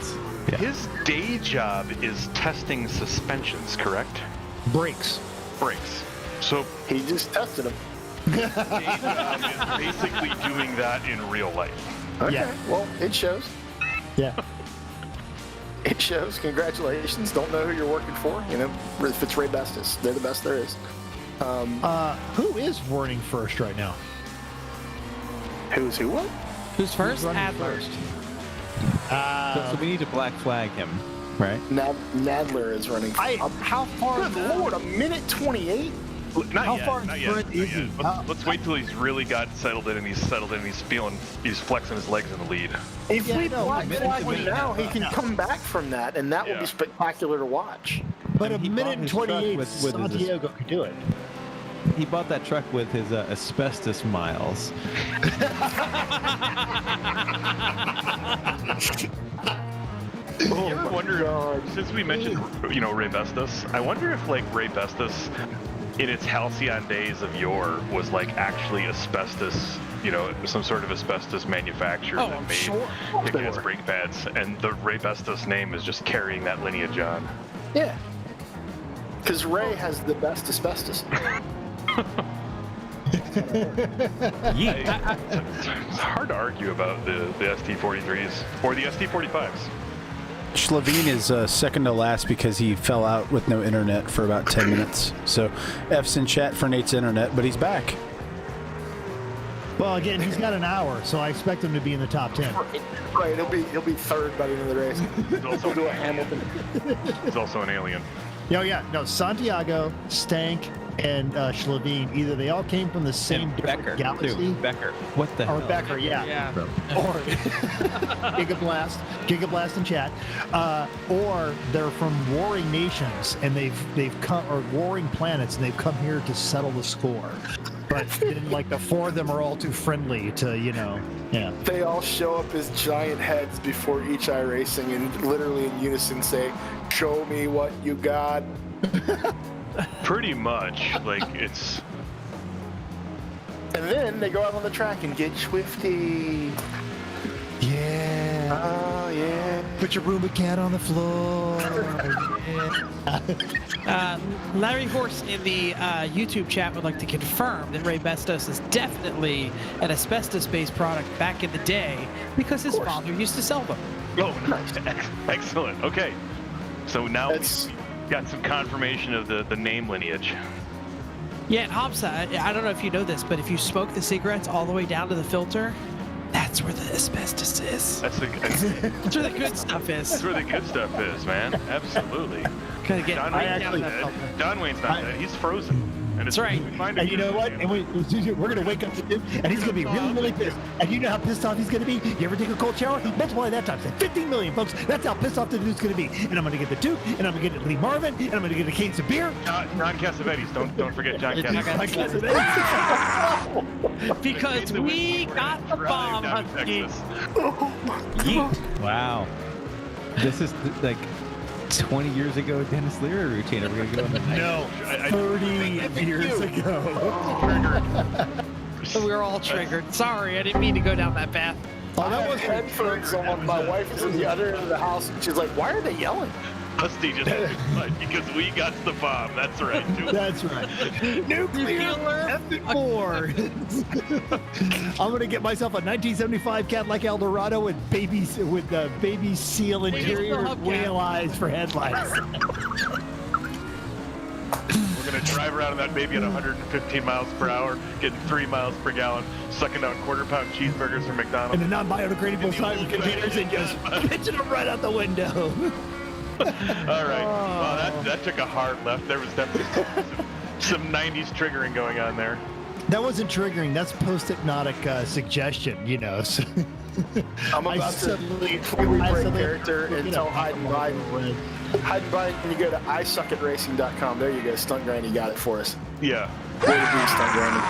Speaker 3: Yeah.
Speaker 7: His day job is testing suspensions, correct?
Speaker 2: Brakes.
Speaker 7: Brakes. So
Speaker 4: He just tested him.
Speaker 7: day job is basically doing that in real life.
Speaker 4: Okay.
Speaker 2: Yeah.
Speaker 4: Well, it shows.
Speaker 2: Yeah.
Speaker 4: It shows. Congratulations. Don't know who you're working for. If it's Ray Bestis, they're the best there is.
Speaker 2: Who is running first right now?
Speaker 4: Who's who? What?
Speaker 5: Who's first?
Speaker 2: running
Speaker 5: Adler.
Speaker 2: first?
Speaker 3: So we need to black flag him, right?
Speaker 4: Nadler is running.
Speaker 2: How far?
Speaker 4: Good Lord, a minute 28?
Speaker 7: Not
Speaker 2: How
Speaker 7: yet,
Speaker 2: far in
Speaker 7: not
Speaker 2: front
Speaker 7: yet,
Speaker 2: is
Speaker 7: not
Speaker 2: he?
Speaker 7: yet. Let's wait till he's really got settled in and he's he's flexing his legs in the lead.
Speaker 4: If
Speaker 2: Yeah,
Speaker 4: we
Speaker 2: no,
Speaker 4: black
Speaker 2: minute
Speaker 4: flag
Speaker 2: to
Speaker 4: him
Speaker 2: minute.
Speaker 4: now, he can
Speaker 2: No.
Speaker 4: come back from that, and that will
Speaker 7: Yeah.
Speaker 4: be spectacular to watch.
Speaker 2: But a
Speaker 3: He
Speaker 2: minute
Speaker 3: bought
Speaker 2: and
Speaker 3: his truck
Speaker 2: 28,
Speaker 3: with his-
Speaker 2: Santiago could do it.
Speaker 3: He bought that truck with his asbestos miles.
Speaker 7: You ever wonder, since we mentioned, Ray Bestis, I wonder if, Ray Bestis, in its halcyon days of yore, was, actually asbestos, some sort of asbestos manufacturer
Speaker 5: Oh,
Speaker 7: that
Speaker 5: I'm
Speaker 7: made
Speaker 5: sure.
Speaker 7: kick-ass brake pads, and the Ray Bestis name is just carrying that lineage on.
Speaker 4: Yeah. Because Ray has the best asbestos.
Speaker 7: It's hard to argue about the ST43s or the ST45s.
Speaker 1: Schlavine is second to last because he fell out with no internet for about 10 minutes. So F's in chat for Nate's internet, but he's back.
Speaker 2: Well, again, he's got an hour, so I expect him to be in the top 10.
Speaker 4: Right, he'll be third by the end of the race.
Speaker 7: He's also,
Speaker 4: He'll do a Hamilton.
Speaker 7: he's also an alien.
Speaker 2: No, Santiago, Stank, and Schlavine, either they all came from the same
Speaker 3: And
Speaker 2: different
Speaker 3: Becker,
Speaker 2: galaxy.
Speaker 3: too. Becker. What the
Speaker 2: Or
Speaker 3: hell?
Speaker 2: Becker, yeah.
Speaker 5: Yeah.
Speaker 2: Or Gigablast in chat, or they're from warring nations and they've come, or warring planets, and they've come here to settle the score. But then, the four of them are all too friendly to, yeah.
Speaker 4: They all show up as giant heads before each iRacing and literally in unison say, "Show me what you got."
Speaker 7: Pretty much, it's
Speaker 4: And then they go out on the track and get swifty.
Speaker 2: Yeah.
Speaker 4: Oh, yeah.
Speaker 2: Put your Roomba cat on the floor.
Speaker 5: Larry Horse in the YouTube chat would like to confirm that Ray Bestos is definitely an asbestos-based product back in the day because his father used to sell them.
Speaker 7: Oh, nice. Excellent. Okay. So now we've got some confirmation of the name lineage.
Speaker 5: Yeah, and Hobbs, I don't know if you know this, but if you smoke the cigarettes all the way down to the filter, that's where the asbestos is.
Speaker 7: That's
Speaker 5: where the good stuff is.
Speaker 7: That's where the good stuff is, man. Absolutely.
Speaker 5: Gotta get
Speaker 7: Don
Speaker 5: right
Speaker 7: Wayne's
Speaker 5: down to
Speaker 7: not
Speaker 5: that
Speaker 7: dead.
Speaker 5: filter.
Speaker 7: Don Wayne's not dead. He's frozen. And
Speaker 5: That's right.
Speaker 2: And you know what? And we're going to wake up to him, and he's going to be really, really pissed. And you know how pissed off he's going to be? You ever take a cold shower? Multiply that times 15 million, folks. That's how pissed off the dude's going to be. And I'm going to get the Duke, and I'm going to get Lee Marvin, and I'm going to get a case of beer.
Speaker 7: John Cassavetes. Don't forget John Cassavetes.
Speaker 5: Because we got the bomb, Husky.
Speaker 3: Yeet. Wow. This is like 20 years ago Dennis Leary routine. Are we going to go on the
Speaker 2: No, 30 years ago.
Speaker 5: We were all triggered. Sorry, I didn't mean to go down that path.
Speaker 2: Oh, that was
Speaker 4: headphones on. My wife is in the other end of the house, and she's like, "Why are they yelling?"
Speaker 7: Dusty just because we got the bomb. That's right.
Speaker 2: That's right. Nuclear war. I'm gonna get myself a 1975 Cadillac Eldorado with baby seal interior, whale eyes for headlights.
Speaker 7: We're gonna drive around in that baby at 115 miles per hour, getting 3 miles per gallon, sucking out quarter-pound cheeseburgers from McDonald's.
Speaker 2: And the non-biodegradable side containers and just pitching them right out the window.
Speaker 7: All right. Well, that took a hard left. There was definitely some 90s triggering going on there.
Speaker 2: That wasn't triggering. That's post-hypnotic suggestion, you know. So
Speaker 4: I'm about to completely break character and tell Hayden Biden. Hayden Biden, when you go to isuckatracing.com, there you go. Stunt Granny got it for us.
Speaker 7: Yeah.
Speaker 4: Way to be, Stunt Granny.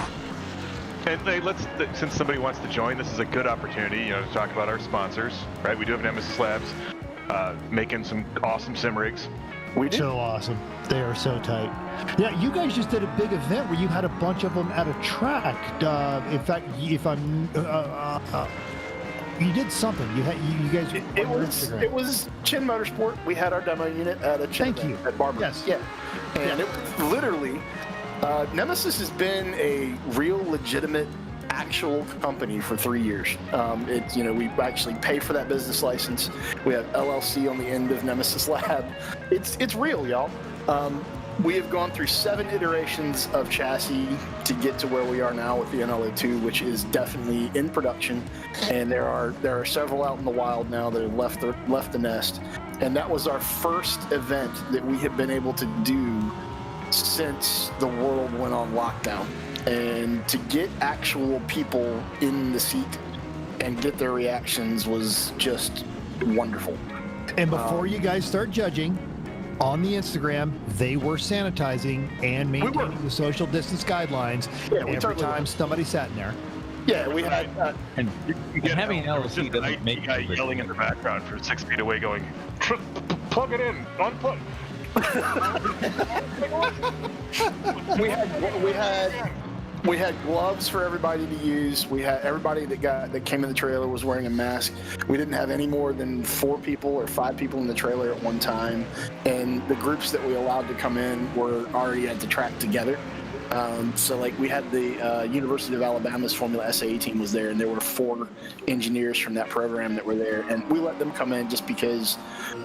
Speaker 7: And since somebody wants to join, this is a good opportunity, to talk about our sponsors, right? We do have Nemesis Labs. Making some awesome sim rigs.
Speaker 4: We do.
Speaker 2: So awesome. They are so tight. Yeah, you guys just did a big event where you had a bunch of them at a track. In fact, if I'm, you did something. You guys.
Speaker 4: It was Chin Motorsport. We had our demo unit at a Chin
Speaker 2: Thank you.
Speaker 4: At Barber.
Speaker 2: Yes.
Speaker 4: Yeah. And it was literally, Nemesis has been a real legitimate actual company for 3 years. We actually pay for that business license. We have LLC on the end of Nemesis Lab. It's real, y'all. We have gone through 7 iterations of chassis to get to where we are now with the NLA2, which is definitely in production. And there are several out in the wild now that have left the nest. And that was our first event that we have been able to do since the world went on lockdown. And to get actual people in the seat and get their reactions was just wonderful.
Speaker 2: And before you guys start judging, on the Instagram, they were sanitizing and maintaining the social distance guidelines every time somebody sat in there.
Speaker 4: Yeah, we had.
Speaker 3: And having an LLC doesn't make
Speaker 7: guy yelling in the background from 6 feet away, going, "Plug it in, unplug."
Speaker 4: We had gloves for everybody to use. We had everybody that came in the trailer was wearing a mask. We didn't have any more than 4 people or 5 people in the trailer at one time. And the groups that we allowed to come in were already at the track together. We had the University of Alabama's Formula SAE team was there, and there were 4 engineers from that program that were there. And we let them come in just because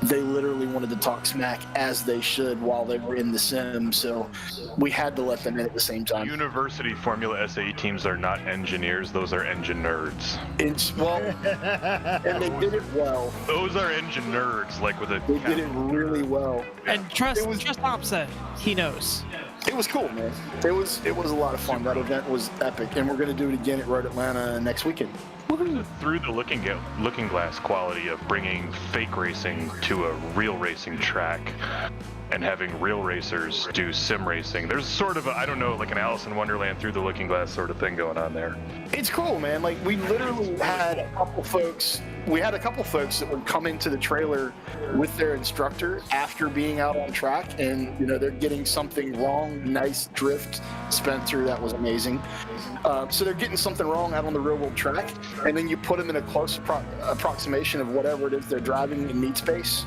Speaker 4: they literally wanted to talk smack, as they should, while they were in the sim. So we had to let them in at the same time.
Speaker 7: University Formula SAE teams are not engineers; those are engine nerds.
Speaker 4: And they did it well.
Speaker 7: Those are engine nerds, like with a.
Speaker 4: They did it really well.
Speaker 5: And trust Thompson, he knows.
Speaker 4: It was cool, man. It was a lot of fun. That event was epic, and we're going to do it again at Road Atlanta next weekend.
Speaker 7: Through the looking glass quality of bringing fake racing to a real racing track and having real racers do sim racing, there's sort of like an Alice in Wonderland through the looking glass sort of thing going on there.
Speaker 4: It's cool, man. Like, we literally had a couple folks that would come into the trailer with their instructor after being out on track, and they're getting something wrong one nice drift Spencer that was amazing. So they're getting something wrong out on the real world track, and then you put them in a close approximation of whatever it is they're driving in meet space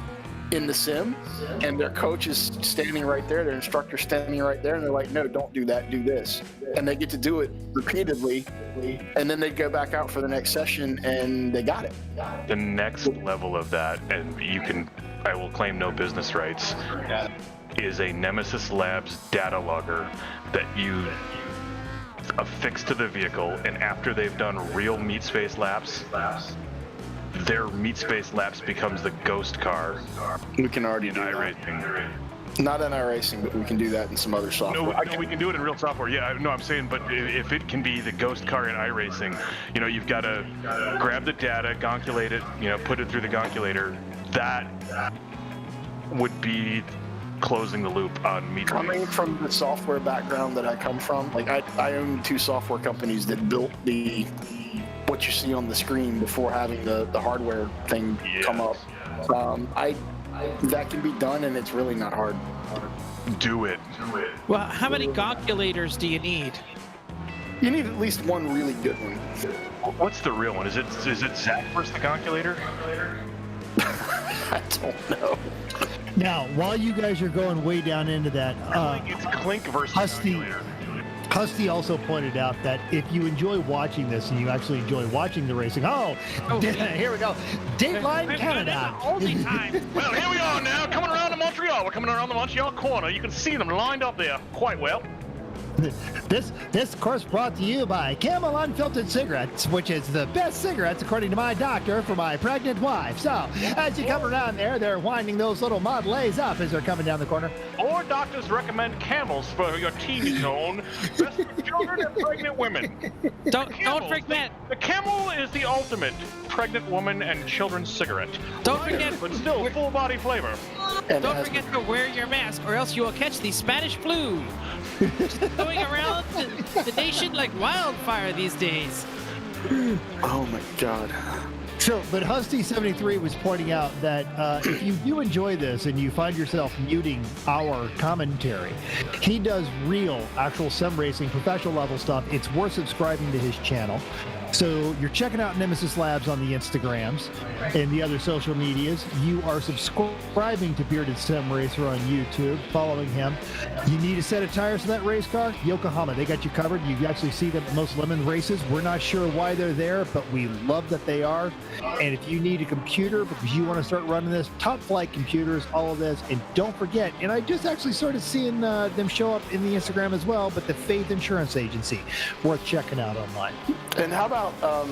Speaker 4: in the sim, and their coach is standing right there, their instructor standing right there, and they're like, no, don't do that, do this. And they get to do it repeatedly, and then they go back out for the next session and they got it.
Speaker 7: The next level of that, and I will claim no business rights, is a Nemesis Labs data logger that you affix to the vehicle, and after they've done real meet space laps, their meet space laps becomes the ghost car.
Speaker 4: We can already
Speaker 7: in
Speaker 4: do that.
Speaker 7: iRacing.
Speaker 4: Not in iRacing, but we can do that in some other software.
Speaker 7: No, we can do it in real software. Yeah, no, I'm saying, but if it can be the ghost car in iRacing, you've got to grab the data, gonculate it, put it through the gonculator. That would be closing the loop on meet.
Speaker 4: Coming from the software background that I come from, like I own 2 software companies that built what you see on the screen before having the hardware thing come up. That can be done, and it's really not hard.
Speaker 7: Do it.
Speaker 5: Well, how many gonculators do you need?
Speaker 4: You need at least one really good one.
Speaker 7: What's the real one? Is it Zach versus the gonculator?
Speaker 4: I don't know.
Speaker 2: Now, while you guys are going way down into that,
Speaker 7: It's Clink versus gonculator.
Speaker 2: Husty also pointed out that if you enjoy watching this and you actually enjoy watching the racing, here we go, Dateline Canada.
Speaker 5: Only time.
Speaker 7: Well, here we are now, coming around to Montreal. We're coming around the Montreal corner. You can see them lined up there quite well.
Speaker 2: This of course brought to you by Camel Unfiltered Cigarettes, which is the best cigarettes according to my doctor for my pregnant wife. So as you come around there, they're winding those little Model A's up as they're coming down the corner.
Speaker 7: Or doctors recommend Camels for your teen zone, best for children and pregnant women.
Speaker 5: Don't
Speaker 7: Camels,
Speaker 5: forget.
Speaker 7: The Camel is the ultimate pregnant woman and children's cigarette.
Speaker 5: Don't forget.
Speaker 7: But still full body flavor.
Speaker 4: And
Speaker 5: Don't forget to wear your mask, or else you will catch the Spanish flu. Going around the nation like wildfire these days.
Speaker 4: Oh my God.
Speaker 2: So, but Husty73 was pointing out that if you do enjoy this and you find yourself muting our commentary, he does real, actual sim racing, professional level stuff. It's worth subscribing to his channel. So you're checking out Nemesis Labs on the Instagrams and the other social medias. You are subscribing to Bearded Sim Racer on YouTube, following him. You need a set of tires for that race car? Yokohama, they got you covered. You actually see them at most Lemon races. We're not sure why they're there, but we love that they are. And if you need a computer because you want to start running this, top flight computers, all of this. And don't forget, and I just actually started seeing them show up in the Instagram as well, but the Faith Insurance Agency, worth checking out online.
Speaker 4: And how about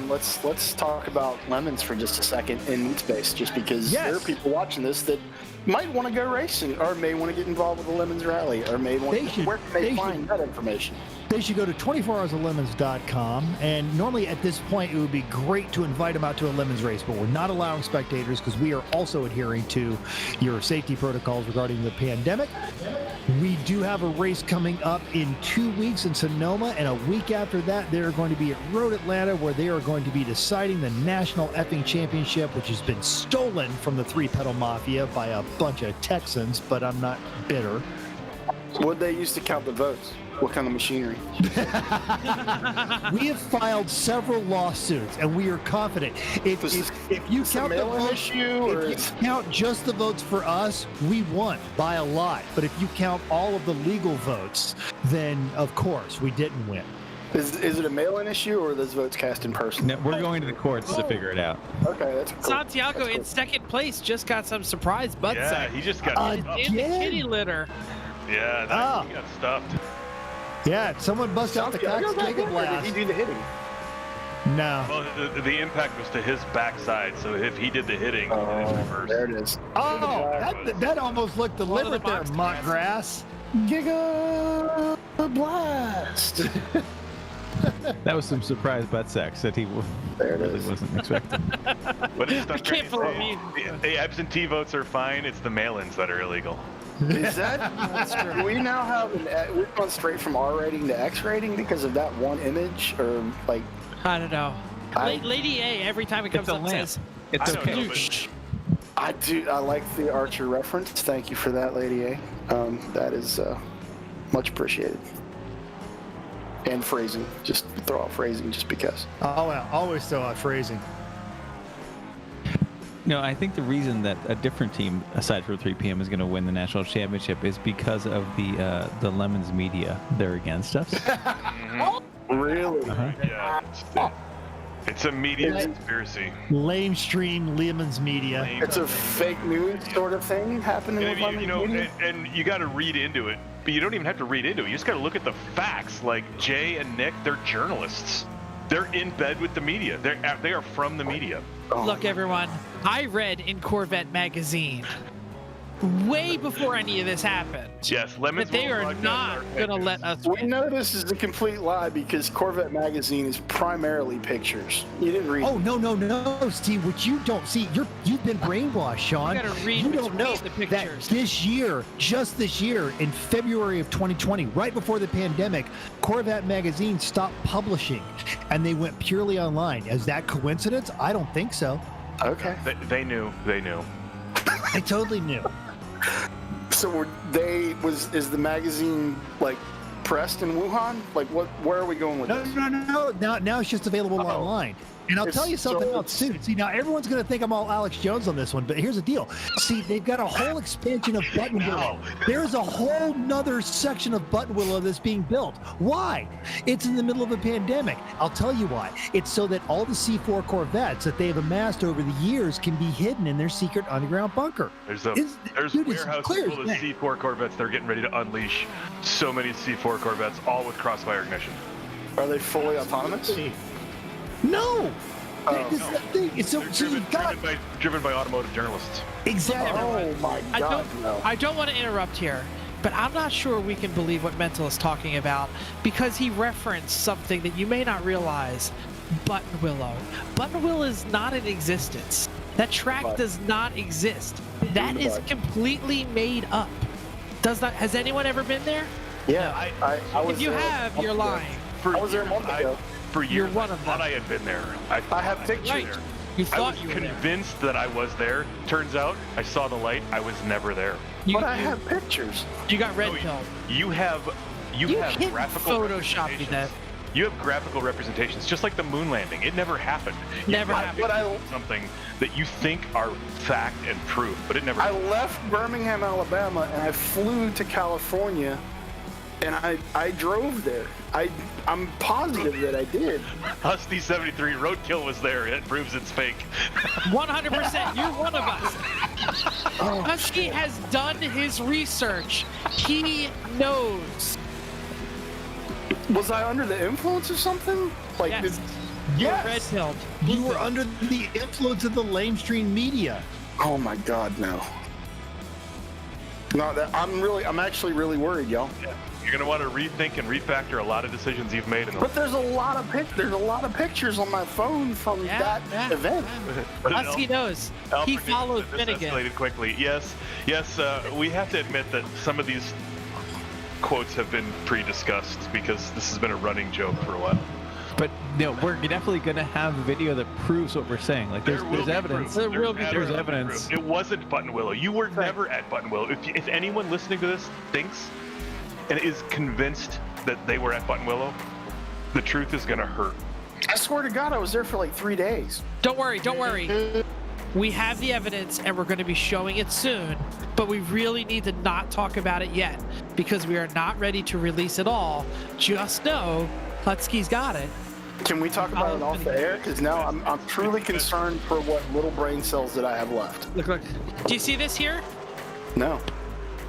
Speaker 4: let's talk about Lemons for just a second in Meat Space, just because there are people watching this that might want to go racing, or may want to get involved with the Lemons Rally, or may want where can they find that information?
Speaker 2: They should go to 24hoursoflemons.com, and normally at this point it would be great to invite them out to a Lemons race, but we're not allowing spectators because we are also adhering to your safety protocols regarding the pandemic. We do have a race coming up in 2 weeks in Sonoma, and a week after that they're going to be at Road Atlanta, where they are going to be deciding the National Effing Championship, which has been stolen from the Three Pedal Mafia by a bunch of Texans, but I'm not bitter.
Speaker 4: What they use to count the votes? What kind of machinery?
Speaker 2: We have filed several lawsuits, and we are confident. If you count the votes, if you count just the votes for us, we won by a lot. But if you count all of the legal votes, then of course we didn't win.
Speaker 4: Is it a mail-in issue, or are those votes cast in person?
Speaker 3: No, we're going to the courts to figure it out.
Speaker 4: Okay, that's cool.
Speaker 5: Santiago
Speaker 4: That's cool.
Speaker 5: in second place just got some surprise butt sack.
Speaker 7: He just got
Speaker 5: in the kitty litter.
Speaker 7: Yeah, he got stuffed.
Speaker 2: Yeah, someone bust out the Cox Jacob blast.
Speaker 4: Did he do the hitting?
Speaker 2: No.
Speaker 7: Well, the impact was to his backside, so if he did the hitting,
Speaker 4: there it is.
Speaker 2: Oh, that almost looked deliberate there, Mock Grass. Giga blast.
Speaker 3: That was some surprise butt sex that he really wasn't expecting.
Speaker 7: But it's
Speaker 5: I can't believe
Speaker 7: the absentee votes are fine. It's the mail-ins that are illegal.
Speaker 4: Is that? Do we now have we've gone straight from R rating to X rating because of that one image, or like?
Speaker 5: I don't know. Lady A, every time it comes up, says,
Speaker 3: It's
Speaker 7: I
Speaker 3: okay.
Speaker 7: don't know,
Speaker 4: I like the Archer reference. Thank you for that, Lady A. That is Much appreciated. And phrasing. Just throw out phrasing just because.
Speaker 2: Oh, well, always throw out phrasing.
Speaker 3: No, I think the reason that a different team, aside from 3 p.m., is going to win the national championship is because of the Lemons media. They're against us.
Speaker 4: Really?
Speaker 7: Yeah. It's a media conspiracy.
Speaker 2: Lamestream Lemons media.
Speaker 4: It's a fake news sort of thing happening with Lemons media?
Speaker 7: And you got to read into it, but you don't even have to read into it. You just got to look at the facts. Like Jay and Nick, they're journalists. They're in bed with the media. They are from the media.
Speaker 5: Look, everyone, I read in Corvette magazine way before any of this happened.
Speaker 7: Yes, Lemons.
Speaker 5: But they
Speaker 7: will
Speaker 5: are
Speaker 7: broadcast
Speaker 5: not
Speaker 7: our
Speaker 5: going to
Speaker 7: opinions.
Speaker 5: let us
Speaker 4: We
Speaker 5: win.
Speaker 4: know this is a complete lie because Corvette magazine is primarily pictures. You didn't read.
Speaker 2: Oh, no, Steve, what you don't see, you've been brainwashed, Sean.
Speaker 5: You gotta read
Speaker 2: You don't
Speaker 5: between
Speaker 2: know
Speaker 5: the
Speaker 2: that
Speaker 5: pictures.
Speaker 2: this year, just this year, in February of 2020, right before the pandemic, Corvette magazine stopped publishing and they went purely online. Is that coincidence? I don't think so.
Speaker 4: Okay.
Speaker 7: They knew. They knew.
Speaker 2: I totally knew.
Speaker 4: So is the magazine like pressed in Wuhan? Like where are we going with this?
Speaker 2: No. Now it's just available
Speaker 4: Uh-oh.
Speaker 2: online. And I'll
Speaker 4: It's
Speaker 2: tell you something
Speaker 4: so-
Speaker 2: else soon. See, now everyone's going to think I'm all Alex Jones on this one, but here's the deal. See, they've got a whole expansion of Button Willow. There's a whole nother section of Button Willow that's being built. Why? It's in the middle of a pandemic. I'll tell you why. It's so that all the C4 Corvettes that they've amassed over the years can be hidden in their secret underground bunker.
Speaker 7: There's
Speaker 2: Dude, it's
Speaker 7: warehouses
Speaker 2: clear
Speaker 7: full of
Speaker 2: as day.
Speaker 7: C4 Corvettes. They're getting ready to unleash so many C4 Corvettes, all with crossfire ignition.
Speaker 4: Are they fully autonomous?
Speaker 2: No!
Speaker 4: Oh.
Speaker 2: This is the thing. It's so you got
Speaker 7: Driven by automotive journalists.
Speaker 2: exactly.
Speaker 4: Oh my
Speaker 5: I
Speaker 4: God, no.
Speaker 5: don't want to interrupt here, but I'm not sure we can believe what Mental is talking about because he referenced something that you may not realize. Button Willow. Button Willow is not in existence. That track
Speaker 4: But-
Speaker 5: does not exist. That is
Speaker 4: But-
Speaker 5: completely made up. Has anyone ever been there?
Speaker 4: Yeah, I was
Speaker 5: If you
Speaker 4: there a
Speaker 5: have,
Speaker 4: month
Speaker 5: you're
Speaker 4: ago.
Speaker 5: lying.
Speaker 4: I was there a month ago.
Speaker 7: For years,
Speaker 5: one
Speaker 7: I
Speaker 5: of
Speaker 7: thought
Speaker 5: them.
Speaker 7: I had been there. I
Speaker 4: have pictures.
Speaker 5: Right. You
Speaker 7: I
Speaker 5: thought
Speaker 7: was
Speaker 5: you were there.
Speaker 7: convinced that I was there. Turns out, I saw the light. I was never there.
Speaker 5: You,
Speaker 4: But I
Speaker 5: you-
Speaker 4: have pictures.
Speaker 5: you got red
Speaker 7: No,
Speaker 5: pilled.
Speaker 7: You have
Speaker 5: You can
Speaker 7: graphical
Speaker 5: Photoshop me
Speaker 7: representations.
Speaker 5: that.
Speaker 7: You have graphical representations, just like the moon landing. It never happened.
Speaker 5: Never
Speaker 7: have
Speaker 5: happened.
Speaker 4: But
Speaker 7: pictures of something that you think are fact and proof, but it never.
Speaker 4: I left Birmingham, Alabama, and I flew to California, and I drove there. I'm positive that I did.
Speaker 7: Husky 73 Roadkill was there. It proves it's fake.
Speaker 5: 100%. You're one of us. Husky has done his research. He knows.
Speaker 4: Was I under the influence of something? Like,
Speaker 5: Yes.
Speaker 2: Yes.
Speaker 5: Red pilled.
Speaker 2: You were under the influence of the lamestream media.
Speaker 4: oh my God, no. No, I'm actually really worried, y'all.
Speaker 7: You're gonna want to rethink and refactor a lot of decisions you've made in the
Speaker 4: But there's a lot of pictures on my phone from that event.
Speaker 7: But it
Speaker 5: Husky knows.
Speaker 7: I'll
Speaker 5: He
Speaker 7: forget
Speaker 5: followed
Speaker 7: that this
Speaker 5: Finnegan.
Speaker 7: escalated quickly. Yes. We have to admit that some of these quotes have been pre-discussed because this has been a running joke for a while.
Speaker 3: But no, we're definitely going to have a video that proves what we're saying. Like
Speaker 7: There will
Speaker 3: there's
Speaker 7: be
Speaker 3: evidence.
Speaker 7: proof.
Speaker 5: There will be
Speaker 3: There's
Speaker 5: proof.
Speaker 3: evidence.
Speaker 7: It wasn't Button Willow. You were never at Button Willow. If anyone listening to this thinks and is convinced that they were at Button Willow, the truth is gonna hurt.
Speaker 4: I swear to God, I was there for like 3 days.
Speaker 5: Don't worry. Don't worry. We have the evidence and we're going to be showing it soon, but we really need to not talk about it yet because we are not ready to release it all. Just know Husky's got it.
Speaker 4: Can we talk about it off the air? Because now I'm truly concerned for what little brain cells that I have left.
Speaker 5: Look. Do you see this here?
Speaker 4: No.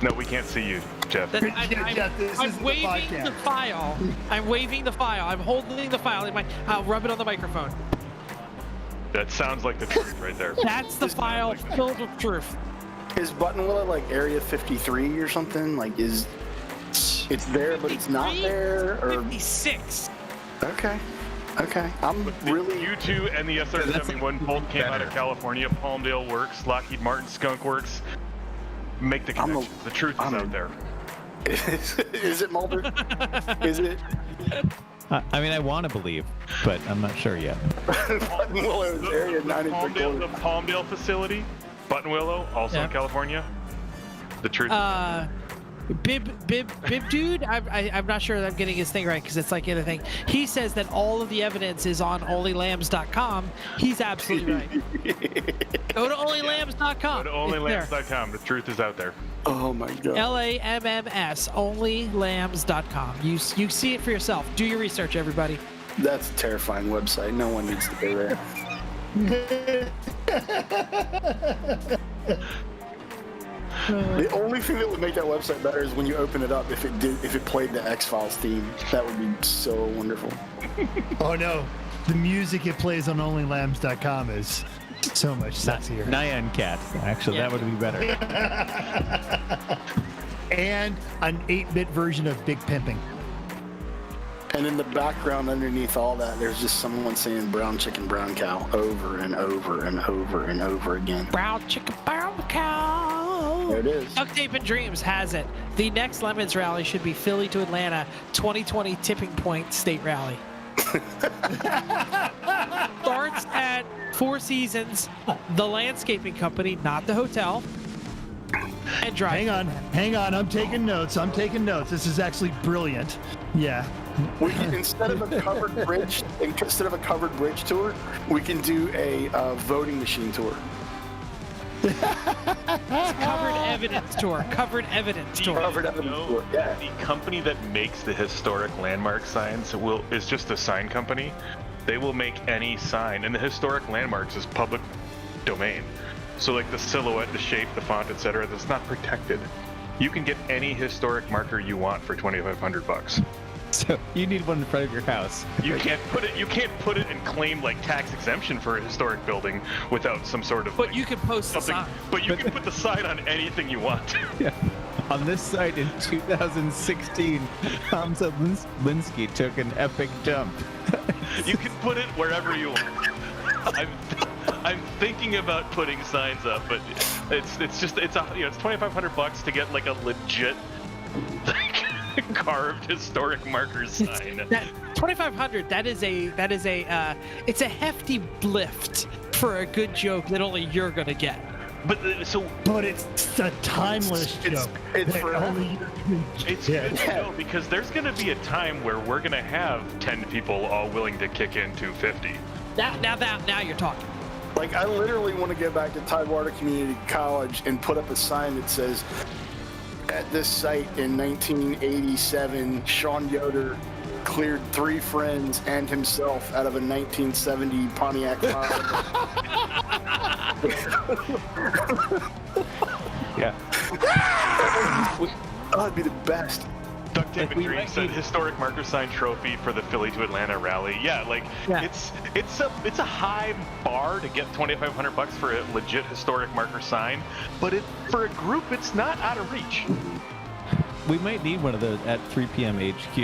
Speaker 7: No, we can't see you, Jeff.
Speaker 5: That
Speaker 2: This
Speaker 5: I'm
Speaker 2: isn't the
Speaker 5: waving
Speaker 2: podcast.
Speaker 5: the file. I'm waving the file. I'm holding the file in my. I'll rub it on the microphone.
Speaker 7: That sounds like the truth right there.
Speaker 5: That's the file filled with truth.
Speaker 4: Is Button Willow like Area 53 or something? Like, it's there, but it's not
Speaker 5: 53?
Speaker 4: there? Or
Speaker 5: 56.
Speaker 4: okay. I'm really.
Speaker 7: You two and the SR-71 both came out of
Speaker 3: better.
Speaker 7: California. Palmdale Works, Lockheed Martin, Skunk Works. Make the
Speaker 4: I'm a-
Speaker 7: connection. The truth is
Speaker 4: I'm a-
Speaker 7: out there.
Speaker 4: Is it Mulder? Is it?
Speaker 3: I mean, I want to believe, but I'm not sure yet.
Speaker 4: Button Willow is Area 93.
Speaker 7: The Palmdale facility, Button Willow, also
Speaker 5: Yeah.
Speaker 7: in California. The truth.
Speaker 5: Bib dude, I'm not sure that I'm getting his thing right because it's like the other thing. He says that all of the evidence is on onlylambs.com. He's absolutely right. Go to onlylambs.com.
Speaker 7: Go to onlylambs.com. The truth is out there.
Speaker 4: Oh my god.
Speaker 5: LAMMS, onlylambs.com. You see it for yourself. Do your research, everybody.
Speaker 4: That's a terrifying website. No one needs to go there. The only thing that would make that website better is when you open it up. If it played the X-Files theme, that would be so wonderful.
Speaker 2: Oh no, the music it plays on onlylambs.com is so much sexier.
Speaker 3: Nyan Cat. Actually, that would be better.
Speaker 2: And an 8-bit version of Big Pimping.
Speaker 4: And in the background, underneath all that, there's just someone saying "brown chicken, brown cow" over and over and over and over again.
Speaker 5: Brown chicken, brown cow.
Speaker 4: There it is.
Speaker 5: Duct Tape and Dreams has it. The next Lemons rally should be Philly to Atlanta 2020 Tipping Point State Rally. Starts at Four Seasons, the landscaping company, not the hotel. And drive.
Speaker 2: Hang on. I'm taking notes. This is actually brilliant. Yeah.
Speaker 4: Instead of a covered bridge tour, we can do a voting machine tour.
Speaker 5: Covered evidence tour.
Speaker 4: Yeah.
Speaker 7: The company that makes the historic landmark signs is just a sign company. They will make any sign, and the historic landmarks is public domain. So like the silhouette, the shape, the font, etc., that's not protected. You can get any historic marker you want for $2,500.
Speaker 3: So you need one in front of your house.
Speaker 7: You can't put it and claim like tax exemption for a historic building without some sort of.
Speaker 5: But you can post the sign.
Speaker 7: But you can put the sign on anything you want.
Speaker 3: Yeah. On this site in 2016, Tom Linsky took an epic dump.
Speaker 7: You can put it wherever you want. I'm thinking about putting signs up, but it's $2,500 to get like a legit carved historic marker sign.
Speaker 5: That $2,500. It's a hefty lift for a good joke that only you're gonna get.
Speaker 2: But it's a timeless joke.
Speaker 7: It's good to know because there's gonna be a time where we're gonna have 10 people all willing to kick in $250.
Speaker 5: Now you're talking.
Speaker 4: Like, I literally want to go back to Tidewater Community College and put up a sign that says, at this site in 1987, Sean Yoder cleared 3 friends and himself out of a 1970 Pontiac Firebird.
Speaker 3: Yeah.
Speaker 4: Oh, that'd be the best.
Speaker 7: Duct Tape and Dreams said historic marker sign trophy for the Philly to Atlanta rally. It's a high bar to get $2,500 for a legit historic marker sign, but for a group, it's not out of reach.
Speaker 3: We might need one of those at 3 p.m. HQ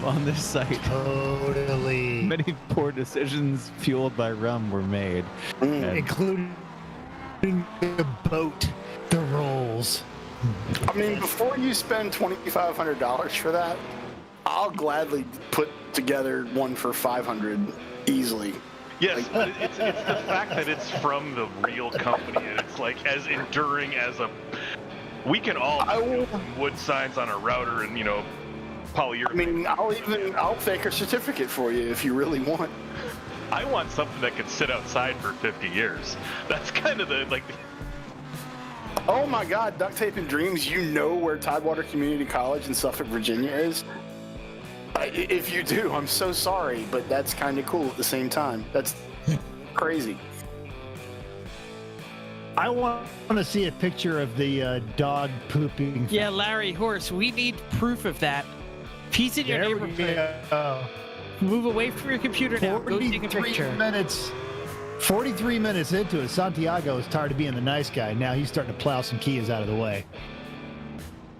Speaker 3: on this site.
Speaker 2: Totally.
Speaker 3: Many poor decisions fueled by rum were made,
Speaker 2: including the boat, the rolls.
Speaker 4: I mean, before you spend $2,500 for that, I'll gladly put together one for $500 easily.
Speaker 7: Yes, but it's the fact that it's from the real company, and it's like as enduring as a. We can all do wood signs on a router and polyurethane.
Speaker 4: I mean, I'll fake a certificate for you if you really want.
Speaker 7: I want something that could sit outside for 50 years. That's kind of the.
Speaker 4: Oh my God, Duct Tape and Dreams, you know where Tidewater Community College in Suffolk, Virginia is? If you do, I'm so sorry, but that's kind of cool at the same time. That's crazy.
Speaker 2: I want to see a picture of the dog pooping.
Speaker 5: Yeah, Larry Horse, we need proof of that. If he's in your neighborhood, move away from your computer now. Go take a picture.
Speaker 2: 43 minutes into it, Santiago is tired of being the nice guy. Now he's starting to plow some Kias out of the way.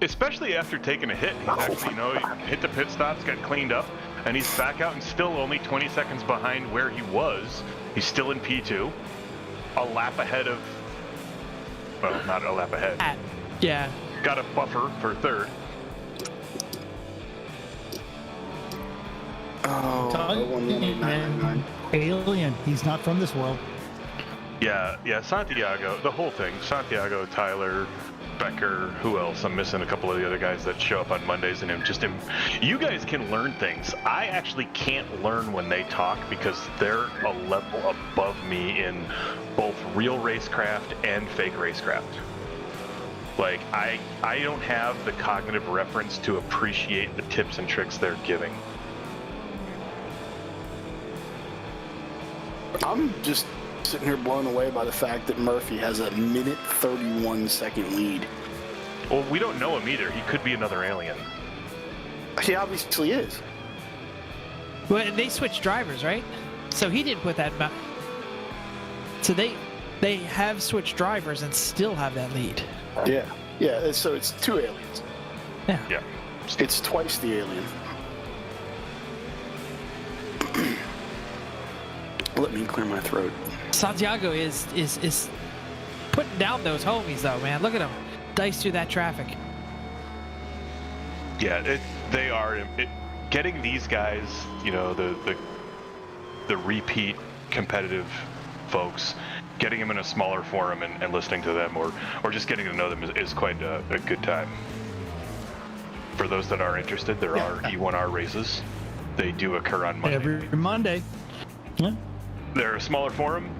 Speaker 7: Especially after taking a hit. He's actually, he hit the pit stops, got cleaned up, and he's back out and still only 20 seconds behind where he was. He's still in P2. A lap ahead of... Well, not a lap ahead.
Speaker 5: Yeah.
Speaker 7: Got a buffer for third.
Speaker 2: Alien. He's not from this world.
Speaker 7: Yeah, Santiago, the whole thing. Santiago, Tyler, Becker, who else? I'm missing a couple of the other guys that show up on Mondays, and you guys can learn things. I actually can't learn when they talk because they're a level above me in both real racecraft and fake racecraft. Like, I don't have the cognitive reference to appreciate the tips and tricks they're giving.
Speaker 4: I'm just sitting here blown away by the fact that Murphy has a 1:31 lead.
Speaker 7: Well, we don't know him either. He could be another alien.
Speaker 4: He obviously is.
Speaker 5: Well, and they switched drivers, right? So he didn't put that. So they have switched drivers and still have that lead.
Speaker 4: Yeah. So it's two aliens.
Speaker 7: Yeah.
Speaker 4: It's twice the alien. Let me clear my throat.
Speaker 5: Santiago is putting down those homies though, man. Look at him dice through that traffic.
Speaker 7: Yeah, they are getting these guys. You know, the repeat competitive folks, getting them in a smaller forum and listening to them, or just getting to know them is quite a good time. For those that are interested, there are E1R races. They do occur on Monday.
Speaker 2: Every Monday. Yeah.
Speaker 7: They're a smaller forum.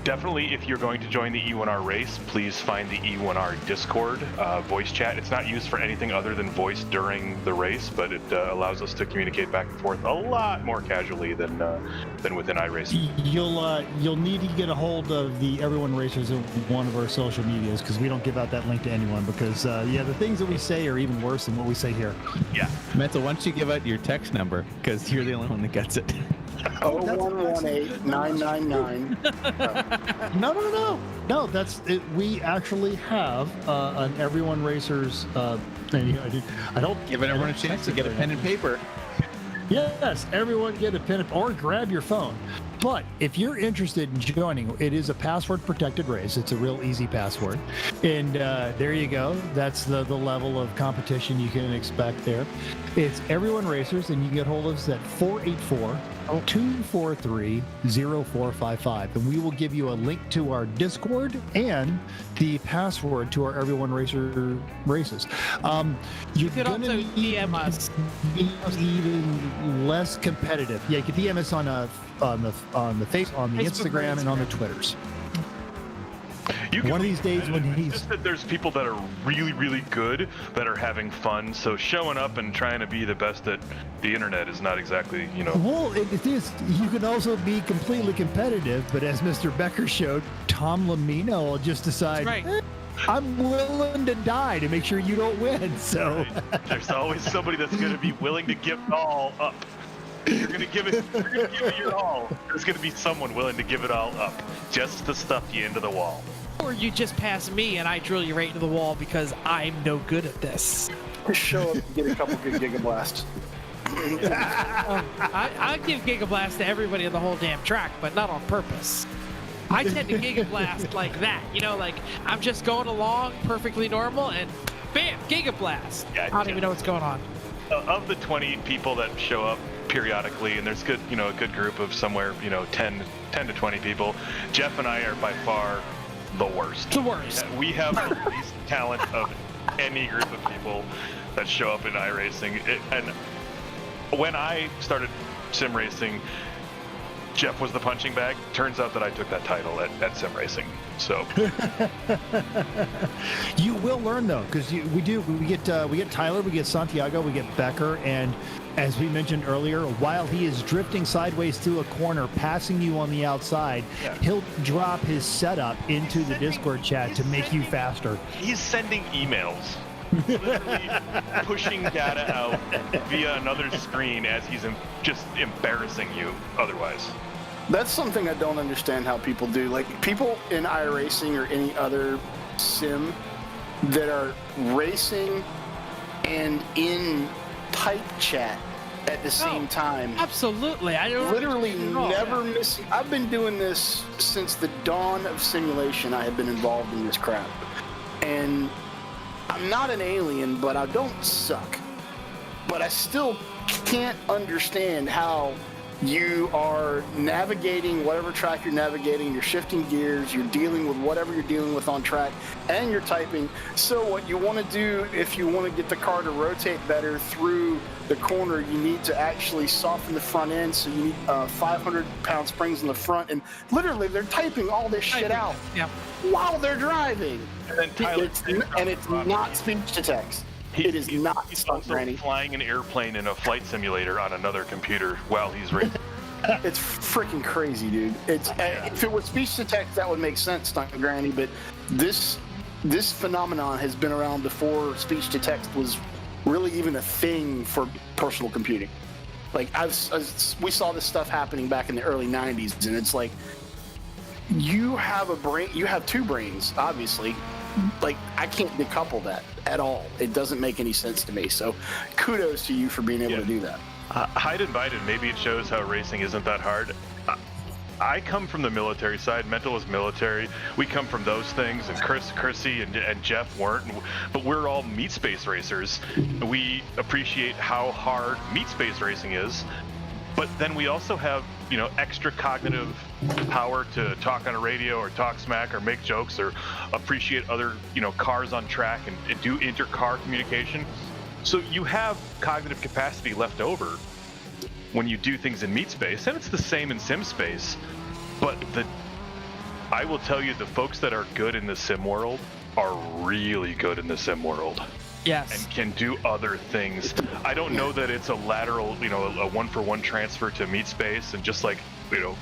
Speaker 7: Definitely, if you're going to join the E1R race, please find the E1R Discord voice chat. It's not used for anything other than voice during the race, but it allows us to communicate back and forth a lot more casually than within iRacing.
Speaker 2: You'll need to get a hold of the Everyone Racers in one of our social medias because we don't give out that link to anyone because the things that we say are even worse than what we say here.
Speaker 7: Yeah.
Speaker 3: Mental, why don't you give out your text number because you're the only one that gets it.
Speaker 4: 0118-999.
Speaker 2: No, that's it. We actually have an Everyone Racers. I don't
Speaker 3: Giving everyone a chance to get a pen and paper.
Speaker 2: Yes, everyone get a pen or grab your phone. But if you're interested in joining, it is a password-protected race. It's a real easy password. And there you go. That's the level of competition you can expect there. It's Everyone Racers, and you can get hold of us at 484-243-0455. And we will give you a link to our Discord and the password to our Everyone Racer races.
Speaker 5: You could also DM us.
Speaker 2: Even less competitive. Yeah, you can DM us on the Instagram and on the Twitters. One of these days when he's
Speaker 7: just that there's people that are really, really good that are having fun. So showing up and trying to be the best at the internet is not exactly,
Speaker 2: Well, it is. You can also be completely competitive, but as Mr. Becker showed, Tom Lamino will just decide.
Speaker 5: Right.
Speaker 2: I'm willing to die to make sure you don't win. So
Speaker 7: there's always somebody that's going to be willing to give it all up. You're going to give it your all. There's going to be someone willing to give it all up just to stuff you into the wall.
Speaker 5: Or you just pass me and I drill you right into the wall because I'm no good at this.
Speaker 4: Just show up and get a couple good Giga Blasts.
Speaker 5: I give Giga Blast to everybody on the whole damn track, but not on purpose. I tend to Giga Blast like that, like I'm just going along perfectly normal and bam, Giga Blast.
Speaker 7: Yeah,
Speaker 5: I don't even know what's going on.
Speaker 7: Of the 20 people that show up periodically, and there's a good group of somewhere, 10 to 20 people, Jeff and I are by far the worst.
Speaker 5: The worst.
Speaker 7: We have the least talent of any group of people that show up in iRacing. And when I started sim racing, Jeff was the punching bag. Turns out that I took that title at sim racing. So
Speaker 2: you will learn though, because we get Tyler, we get Santiago, we get Becker, and as we mentioned earlier, while he is drifting sideways through a corner, passing you on the outside, he'll drop his setup into the Discord chat to make you faster.
Speaker 7: He's sending emails. Literally pushing data out via another screen as he's just embarrassing you otherwise.
Speaker 4: That's something I don't understand how people do. Like, people in iRacing or any other sim that are racing and in type chat at the same time.
Speaker 5: Absolutely. I don't
Speaker 4: literally never miss. I've been doing this since the dawn of simulation. I have been involved in this crap. And I'm not an alien, but I don't suck. But I still can't understand how You are navigating whatever track you're navigating, you're shifting gears, you're dealing with whatever you're dealing with on track, and you're typing. So what you want to do, if you want to get the car to rotate better through the corner, you need to actually soften the front end. So you need 500-pound springs in the front, and literally they're typing all this shit out while they're driving.
Speaker 7: And then Tyler,
Speaker 4: it's not speech to text. It is not.
Speaker 7: He's also flying an airplane in a flight simulator on another computer while he's racing.
Speaker 4: It's freaking crazy, dude. It's if it was speech to text, that would make sense, Stunt Granny. But this phenomenon has been around before speech to text was really even a thing for personal computing. Like we saw this stuff happening back in the early '90s, and it's like you have a brain, you have two brains, obviously. Like, I can't decouple that at all. It doesn't make any sense to me. So kudos to you for being able to do that.
Speaker 7: Hide and Biden, maybe it shows how racing isn't that hard. I come from the military side. Mental is military. We come from those things, and Chrissy and Jeff weren't. But we're all meat space racers. We appreciate how hard meat space racing is. But then we also have, extra cognitive power to talk on a radio or talk smack or make jokes or appreciate other, cars on track and do inter-car communication. So you have cognitive capacity left over when you do things in meat space, and it's the same in sim space. But I will tell you, the folks that are good in the sim world are really good in the sim world.
Speaker 5: Yes.
Speaker 7: And can do other things. I don't know that it's a lateral, a one-for-one transfer to meat space, and just like,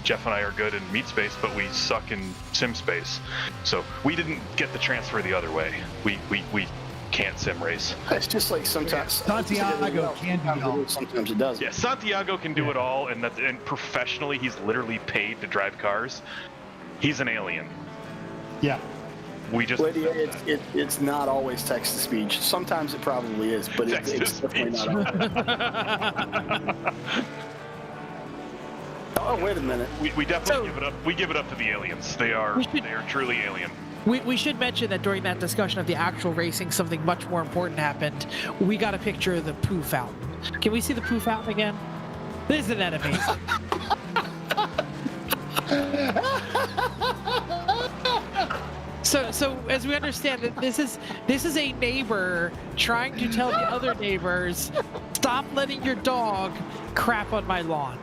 Speaker 7: Jeff and I are good in meat space, but we suck in sim space. So we didn't get the transfer the other way. We can't sim race.
Speaker 4: It's just like sometimes
Speaker 2: Santiago can do it all.
Speaker 4: Sometimes it doesn't.
Speaker 7: Yeah, Santiago can do it all, and professionally, he's literally paid to drive cars. He's an alien.
Speaker 2: Yeah.
Speaker 7: We just
Speaker 4: it's not always text to speech. Sometimes it probably is, but it's definitely not always. Oh, wait a minute.
Speaker 7: We definitely give it up. We give it up to the aliens. They are truly alien.
Speaker 5: We should mention that during that discussion of the actual racing, something much more important happened. We got a picture of the poo fountain. Can we see the poo fountain again? Isn't that amazing? So as we understand it, this is a neighbor trying to tell the other neighbors, stop letting your dog crap on my lawn.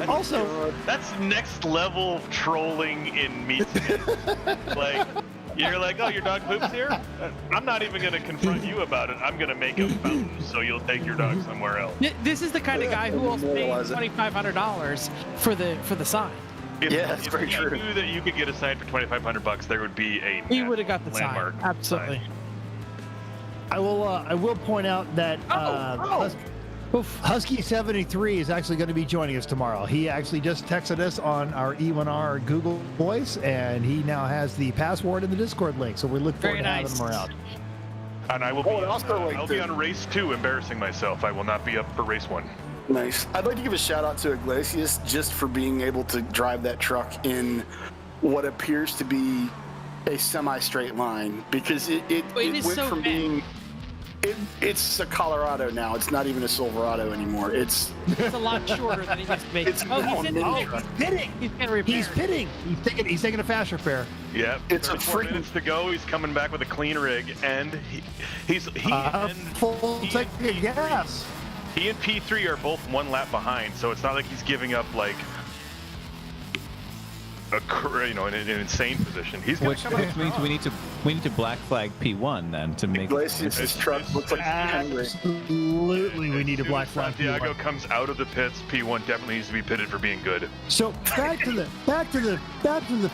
Speaker 4: Also,
Speaker 7: that's next level trolling in meat. Like, you're like, oh, your dog poops here? I'm not even going to confront you about it. I'm going to make a fountain so you'll take your dog somewhere else.
Speaker 5: This is the kind of guy who will pay $2,500 for the sign.
Speaker 7: If very true. If you knew that you could get a sign for $2,500, there would be a
Speaker 5: he would have got the
Speaker 7: landmark
Speaker 5: sign. Absolutely.
Speaker 7: Sign.
Speaker 2: I will point out that Husky 73 is actually going to be joining us tomorrow. He actually just texted us on our E1R Google Voice, and he now has the password in the Discord link. So we look forward to having him around.
Speaker 7: And I will be. I'll be on race 2, embarrassing myself. I will not be up for race 1.
Speaker 4: Nice. I'd like to give a shout out to Iglesias just for being able to drive that truck in what appears to be a semi-straight line, because it went
Speaker 5: so
Speaker 4: from being. It's a Colorado now. It's not even a Silverado anymore. It's
Speaker 5: a lot shorter than it used to be.
Speaker 4: He's
Speaker 2: pitting. He's pitting. He's taking a fast repair.
Speaker 7: Yeah,
Speaker 4: it's
Speaker 7: 4 minutes to go. He's coming back with a clean rig, and he's
Speaker 2: full tank of gas.
Speaker 7: He and P3 are both 1 lap behind, so it's not like he's giving up like an insane position.
Speaker 3: Which means we need to black flag P1 then to make
Speaker 4: Iglesias' truck looks like
Speaker 2: absolutely we need a black flag.
Speaker 7: Santiago comes out of the pits. P1 definitely needs to be pitted for being good.
Speaker 2: So back to the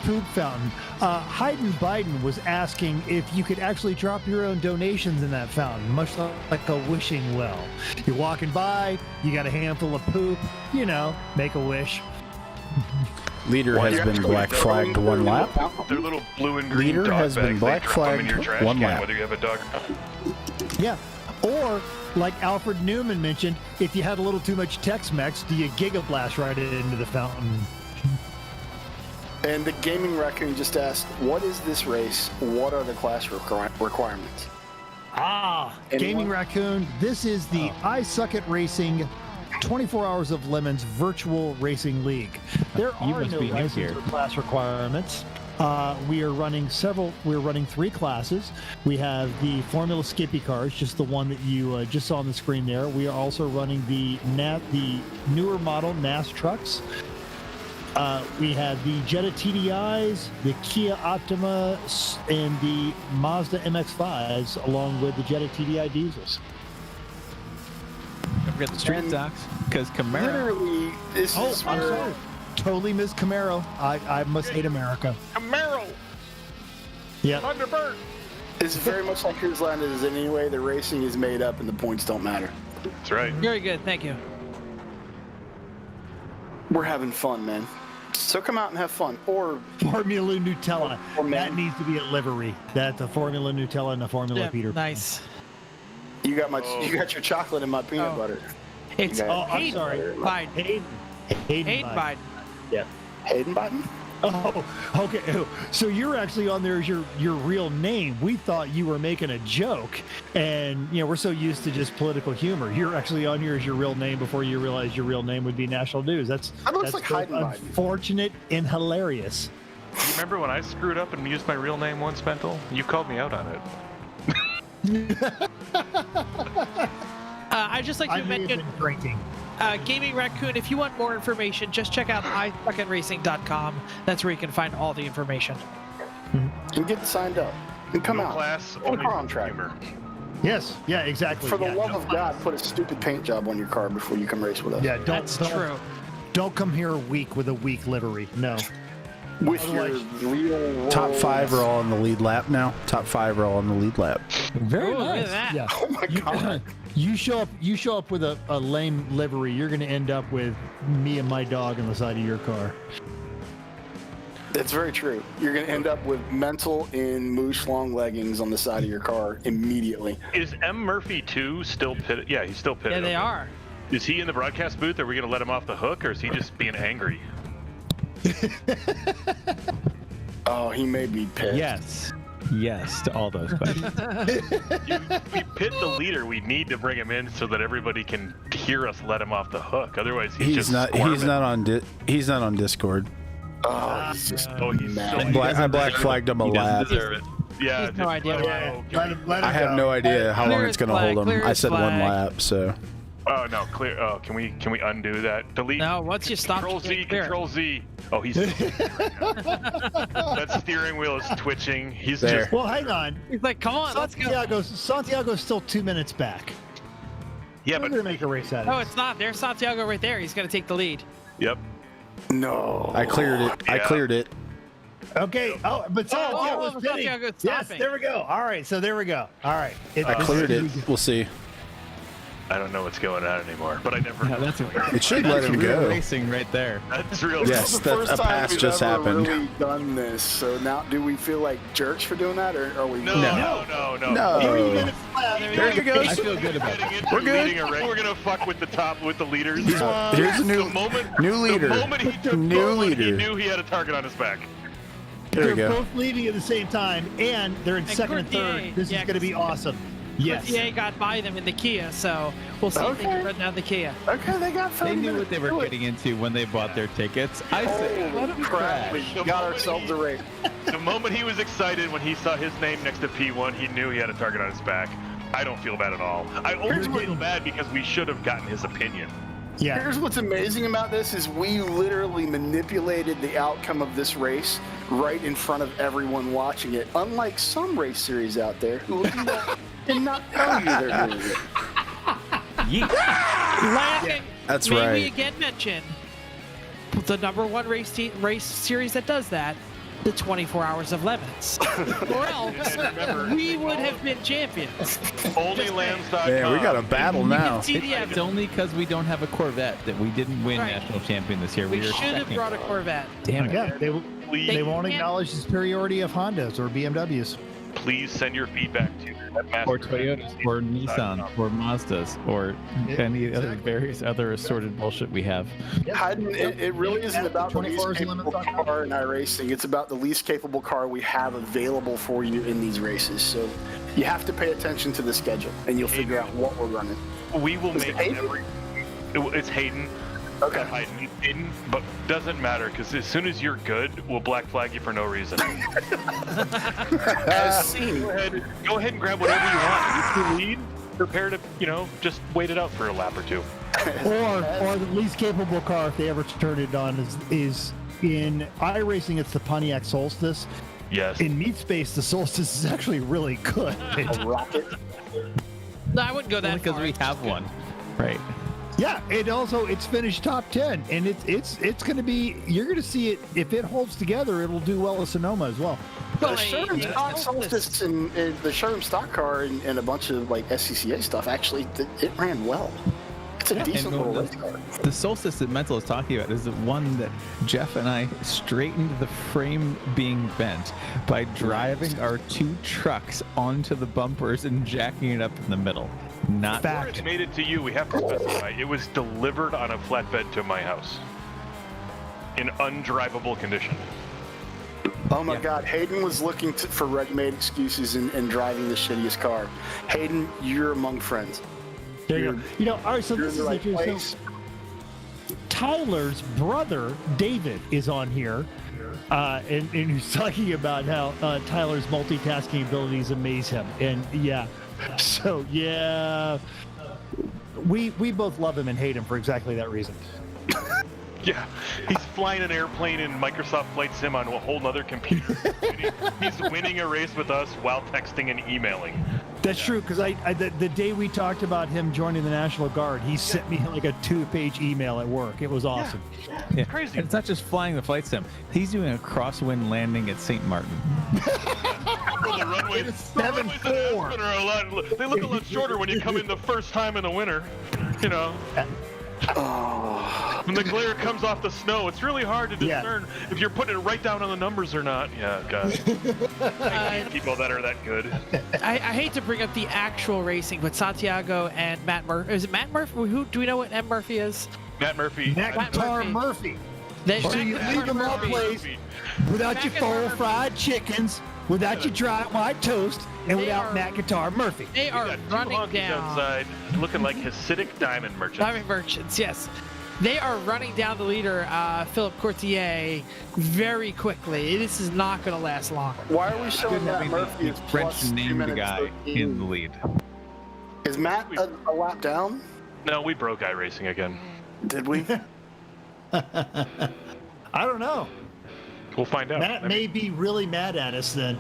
Speaker 2: poop fountain. Hayden Biden was asking if you could actually drop your own donations in that fountain, much like a wishing well. You're walking by, you got a handful of poop, make a wish.
Speaker 1: Leader has been black flagged 1 lap.
Speaker 7: Their little blue and green
Speaker 1: Leader
Speaker 7: dog
Speaker 1: has been
Speaker 7: bags,
Speaker 1: black
Speaker 7: they drop them in
Speaker 1: flagged
Speaker 7: your trash
Speaker 1: 1
Speaker 7: can,
Speaker 1: lap.
Speaker 7: whether you have a dog or not.
Speaker 2: Yeah. Or, like Alfred Newman mentioned, if you had a little too much Tex-Mex, do you Giga Blast right into the fountain?
Speaker 4: And the Gaming Raccoon just asked, what is this race? What are the class requirements?
Speaker 2: Gaming Raccoon. This is the I Suck at Racing 24 Hours of Lemons virtual racing league. There
Speaker 3: You
Speaker 2: are
Speaker 3: must
Speaker 2: no
Speaker 3: be new
Speaker 2: license
Speaker 3: here.
Speaker 2: or class requirements. We're running 3 classes. We have the Formula Skippy cars, just the one that you just saw on the screen there. We are also running the newer model NAS trucks. We have the Jetta TDIs, the Kia Optima, and the Mazda MX-5s, along with the Jetta TDI diesels.
Speaker 3: Don't forget the street stocks, because Camaro.
Speaker 4: Literally, this is
Speaker 2: I'm
Speaker 4: where
Speaker 2: sorry. Totally missed Camaro. I must hate America.
Speaker 7: Camaro,
Speaker 2: Yeah.
Speaker 7: Thunderbird.
Speaker 4: it's very much like Cruise Line is anyway. The racing is made up and the points don't matter.
Speaker 7: That's right.
Speaker 5: Very good, thank you.
Speaker 4: We're having fun, man. So come out and have fun. Or
Speaker 2: Formula Nutella.
Speaker 4: Or man.
Speaker 2: That needs to be a livery. That's a Formula Nutella and a Formula
Speaker 5: Yeah,
Speaker 2: Peter.
Speaker 5: nice.
Speaker 4: you got your chocolate and my peanut
Speaker 5: Oh.
Speaker 4: butter.
Speaker 5: It's
Speaker 4: Okay.
Speaker 2: Oh, I'm
Speaker 5: Hayden
Speaker 2: sorry.
Speaker 5: Biden.
Speaker 2: Hayden
Speaker 5: Hayden
Speaker 2: Biden.
Speaker 5: Biden.
Speaker 4: Hayden Biden?
Speaker 2: Oh, okay. So you're actually on there as your real name. We thought you were making a joke, and we're so used to just political humor. You're actually on here as your real name before you realized your real name would be National News. That
Speaker 4: looks
Speaker 2: that's
Speaker 4: like
Speaker 2: both
Speaker 4: Hayden Biden.
Speaker 2: unfortunate and hilarious.
Speaker 7: You remember when I screwed up and used my real name once, Bentel? You called me out on it.
Speaker 5: I'd just like
Speaker 2: I
Speaker 5: to
Speaker 2: may have
Speaker 5: mention,
Speaker 2: been drinking.
Speaker 5: Gaming Raccoon, if you want more information, just check out iSuckAtRacing.com. That's where you can find all the information.
Speaker 4: And get signed up. And come
Speaker 7: No
Speaker 4: out.
Speaker 7: class,
Speaker 4: On
Speaker 7: only
Speaker 4: contract.
Speaker 7: humor.
Speaker 2: Yes. Yeah. Exactly.
Speaker 4: For the
Speaker 2: yeah,
Speaker 4: love
Speaker 2: no-
Speaker 4: of God, put a stupid paint job on your car before you come race with us.
Speaker 2: Yeah.
Speaker 5: That's true.
Speaker 2: Don't come here weak with a weak livery. No.
Speaker 4: With
Speaker 2: Otherwise-
Speaker 4: your real
Speaker 1: Top 5 are all on the lead lap now. Top 5 are all on the lead lap.
Speaker 3: Very
Speaker 5: Ooh, look
Speaker 3: nice.
Speaker 5: at that.
Speaker 2: Yeah.
Speaker 4: Oh my God.
Speaker 2: You show up with a lame livery, you're going to end up with me and my dog on the side of your car.
Speaker 4: That's very true. You're going to end up with mental in moosh long leggings on the side of your car immediately.
Speaker 7: Is M. Murphy 2 still pitted? Yeah, he's still pitted.
Speaker 5: Yeah, they
Speaker 7: okay.
Speaker 5: are.
Speaker 7: Is he in the broadcast booth? Are we going to let him off the hook, or is he just being angry?
Speaker 4: Oh, he may be pissed.
Speaker 3: Yes to all those questions.
Speaker 7: We pit the leader. We need to bring him in so that everybody can hear us let him off the hook. Otherwise, he's just
Speaker 1: He's
Speaker 7: squirming.
Speaker 1: not on Discord.
Speaker 4: Oh, he's just
Speaker 7: Oh, he's
Speaker 4: mad.
Speaker 7: so
Speaker 1: I black flagged him a
Speaker 3: He doesn't
Speaker 1: lap.
Speaker 3: deserve it.
Speaker 7: Yeah,
Speaker 5: He's no idea.
Speaker 7: Oh, okay.
Speaker 2: Let
Speaker 1: I have no idea how
Speaker 5: Clear
Speaker 1: long
Speaker 5: as
Speaker 1: it's going to
Speaker 5: flag,
Speaker 1: hold
Speaker 5: clear
Speaker 1: him. I
Speaker 5: as
Speaker 1: said 1
Speaker 5: flag.
Speaker 1: lap, so.
Speaker 7: Oh no, clear. Oh, can we undo that? Delete.
Speaker 5: No, once you stop,
Speaker 7: Control
Speaker 5: you
Speaker 7: Z.
Speaker 5: can't clear it.
Speaker 7: Control Z. Oh, he's. That steering wheel is twitching. He's
Speaker 1: There.
Speaker 7: just.
Speaker 2: Well, hang on.
Speaker 5: He's like, come on, let's go.
Speaker 2: Santiago's still 2 minutes back.
Speaker 7: Yeah,
Speaker 2: We're
Speaker 7: but.
Speaker 2: going to make a race out
Speaker 5: No,
Speaker 2: of it.
Speaker 5: it's not. There's Santiago right there. He's going to take the lead.
Speaker 7: Yep.
Speaker 4: No.
Speaker 1: I cleared it. I
Speaker 7: Yeah.
Speaker 1: cleared it.
Speaker 2: Okay. Oh, but Santiago's pitting.
Speaker 5: Santiago's
Speaker 2: Yes,
Speaker 5: stopping.
Speaker 2: there we go. All right, so there we go. All right.
Speaker 1: I cleared it. We'll see.
Speaker 7: I don't know what's going on anymore, but I never.
Speaker 3: Yeah, that's
Speaker 1: It should let him
Speaker 3: real
Speaker 1: go.
Speaker 3: racing right there.
Speaker 7: That's real.
Speaker 1: Yes,
Speaker 4: It's the first
Speaker 1: a
Speaker 4: time
Speaker 1: pass
Speaker 4: we've
Speaker 1: just
Speaker 4: ever
Speaker 1: happened.
Speaker 4: really done this. So now, do we feel like jerks for doing that, or are we?
Speaker 7: No.
Speaker 1: No.
Speaker 2: minutes left.
Speaker 1: There he
Speaker 7: I
Speaker 1: goes.
Speaker 7: feel good about it.
Speaker 1: We're good.
Speaker 7: Leading a race. We're gonna fuck with the leaders.
Speaker 1: Here's a
Speaker 7: The moment,
Speaker 1: new leader.
Speaker 7: The moment he took
Speaker 1: New
Speaker 7: forward, he
Speaker 1: leader.
Speaker 7: knew he had a target on his back.
Speaker 1: There we
Speaker 2: They're
Speaker 1: go.
Speaker 2: both leading at the same time, and they're in second and
Speaker 5: Courtier,
Speaker 2: third. This
Speaker 5: yeah,
Speaker 2: is going to be awesome. Yes.
Speaker 5: Courtier got by them in the Kia, so we'll see if they can run down the Kia.
Speaker 4: Okay, they got 30
Speaker 3: They knew
Speaker 4: minutes
Speaker 3: what they were
Speaker 4: to do it.
Speaker 3: getting into when they bought their tickets. I said, let them
Speaker 4: Crap,
Speaker 3: crash.
Speaker 4: we got ourselves a race.
Speaker 7: The moment he was excited when he saw his name next to P1, he knew he had a target on his back. I don't feel bad at all. I only feel bad because we should have gotten his opinion.
Speaker 2: Yeah.
Speaker 4: Here's what's amazing about this is we literally manipulated the outcome of this race right in front of everyone watching it. Unlike some race series out there who will do that and not tell you they're doing it.
Speaker 5: Laughing.
Speaker 1: That's
Speaker 5: May
Speaker 1: right.
Speaker 5: we again mention the number one race series that does that, the 24 Hours of Lemons. Or else
Speaker 7: And remember,
Speaker 5: we would have been champions.
Speaker 7: OnlyLambs.com.
Speaker 1: Man, we got a battle now.
Speaker 5: See the
Speaker 3: It's
Speaker 5: evidence.
Speaker 3: only because we don't have a Corvette that we didn't win
Speaker 5: Right.
Speaker 3: national champion this year.
Speaker 5: We
Speaker 3: were
Speaker 5: should have
Speaker 3: second.
Speaker 5: brought a Corvette.
Speaker 3: Damn it.
Speaker 2: Yeah,
Speaker 7: Please,
Speaker 2: they won't
Speaker 5: can't-
Speaker 2: acknowledge the superiority of Hondas or BMWs.
Speaker 7: please send your feedback to
Speaker 3: Or Toyotas, or Nissan, or Mazdas, or any other various other assorted bullshit we have.
Speaker 4: Hayden, it really isn't about the
Speaker 2: 24
Speaker 4: least
Speaker 2: hours limit
Speaker 4: capable car in iRacing. It's about the least capable car we have available for you in these races. So You have to pay attention to the schedule, and you'll figure out what we're running.
Speaker 7: We will
Speaker 4: Is it
Speaker 7: make
Speaker 4: Hayden?
Speaker 7: It's Hayden.
Speaker 4: Okay.
Speaker 7: Hayden, but doesn't matter because as soon as you're good, we'll black flag you for no reason.
Speaker 4: As seen.
Speaker 7: Go ahead and grab whatever you want. If you lead, prepare to, just wait it out for a lap or two.
Speaker 2: Or the least capable car, if they ever turn it on, is in iRacing. It's the Pontiac Solstice.
Speaker 7: Yes.
Speaker 2: In Meat Space, the Solstice is actually really good.
Speaker 4: A rocket.
Speaker 5: No, I wouldn't go that
Speaker 3: Because
Speaker 5: far.
Speaker 3: we have one. Right.
Speaker 2: Yeah, it's finished top 10, and it's going to be. You're going to see it if it holds together. It'll do well with Sonoma as well.
Speaker 4: The
Speaker 5: Well,
Speaker 4: showroom stock Solstice and the showroom stock car and a bunch of like SCCA stuff. Actually, it ran well. It's a decent little race car.
Speaker 3: The Solstice that Mental is talking about is the one that Jeff and I straightened the frame being bent by driving our 2 trucks onto the bumpers and jacking it up in the middle. Not
Speaker 7: Before it made it to you, we have to specify it was delivered on a flatbed to my house in undrivable condition.
Speaker 4: Oh my God, Hayden was looking for ready-made excuses and driving the shittiest car. Hayden, you're among friends.
Speaker 2: There you go. All right, so
Speaker 4: You're
Speaker 2: this
Speaker 4: in the
Speaker 2: is
Speaker 4: right
Speaker 2: interesting.
Speaker 4: place.
Speaker 2: Tyler's brother, David, is on here. And he's talking about how Tyler's multitasking abilities amaze him. And we both love him and hate him for exactly that reason.
Speaker 7: Yeah, he's flying an airplane in Microsoft Flight Sim on a whole nother computer. He's winning a race with us while texting and emailing.
Speaker 2: That's true, because the day we talked about him joining the National Guard, he sent me like a 2-page email at work. It was awesome.
Speaker 3: Yeah.
Speaker 7: Crazy.
Speaker 3: And it's not just flying the flight sim. He's doing a crosswind landing at St. Martin.
Speaker 7: Well, the runways at Aspen are a lot. They look a lot shorter when you come in the first time in the winter. When the glare comes off the snow, it's really hard to discern if you're putting it right down on the numbers or not. Yeah, God. I hate people that are that good.
Speaker 5: I hate to bring up the actual racing, but Santiago and Matt Murphy. Is it Matt Murphy? Who do we know what M. Murphy is?
Speaker 7: Matt Murphy.
Speaker 2: Guitar Murphy.
Speaker 5: They,
Speaker 2: So you leave them all place without your full fried chickens, without your dry white toast, and
Speaker 5: They
Speaker 2: without
Speaker 5: are-
Speaker 2: Matt Guitar Murphy.
Speaker 5: They are
Speaker 7: Got 2
Speaker 5: running
Speaker 7: honkies
Speaker 5: down.
Speaker 7: outside looking like Hasidic diamond merchants.
Speaker 5: Diamond Merchants, yes. They are running down the leader, Philip Courtier, very quickly. This is not going to last long.
Speaker 4: Why are we showing Matt Murphy as
Speaker 3: French
Speaker 4: plus 2
Speaker 3: named
Speaker 4: minutes
Speaker 3: guy
Speaker 4: 13?
Speaker 3: in the lead.
Speaker 4: Is Matt a lap down?
Speaker 7: No, we broke iRacing again.
Speaker 4: Did we?
Speaker 2: I don't know.
Speaker 7: We'll find out.
Speaker 2: Matt may be really mad at us then.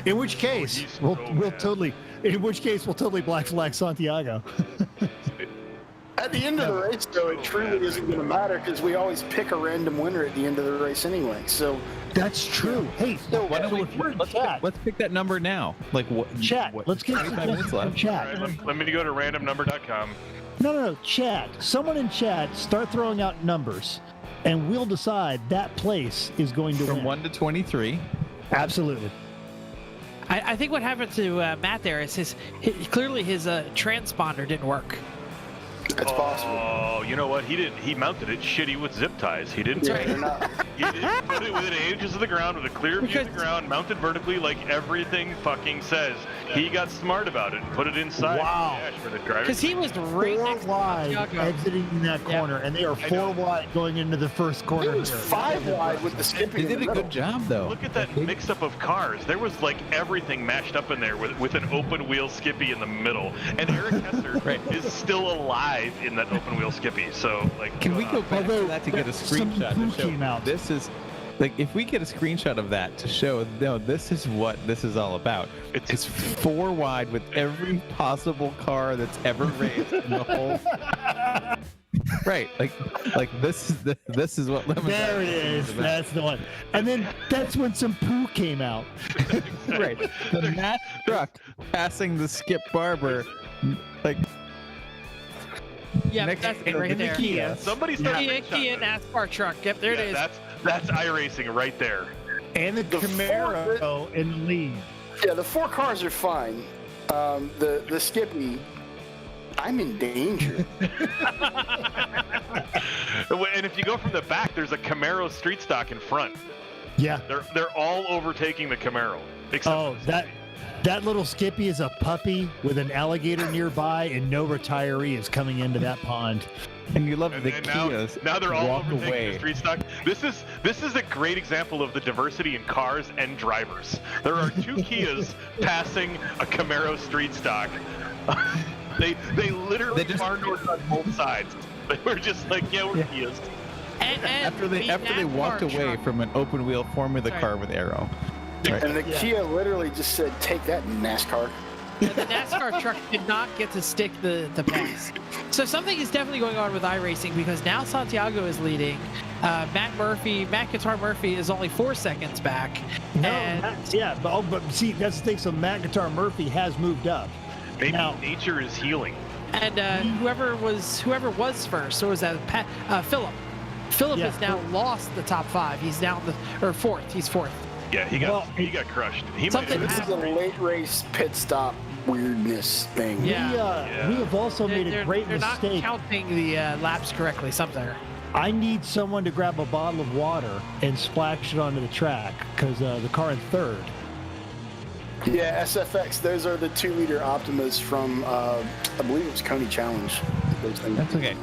Speaker 2: In which case,
Speaker 7: he's
Speaker 2: we'll
Speaker 7: so
Speaker 2: totally. In which case, we'll totally black flag Santiago.
Speaker 4: At the end of the race, though, it truly isn't going to matter because we always pick a random winner at the end of the race anyway. So
Speaker 2: That's true. Hey, so,
Speaker 3: Why don't
Speaker 2: so
Speaker 3: we
Speaker 2: if we're in
Speaker 3: let's
Speaker 2: chat,
Speaker 3: pick that number now? Like what?
Speaker 2: chat.
Speaker 3: what-
Speaker 2: Let's get
Speaker 3: 25 minutes
Speaker 2: some
Speaker 3: left.
Speaker 2: chat.
Speaker 7: All right, let me go to randomnumber.com.
Speaker 2: No, chat. Someone in chat start throwing out numbers, and we'll decide that place is going to
Speaker 3: From
Speaker 2: win.
Speaker 3: 1 to 23.
Speaker 2: Absolutely.
Speaker 5: I think what happened to Matt there is clearly his transponder didn't work.
Speaker 4: it's possible.
Speaker 7: Oh, you know what? He mounted it shitty with zip ties. He didn't.
Speaker 4: Yeah, they're not.
Speaker 7: He didn't put it within inches of the ground with a clear view of
Speaker 5: Because-
Speaker 7: the ground, mounted vertically like everything fucking says. He got smart about it and put it inside.
Speaker 2: Wow.
Speaker 7: the dash for the driver.
Speaker 5: Because he was right
Speaker 2: 4
Speaker 5: next to
Speaker 2: wide
Speaker 5: Santiago.
Speaker 2: exiting that
Speaker 5: Yeah.
Speaker 2: corner, and they are 4 wide going into the first corner.
Speaker 4: It was
Speaker 2: here.
Speaker 4: 5 wide with the skipping.
Speaker 3: They
Speaker 4: in the
Speaker 3: did a
Speaker 4: middle.
Speaker 3: good job though.
Speaker 7: Look at that mix-up of cars. There was like everything mashed up in there with an open-wheel Skippy in the middle. And Eric Hester is still alive in that open-wheel Skippy. So, like,
Speaker 3: Can we go back to
Speaker 2: Although
Speaker 3: that to get a
Speaker 2: some
Speaker 3: screenshot
Speaker 2: poo
Speaker 3: to show
Speaker 2: came out.
Speaker 3: this is like if we get a screenshot of that to show no this is what this is all about. It's 4 wide with every possible car that's ever raced in the whole right like this is what lemon
Speaker 2: There it is. That's the one. And then that's when some poo came out.
Speaker 3: right the Matt truck passing the Skip Barber like
Speaker 5: Yeah,
Speaker 3: next
Speaker 5: that's it right
Speaker 2: in the
Speaker 5: there.
Speaker 2: Kia.
Speaker 7: somebody start
Speaker 5: Kia NASCAR truck. Yep, there it is.
Speaker 7: That's iRacing right there.
Speaker 2: And the Camaro in the lead.
Speaker 4: Yeah, the 4 cars are fine. The Skippy, I'm in danger.
Speaker 7: And if you go from the back, there's a Camaro street stock in front.
Speaker 2: Yeah.
Speaker 7: They're all overtaking the Camaro. Except
Speaker 2: Oh, That little Skippy is a puppy with an alligator nearby, and no retiree is coming into that pond.
Speaker 3: And you love the
Speaker 7: And
Speaker 3: Kias.
Speaker 7: now they're all
Speaker 3: walk
Speaker 7: overtaking
Speaker 3: away.
Speaker 7: the street stock. This is a great example of the diversity in cars and drivers. There are 2 Kias passing a Camaro street stock. they literally barn doors on both sides. They were just like, yeah, we're Kias.
Speaker 5: And
Speaker 3: After they walked away from an open wheel Formula
Speaker 5: Sorry.
Speaker 3: car with arrow. Right.
Speaker 4: And the Kia literally just said, "Take that, NASCAR."
Speaker 5: the NASCAR truck did not get to stick the pass. So something is definitely going on with iRacing because now Santiago is leading. Matt Guitar Murphy is only 4 seconds back.
Speaker 2: No,
Speaker 5: and
Speaker 2: but see, that's the thing. So Matt Guitar Murphy has moved up.
Speaker 7: Maybe
Speaker 2: Now-
Speaker 7: nature is healing.
Speaker 5: And whoever was first, or was that Philip? Philip
Speaker 2: Yeah.
Speaker 5: has now lost the top 5. He's now fourth. He's fourth.
Speaker 7: Yeah, he got crushed. He might
Speaker 5: Something
Speaker 7: have
Speaker 4: This is a late race pit stop weirdness thing.
Speaker 5: Yeah.
Speaker 2: We have also made a great
Speaker 5: they're
Speaker 2: mistake.
Speaker 5: not counting the laps correctly. Something.
Speaker 2: I need someone to grab a bottle of water and splash it onto the track because the car in third.
Speaker 4: Yeah, SFX. Those are the 2-liter Optimas from, I believe it was Coney Challenge. Those things.
Speaker 3: That's okay.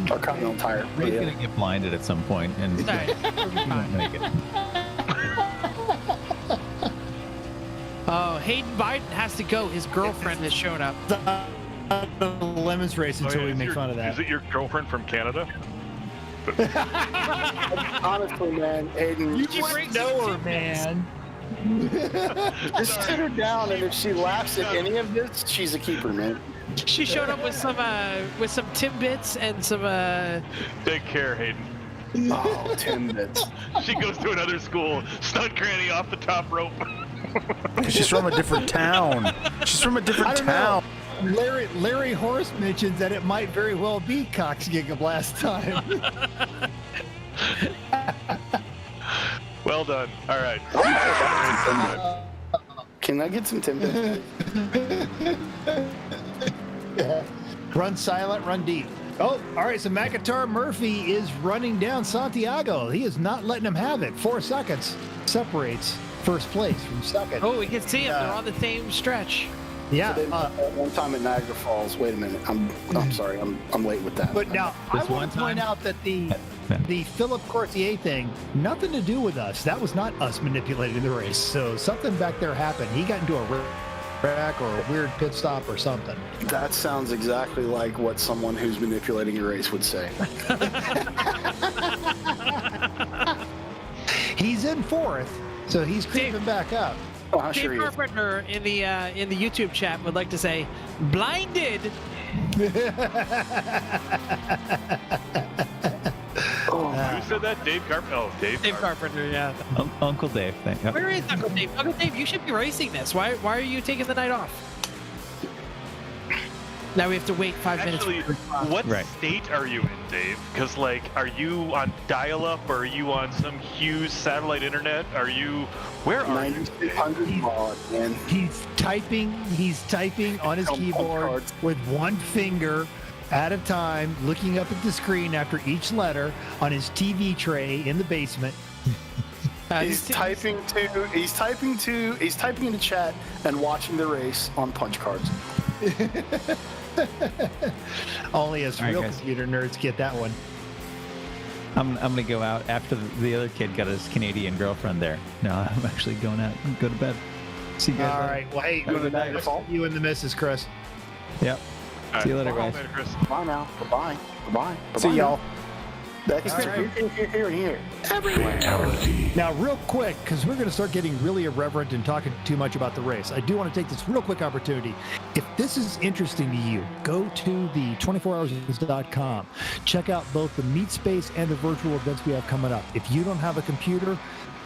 Speaker 4: Or Continental Tire.
Speaker 3: Ray's
Speaker 4: Yeah.
Speaker 3: gonna get blinded at some point, and
Speaker 5: All right.
Speaker 3: he won't make it.
Speaker 5: Oh, Hayden Biden has to go. His girlfriend has shown up.
Speaker 2: The Lemons race
Speaker 7: Oh,
Speaker 2: until
Speaker 7: yeah,
Speaker 2: we
Speaker 7: is
Speaker 2: make
Speaker 7: your-
Speaker 2: fun of that.
Speaker 7: Is it your girlfriend from Canada?
Speaker 4: Honestly, man, Aiden,
Speaker 5: You
Speaker 4: just,
Speaker 5: bring
Speaker 2: know her,
Speaker 5: some
Speaker 2: man.
Speaker 4: just sit her down, and if she laughs at any of this, she's a keeper, man.
Speaker 5: She showed up with some Timbits and some
Speaker 7: Take care, Hayden.
Speaker 4: Oh, Timbits.
Speaker 7: She goes to another school. Stunt granny off the top rope.
Speaker 1: She's from a different town. She's from a different town.
Speaker 2: Larry Horse mentions that it might very well be Cox Gigablast time.
Speaker 7: Well done. All right.
Speaker 4: Can I get some Timbits?
Speaker 2: Run silent, run deep. Oh, all right. So McIntyre Murphy is running down Santiago. He is not letting him have it. 4 seconds separates first place from second.
Speaker 5: Oh, we can see them. They're on the same stretch.
Speaker 2: Yeah.
Speaker 4: One time at Niagara Falls. Wait a minute. I'm sorry. I'm late with that.
Speaker 2: But now I
Speaker 3: This
Speaker 2: want
Speaker 3: one
Speaker 2: to point
Speaker 3: time?
Speaker 2: out that the Philip Courtier thing, nothing to do with us. That was not us manipulating the race. So something back there happened. He got into a wreck or a weird pit stop or something.
Speaker 4: That sounds exactly like what someone who's manipulating a race would say.
Speaker 2: He's in fourth, so he's creeping back up.
Speaker 4: Oh,
Speaker 5: Dave
Speaker 4: sure he is.
Speaker 5: Carpenter in the YouTube chat would like to say, blinded.
Speaker 7: Who said that? Dave Carpenter. Oh, Dave
Speaker 5: Carpenter, yeah.
Speaker 3: Uncle Dave thing. Yep.
Speaker 5: Where is Uncle Dave? Uncle Dave, you should be racing this. Why are you taking the night off? Now we have to wait 5 minutes.
Speaker 7: Actually, what
Speaker 3: Right.
Speaker 7: state are you in, Dave? Because, like, are you on dial-up or are you on some huge satellite internet? Where are you?
Speaker 4: 9600 mod, man.
Speaker 2: He's typing on his
Speaker 4: On
Speaker 2: keyboard
Speaker 4: cards.
Speaker 2: with one finger at a time, looking up at the screen after each letter on his TV tray in the basement.
Speaker 4: He's typing into chat and watching the race on punch cards.
Speaker 2: Only us
Speaker 3: All right,
Speaker 2: real
Speaker 3: guys.
Speaker 2: computer nerds get that one.
Speaker 3: I'm gonna go out after the other kid got his Canadian girlfriend there. No, I'm actually going out and go to bed. See you guys.
Speaker 2: All
Speaker 3: later.
Speaker 2: right. Well, hey,
Speaker 3: Have a good night.
Speaker 2: you and the missus, Chris.
Speaker 3: Yep.
Speaker 7: All
Speaker 3: See you
Speaker 7: right.
Speaker 3: later, guys.
Speaker 7: Later, Chris.
Speaker 4: Bye now. Bye-bye. Bye-bye.
Speaker 1: See
Speaker 4: Bye-bye.
Speaker 1: y'all.
Speaker 4: That's
Speaker 2: All right.
Speaker 4: here.
Speaker 2: Now, real quick, because we're going to start getting really irreverent and talking too much about the race, I do want to take this real quick opportunity. If this is interesting to you, go to the 24hours.com. Check out both the meet space and the virtual events we have coming up. If you don't have a computer,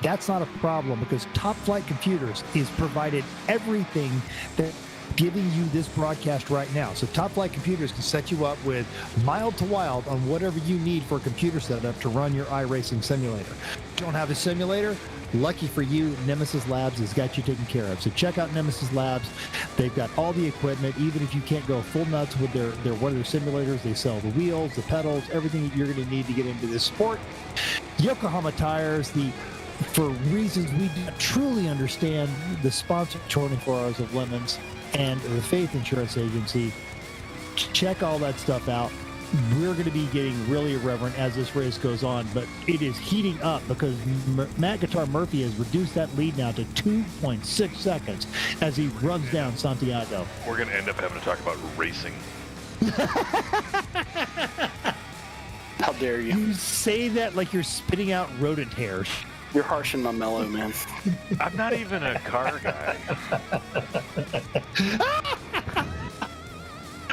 Speaker 2: that's not a problem because Top Flight Computers is provided everything that giving you this broadcast right now. So Top Flight Computers can set you up with mild to wild on whatever you need for a computer setup to run your iRacing simulator. Don't have a simulator? Lucky for you, Nemesis Labs has got you taken care of. So check out Nemesis Labs. They've got all the equipment. Even if you can't go full nuts with their one of their simulators, they sell the wheels, the pedals, everything that you're going to need to get into this sport. Yokohama tires, the for reasons we don't truly understand, the sponsor 24 Hours of Lemons and the Faith Insurance Agency. Check all that stuff out. We're going to be getting really irreverent as this race goes on, but it is heating up because Matt Guitar Murphy has reduced that lead now to 2.6 seconds as he runs down Santiago.
Speaker 7: We're going to end up having to talk about racing.
Speaker 4: How dare you?
Speaker 2: You say that like you're spitting out rodent hairs.
Speaker 4: You're harshing my mellow, man.
Speaker 7: I'm not even a car guy.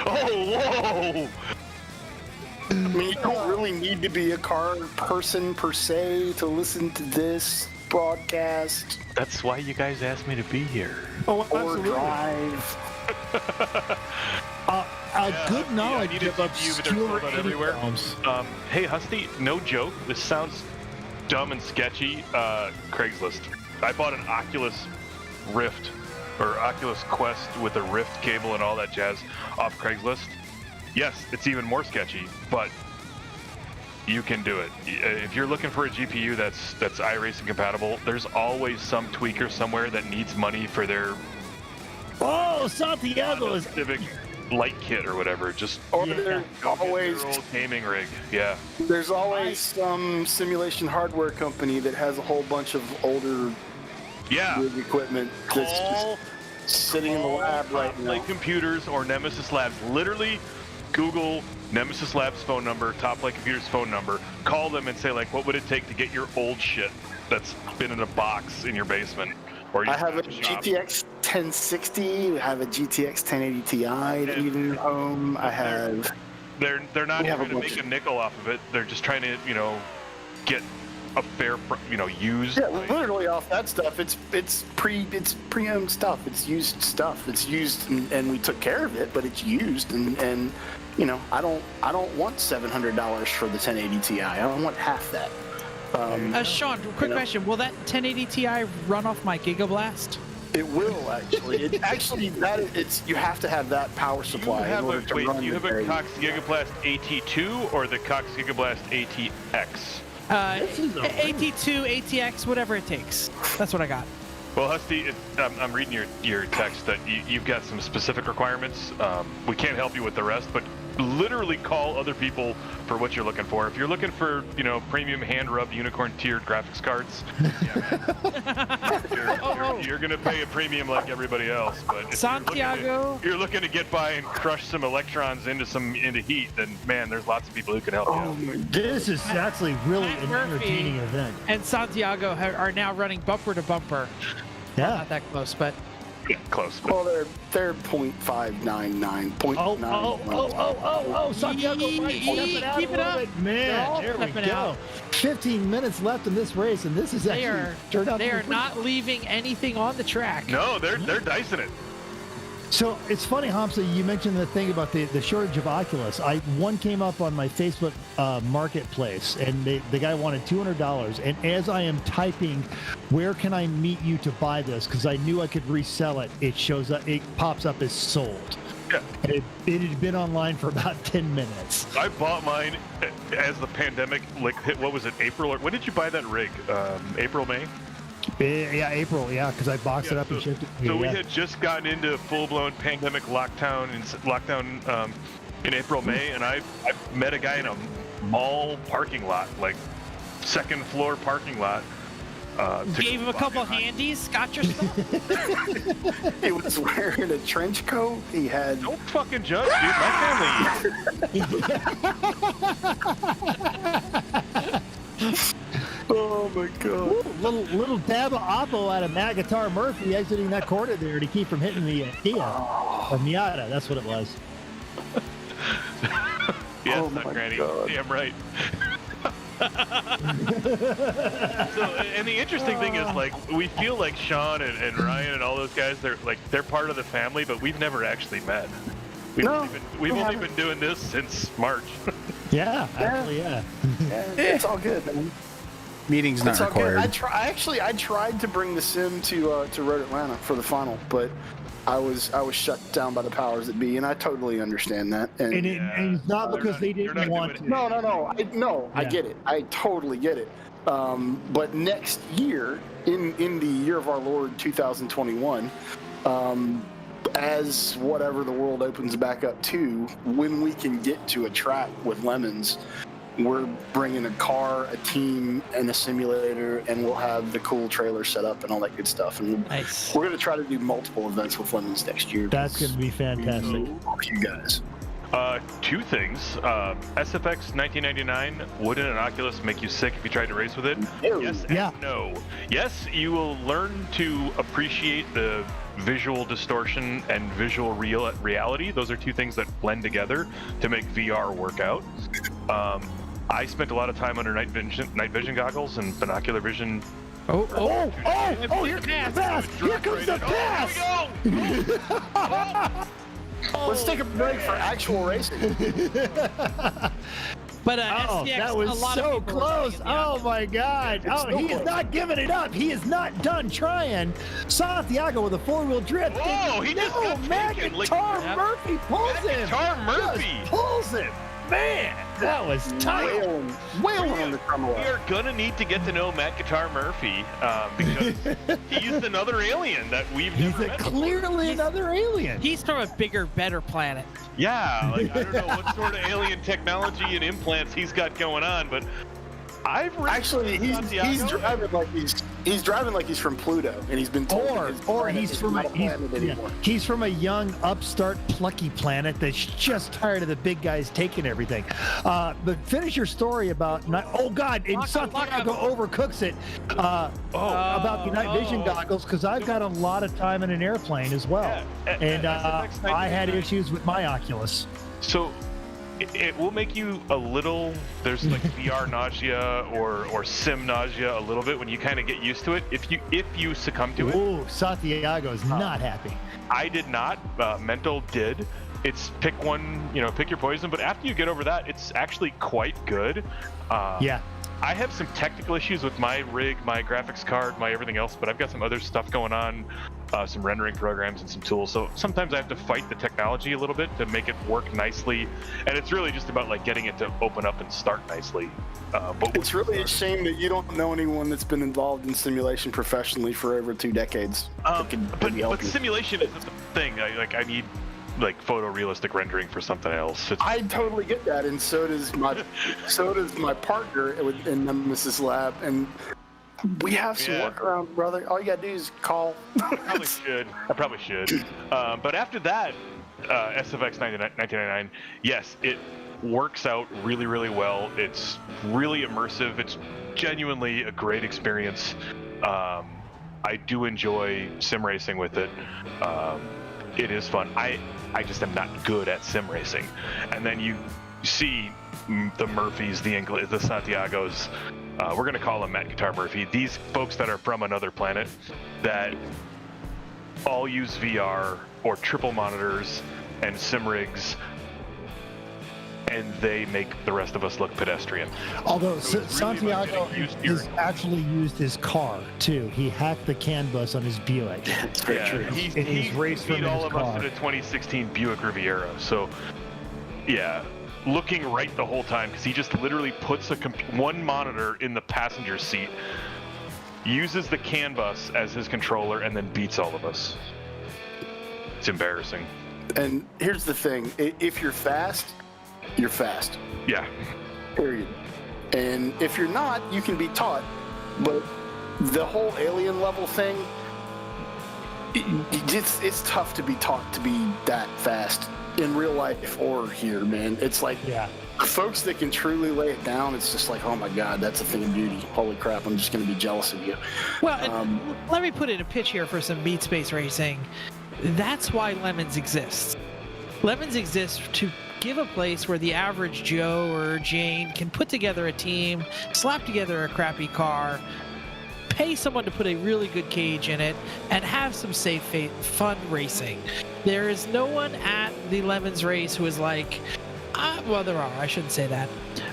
Speaker 7: Oh, whoa!
Speaker 4: I mean, you don't really need to be a car person per se to listen to this broadcast
Speaker 7: That's why you guys asked me to be here.
Speaker 2: Oh,
Speaker 4: or
Speaker 2: absolutely.
Speaker 4: drive.
Speaker 2: Good knowledge
Speaker 7: I need a
Speaker 2: of
Speaker 7: GPU, but they're sold
Speaker 2: obscure
Speaker 7: out everywhere.
Speaker 2: films.
Speaker 7: Hey, Husty, no joke. This sounds dumb and sketchy. Craigslist. I bought an Oculus Rift or Oculus Quest with a Rift cable and all that jazz off Craigslist. Yes, it's even more sketchy, but you can do it. If you're looking for a GPU that's iRacing compatible, there's always some tweaker somewhere that needs money for their
Speaker 2: Oh, Santiago is.
Speaker 7: Civic light kit or whatever. Just
Speaker 4: Or
Speaker 2: Yeah.
Speaker 4: there's
Speaker 7: go get
Speaker 4: always
Speaker 7: their old gaming rig. Yeah.
Speaker 4: there's always some simulation hardware company that has a whole bunch of older
Speaker 7: Yeah.
Speaker 4: rig equipment that's
Speaker 7: Call
Speaker 4: just sitting in the lab right
Speaker 7: Top Play
Speaker 4: now.
Speaker 7: Computers or Nemesis Labs. Literally, Google Nemesis Labs phone number, Top Play Computers phone number. Call them and say, like, what would it take to get your old shit that's been in a box in your basement? Or your
Speaker 4: I have a
Speaker 7: shop?
Speaker 4: GTX 1060. I have a GTX 1080 Ti that even at home. I have.
Speaker 7: They're not
Speaker 4: We have
Speaker 7: trying
Speaker 4: a
Speaker 7: to
Speaker 4: bunch
Speaker 7: make a
Speaker 4: of-
Speaker 7: nickel off of it. They're just trying to, get a fair, used.
Speaker 4: Yeah,
Speaker 7: like-
Speaker 4: literally off that stuff. It's pre-owned stuff. It's used stuff. It's used, and we took care of it, but it's used, and I don't want $700 for the 1080 Ti. I don't want half that.
Speaker 5: Sean, quick question. Will that 1080 Ti run off my Gigablast?
Speaker 4: It will actually. You have to have that power supply in order to run
Speaker 7: you
Speaker 4: the
Speaker 7: have a
Speaker 4: thing.
Speaker 7: Cox Gigablast AT2 or the Cox Gigablast ATX?
Speaker 5: AT2, ATX, whatever it takes. That's what I got.
Speaker 7: Well, Husty, I'm reading your text that you've got some specific requirements. We can't help you with the rest, but literally call other people for what you're looking for. If you're looking for, premium hand-rubbed unicorn-tiered graphics cards, you're going to pay a premium like everybody else. But if
Speaker 5: Santiago.
Speaker 7: you're looking to get by and crush some electrons into heat, then man, there's lots of people who can help you.
Speaker 4: Oh my
Speaker 2: This is actually really
Speaker 5: Matt
Speaker 2: an
Speaker 5: Murphy
Speaker 2: entertaining event.
Speaker 5: And Santiago are now running bumper to bumper.
Speaker 2: Yeah.
Speaker 5: Not that close, but
Speaker 7: Close. But
Speaker 4: Well, they're 0.599, 0.9.
Speaker 2: Oh, Santiago might step it out
Speaker 5: Keep
Speaker 2: a
Speaker 5: it
Speaker 2: little
Speaker 5: up.
Speaker 2: bit. Man,
Speaker 5: They're all
Speaker 2: there we
Speaker 5: stepping
Speaker 2: go.
Speaker 5: out.
Speaker 2: 15 minutes left in this race, and this is
Speaker 5: they
Speaker 2: actually
Speaker 5: are
Speaker 2: turned out to
Speaker 5: they
Speaker 2: be
Speaker 5: are
Speaker 2: pretty
Speaker 5: not leaving anything on the track.
Speaker 7: no, they're dicing it.
Speaker 2: So it's funny, Hamza, you mentioned the thing about the shortage of Oculus. One came up on my Facebook marketplace, and the guy wanted $200. And as I am typing, where can I meet you to buy this? Because I knew I could resell it. It shows up, it pops up as sold.
Speaker 7: Yeah.
Speaker 2: And it had been online for about 10 minutes.
Speaker 7: I bought mine as the pandemic hit. What was it, April? Or when did you buy that rig? April, May?
Speaker 2: Yeah, April. Yeah, because I boxed it up and shipped it.
Speaker 7: So we
Speaker 2: yeah.
Speaker 7: had just gotten into full-blown pandemic lockdown in April, May, and I met a guy in a mall parking lot, like second floor parking lot.
Speaker 5: Gave him a couple handies, got your stuff.
Speaker 4: He was wearing a trench coat. He had.
Speaker 7: Don't fucking judge, dude. My family.
Speaker 4: Oh my god.
Speaker 2: Little dab of Oppo out of Matt Guitar Murphy exiting that corner there to keep from hitting the Kia or Miata. That's what it was.
Speaker 7: Yes,
Speaker 4: Oh
Speaker 7: not
Speaker 4: my
Speaker 7: Granny.
Speaker 4: God.
Speaker 7: Damn right. And the interesting thing is, like, we feel like Sean and Ryan and all those guys, they're part of the family, but we've never actually met. We've only been doing this since March.
Speaker 2: Yeah, actually, yeah.
Speaker 4: Yeah, it's all good, man.
Speaker 1: Meetings not
Speaker 4: It's all good.
Speaker 1: required.
Speaker 4: I tried to bring the sim to Road Atlanta for the final, but I was shut down by the powers that be, and I totally understand that. And
Speaker 2: And it's not because they
Speaker 7: You're
Speaker 2: didn't
Speaker 7: not
Speaker 2: want
Speaker 7: doing
Speaker 2: to.
Speaker 7: it.
Speaker 4: I
Speaker 2: Yeah.
Speaker 4: get it. I totally get it. But next year, in the year of our Lord 2021, as whatever the world opens back up to, when we can get to a track with Lemons, we're bringing a car, a team, and a simulator, and we'll have the cool trailer set up and all that good stuff. And
Speaker 5: Nice.
Speaker 4: we're going to try to do multiple events with Lemons next year.
Speaker 2: That's going to be fantastic.
Speaker 4: You guys.
Speaker 7: Two things. SFX 1999, wouldn't an Oculus make you sick if you tried to race with it?
Speaker 4: No.
Speaker 7: Yes
Speaker 2: Yeah.
Speaker 7: and no. Yes, you will learn to appreciate the visual distortion and visual reality. Those are two things that blend together to make VR work out. I spent a lot of time under night vision goggles and binocular vision.
Speaker 2: Oh, here comes the pass! Here comes the pass!
Speaker 4: Let's take a break for actual racing.
Speaker 5: But
Speaker 2: Oh,
Speaker 5: STX,
Speaker 2: that
Speaker 5: a
Speaker 2: was
Speaker 5: lot of
Speaker 2: so
Speaker 5: people are saying
Speaker 2: close.
Speaker 5: it, yeah.
Speaker 2: Oh my God. Oh, he is not giving it up. He is not done trying. Santiago with a four-wheel drift.
Speaker 7: Oh, he just got taken.
Speaker 2: McIntyre
Speaker 5: Yep.
Speaker 2: Murphy pulls him.
Speaker 7: McIntyre Murphy.
Speaker 2: Just pulls him. Man, that was tight.
Speaker 4: Wailing on the crumble.
Speaker 7: We are gonna need to get to know Matt Guitar Murphy because he's another alien that we've
Speaker 2: He's
Speaker 7: never met before.
Speaker 2: clearly another alien.
Speaker 5: He's from a bigger, better planet.
Speaker 7: Yeah, like I don't know what sort of alien technology and implants he's got going on, but I've
Speaker 4: Actually, he's driving like he's from Pluto, and he's been told that his
Speaker 2: Or
Speaker 4: planet
Speaker 2: he's
Speaker 4: is
Speaker 2: from
Speaker 4: not a planet anymore.
Speaker 2: he's from a young upstart plucky planet that's just tired of the big guys taking everything. But finish your story about oh God, and Santiago overcooks it about the night vision goggles because I've got a lot of time in an airplane as well, and I had issues with my Oculus.
Speaker 7: So it will make you a little, there's like VR nausea or sim nausea a little bit when you kind of get used to it. If you succumb to it.
Speaker 2: Ooh, Santiago is not happy.
Speaker 7: I did not. Mental did. It's pick one, pick your poison. But after you get over that, it's actually quite good.
Speaker 2: Yeah.
Speaker 7: I have some technical issues with my rig, my graphics card, my everything else, but I've got some other stuff going on, some rendering programs and some tools. So sometimes I have to fight the technology a little bit to make it work nicely. And it's really just about like getting it to open up and start nicely. But
Speaker 4: It's really a shame that you don't know anyone that's been involved in simulation professionally for over 2 decades. that could maybe help
Speaker 7: but
Speaker 4: you.
Speaker 7: simulation is the thing. I need like photorealistic rendering for something else.
Speaker 4: I totally get that, and so does my partner in Nemesis Lab, and we have some workaround, brother. All you gotta do is call.
Speaker 7: I probably should. But after that, SFX 1999, yes, it works out really, really well. It's really immersive. It's genuinely a great experience. I do enjoy sim racing with it. It is fun. I just am not good at sim racing. And then you see the Murphys, the Santiagos, we're going to call them Matt Guitar Murphy, these folks that are from another planet that all use VR or triple monitors and sim rigs, and they make the rest of us look pedestrian.
Speaker 2: Although
Speaker 7: So it's really about
Speaker 2: Santiago
Speaker 7: getting used to
Speaker 2: has actually used his car too. He hacked the CAN bus on his Buick.
Speaker 4: It's very true.
Speaker 7: He's
Speaker 2: raced from
Speaker 7: beat all
Speaker 2: his
Speaker 7: of us
Speaker 2: car.
Speaker 7: in a 2016 Buick Riviera. So, yeah, looking right the whole time because he just literally puts one monitor in the passenger seat, uses the CAN bus as his controller, and then beats all of us. It's embarrassing.
Speaker 4: And here's the thing: if you're fast, you're fast.
Speaker 7: Yeah.
Speaker 4: Period. And if you're not, you can be taught. But the whole alien level thing, it's tough to be taught to be that fast in real life or here, man. It's like folks that can truly lay it down, it's just like, oh my God, that's a thing of beauty. Holy crap, I'm just going to be jealous of you.
Speaker 5: Well, and let me put in a pitch here for some Beat Space Racing. That's why Lemons exists. Lemons exists to give a place where the average Joe or Jane can put together a team, slap together a crappy car, pay someone to put a really good cage in it, and have some safe, fun racing. There is no one at the Lemons race who is like, well, there are. I shouldn't say that.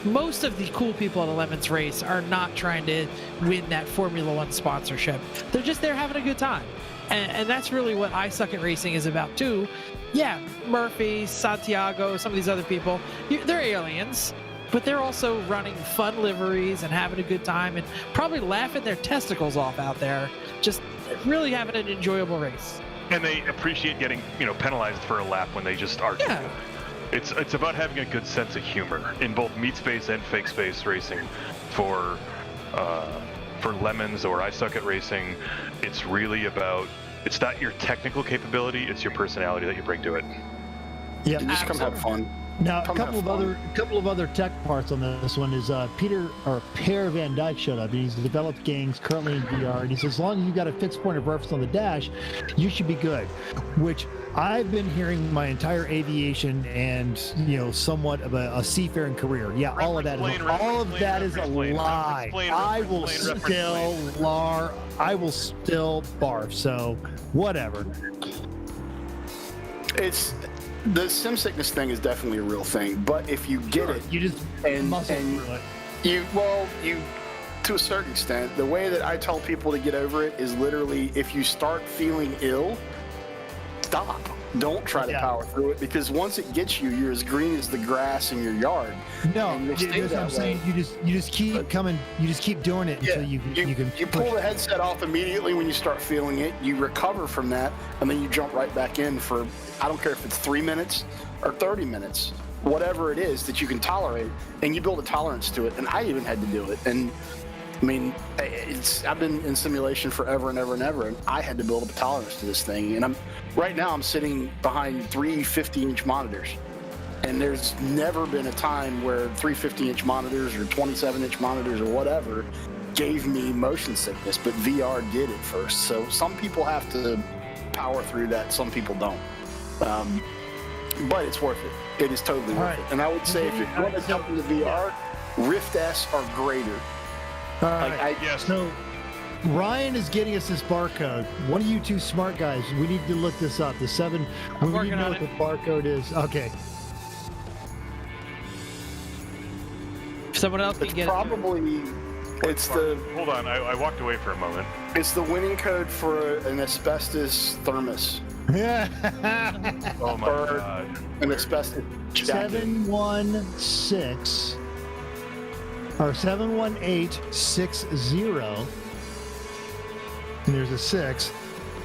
Speaker 5: Most of the cool people at a Lemons race are not trying to win that Formula One sponsorship. They're just there having a good time. And that's really what I Suck at Racing is about, too. Yeah, Murphy, Santiago, some of these other people, they're aliens. but they're also running fun liveries and having a good time and probably laughing their testicles off out there, just really having an enjoyable race.
Speaker 7: And they appreciate getting, penalized for a lap when they just are.
Speaker 5: Yeah.
Speaker 7: It's about having a good sense of humor in both meat space and fake space racing. For Lemons or I Suck at Racing, it's really about, it's not your technical capability, it's your personality that you bring to it.
Speaker 2: Yeah,
Speaker 4: You just come have fun.
Speaker 2: Now, a
Speaker 4: Come
Speaker 2: couple
Speaker 4: have fun.
Speaker 2: of other tech parts on this one is Per Van Dyke showed up. He's developed games currently in VR, and he says as long as you've got a fixed point of reference on the dash, you should be good. Which I've been hearing my entire aviation and somewhat of a seafaring career. Yeah, all of that is a lie. I will still barf. So whatever.
Speaker 4: It's the sim sickness thing is definitely a real thing, but if you get it,
Speaker 2: You just muscle through it.
Speaker 4: you to a certain extent, the way that I tell people to get over it is literally if you start feeling ill, stop. Don't try to power through it, because once it gets you, you're as green as the grass in your yard.
Speaker 2: No,
Speaker 4: And you'll
Speaker 2: that's
Speaker 4: stay
Speaker 2: what I'm
Speaker 4: that
Speaker 2: saying.
Speaker 4: way.
Speaker 2: You just keep coming. You just keep doing it until you can.
Speaker 4: You pull the headset off immediately when you start feeling it. You recover from that, and then you jump right back in for, I don't care if it's 3 minutes or 30 minutes, whatever it is that you can tolerate, and you build a tolerance to it. And I even had to do it. And I mean, I've been in simulation forever and ever and ever, and I had to build up a tolerance to this thing. And right now I'm sitting behind 3 50-inch monitors. And there's never been a time where 3 50-inch monitors or 27-inch monitors or whatever gave me motion sickness, but VR did it first. So some people have to power through that, some people don't. But it's worth it. It is totally worth it. And I would say if you're going to jump into VR, Rift S are greater.
Speaker 2: All right.
Speaker 7: Yes.
Speaker 2: So Ryan is getting us this barcode. One of you two smart guys, we need to look this up. We need to
Speaker 5: working
Speaker 2: know
Speaker 5: on
Speaker 2: what the
Speaker 5: it.
Speaker 2: barcode is. Okay.
Speaker 5: If someone else can
Speaker 4: It's
Speaker 5: get
Speaker 4: probably
Speaker 7: Hold on, I walked away for a moment.
Speaker 4: it's the winning code for an asbestos thermos.
Speaker 2: Yeah.
Speaker 7: Oh my
Speaker 4: Or
Speaker 7: god.
Speaker 4: an asbestos jacket.
Speaker 2: 716 or 71860. And there's a 6.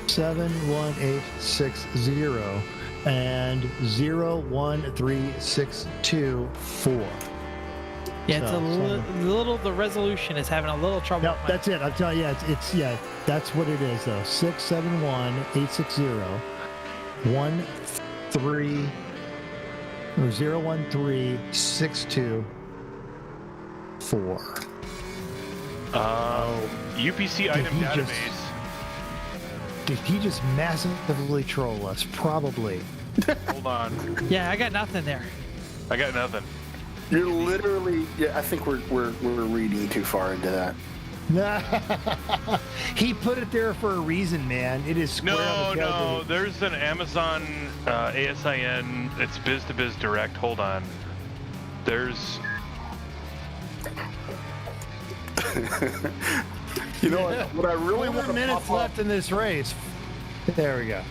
Speaker 2: 71860 and 013624.
Speaker 5: Yeah, it's
Speaker 2: So,
Speaker 5: little. The resolution is having a little trouble.
Speaker 2: No,
Speaker 5: with my-
Speaker 2: that's it. I'm telling you, it's that's what it is though. 671-860 13 or 013624.
Speaker 7: UPC item
Speaker 2: he just-
Speaker 7: database.
Speaker 2: Did he just massively troll us? Probably.
Speaker 7: Hold on.
Speaker 5: Yeah, I got nothing there.
Speaker 7: I got nothing.
Speaker 4: You're literally, I think we're reading too far into that.
Speaker 2: He put it there for a reason, man. It is square on the
Speaker 7: No,
Speaker 2: tailgate.
Speaker 7: there's an Amazon ASIN. It's biz to biz direct. Hold on. There's.
Speaker 4: You know what I really
Speaker 2: 4
Speaker 4: want to
Speaker 2: minutes
Speaker 4: pop up,
Speaker 2: left in this race. There we go.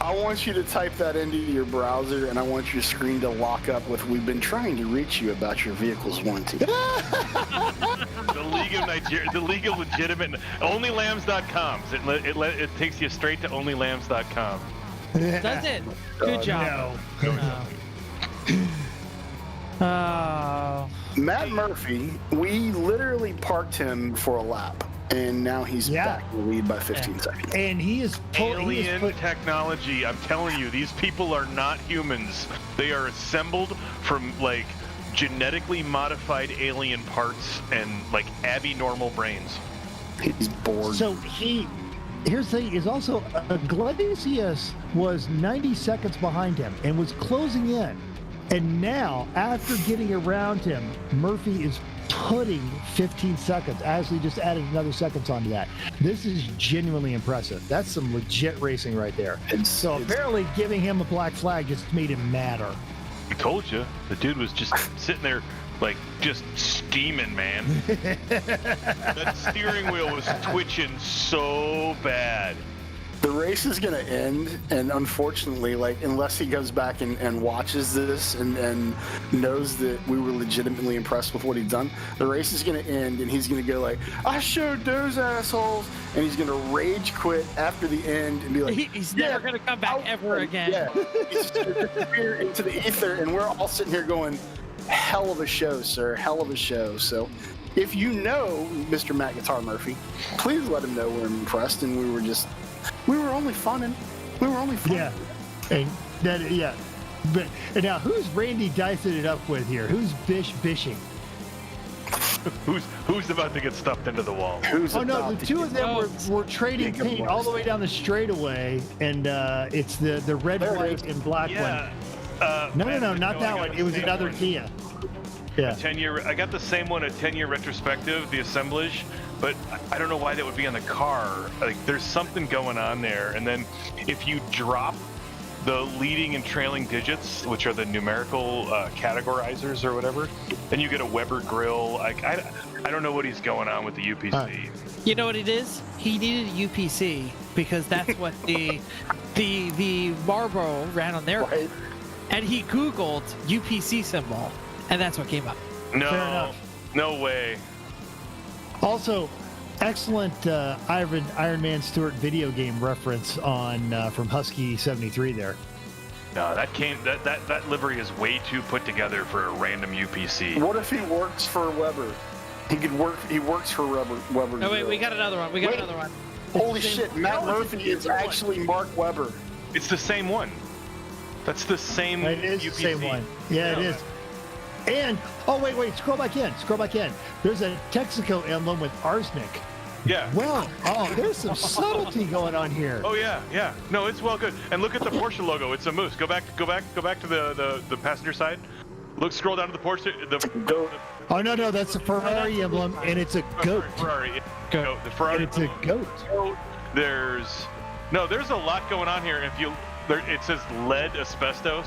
Speaker 4: I want you to type that into your browser, and I want your screen to lock up with "We've been trying to reach you about your vehicle's warranty."
Speaker 7: The League of Nigeria, the League of Legitimate, onlylambs.com. It takes you straight to onlylambs.com.
Speaker 5: Does it? Good job. Oh.
Speaker 4: Matt Murphy, we literally parked him for a lap, and now he's back in the lead by 15 seconds.
Speaker 2: And he is
Speaker 7: Alien technology. I'm telling you, these people are not humans. They are assembled from like genetically modified alien parts and like abnormal brains.
Speaker 4: He's bored.
Speaker 2: So here's the thing, is also Iglesias was 90 seconds behind him and was closing in. And now, after getting around him, Murphy is putting 15 seconds. Ashley just added another seconds onto that. This is genuinely impressive. That's some legit racing right there. So apparently giving him a black flag just made him madder.
Speaker 7: I told you, the dude was just sitting there like just steaming, man. That steering wheel was twitching so bad.
Speaker 4: The race is going to end, and unfortunately, like, unless he goes back and watches this and knows that we were legitimately impressed with what he'd done, the race is going to end, and he's going to go like, I showed those assholes, and he's going to rage quit after the end and be like,
Speaker 5: He's never going to come back ever again.
Speaker 4: Yeah, he's just going to disappear into the ether, and we're all sitting here going, hell of a show, sir, hell of a show. So if you know Mr. Matt Guitar Murphy, please let him know we're impressed, and we were only funning. We were only funning.
Speaker 2: Yeah. And that, yeah. But and now, who's Randy dicing it up with here? Who's bishing?
Speaker 7: Who's about to get stuffed into the wall?
Speaker 2: Oh no, the two of them were trading
Speaker 4: Jacob
Speaker 2: paint all
Speaker 4: West.
Speaker 2: the way down the straightaway, and it's the red,
Speaker 4: There it
Speaker 2: white,
Speaker 4: is.
Speaker 2: and black
Speaker 7: Yeah.
Speaker 2: one. No, not that one. It was another Kia. Yeah.
Speaker 7: 10-year. I got the same one, a 10-year retrospective, the assemblage, but I don't know why that would be on the car. Like, there's something going on there. And then if you drop the leading and trailing digits, which are the numerical categorizers or whatever, then you get a Weber grill. Like, I don't know what he's going on with the UPC.
Speaker 5: You know what it is? He needed a UPC because that's what the Marlboro ran on their,
Speaker 4: Right.
Speaker 5: and he Googled UPC symbol, and that's what came up.
Speaker 2: Fair
Speaker 7: No,
Speaker 2: enough.
Speaker 7: no way.
Speaker 2: Also, excellent Iron Man Stewart video game reference on from Husky 73 there.
Speaker 7: No, that livery is way too put together for a random UPC.
Speaker 4: What if he works for Weber? He works for Weber.
Speaker 5: No, wait, we got another one.
Speaker 4: Wait.
Speaker 5: Another one.
Speaker 4: Holy
Speaker 5: It's the
Speaker 4: shit,
Speaker 5: same-
Speaker 4: Matt
Speaker 5: No,
Speaker 4: Murphy
Speaker 5: it's
Speaker 4: is
Speaker 5: the same
Speaker 4: actually Mark Weber.
Speaker 7: It's the same one. That's the same
Speaker 2: It is
Speaker 7: UPC.
Speaker 2: the same one. Yeah, it is. And wait, scroll back in. There's a Texaco emblem with arsenic.
Speaker 7: Yeah.
Speaker 2: Well, there's some subtlety going on here.
Speaker 7: Oh yeah. No, it's well good. And look at the Porsche logo. It's a moose. Go back to the passenger side. Scroll down to the Porsche.
Speaker 2: Oh no, that's a Ferrari emblem, and it's a goat.
Speaker 7: Ferrari.
Speaker 5: Goat.
Speaker 7: The Ferrari.
Speaker 2: And it's a goat.
Speaker 7: There's a lot going on here. It says lead asbestos.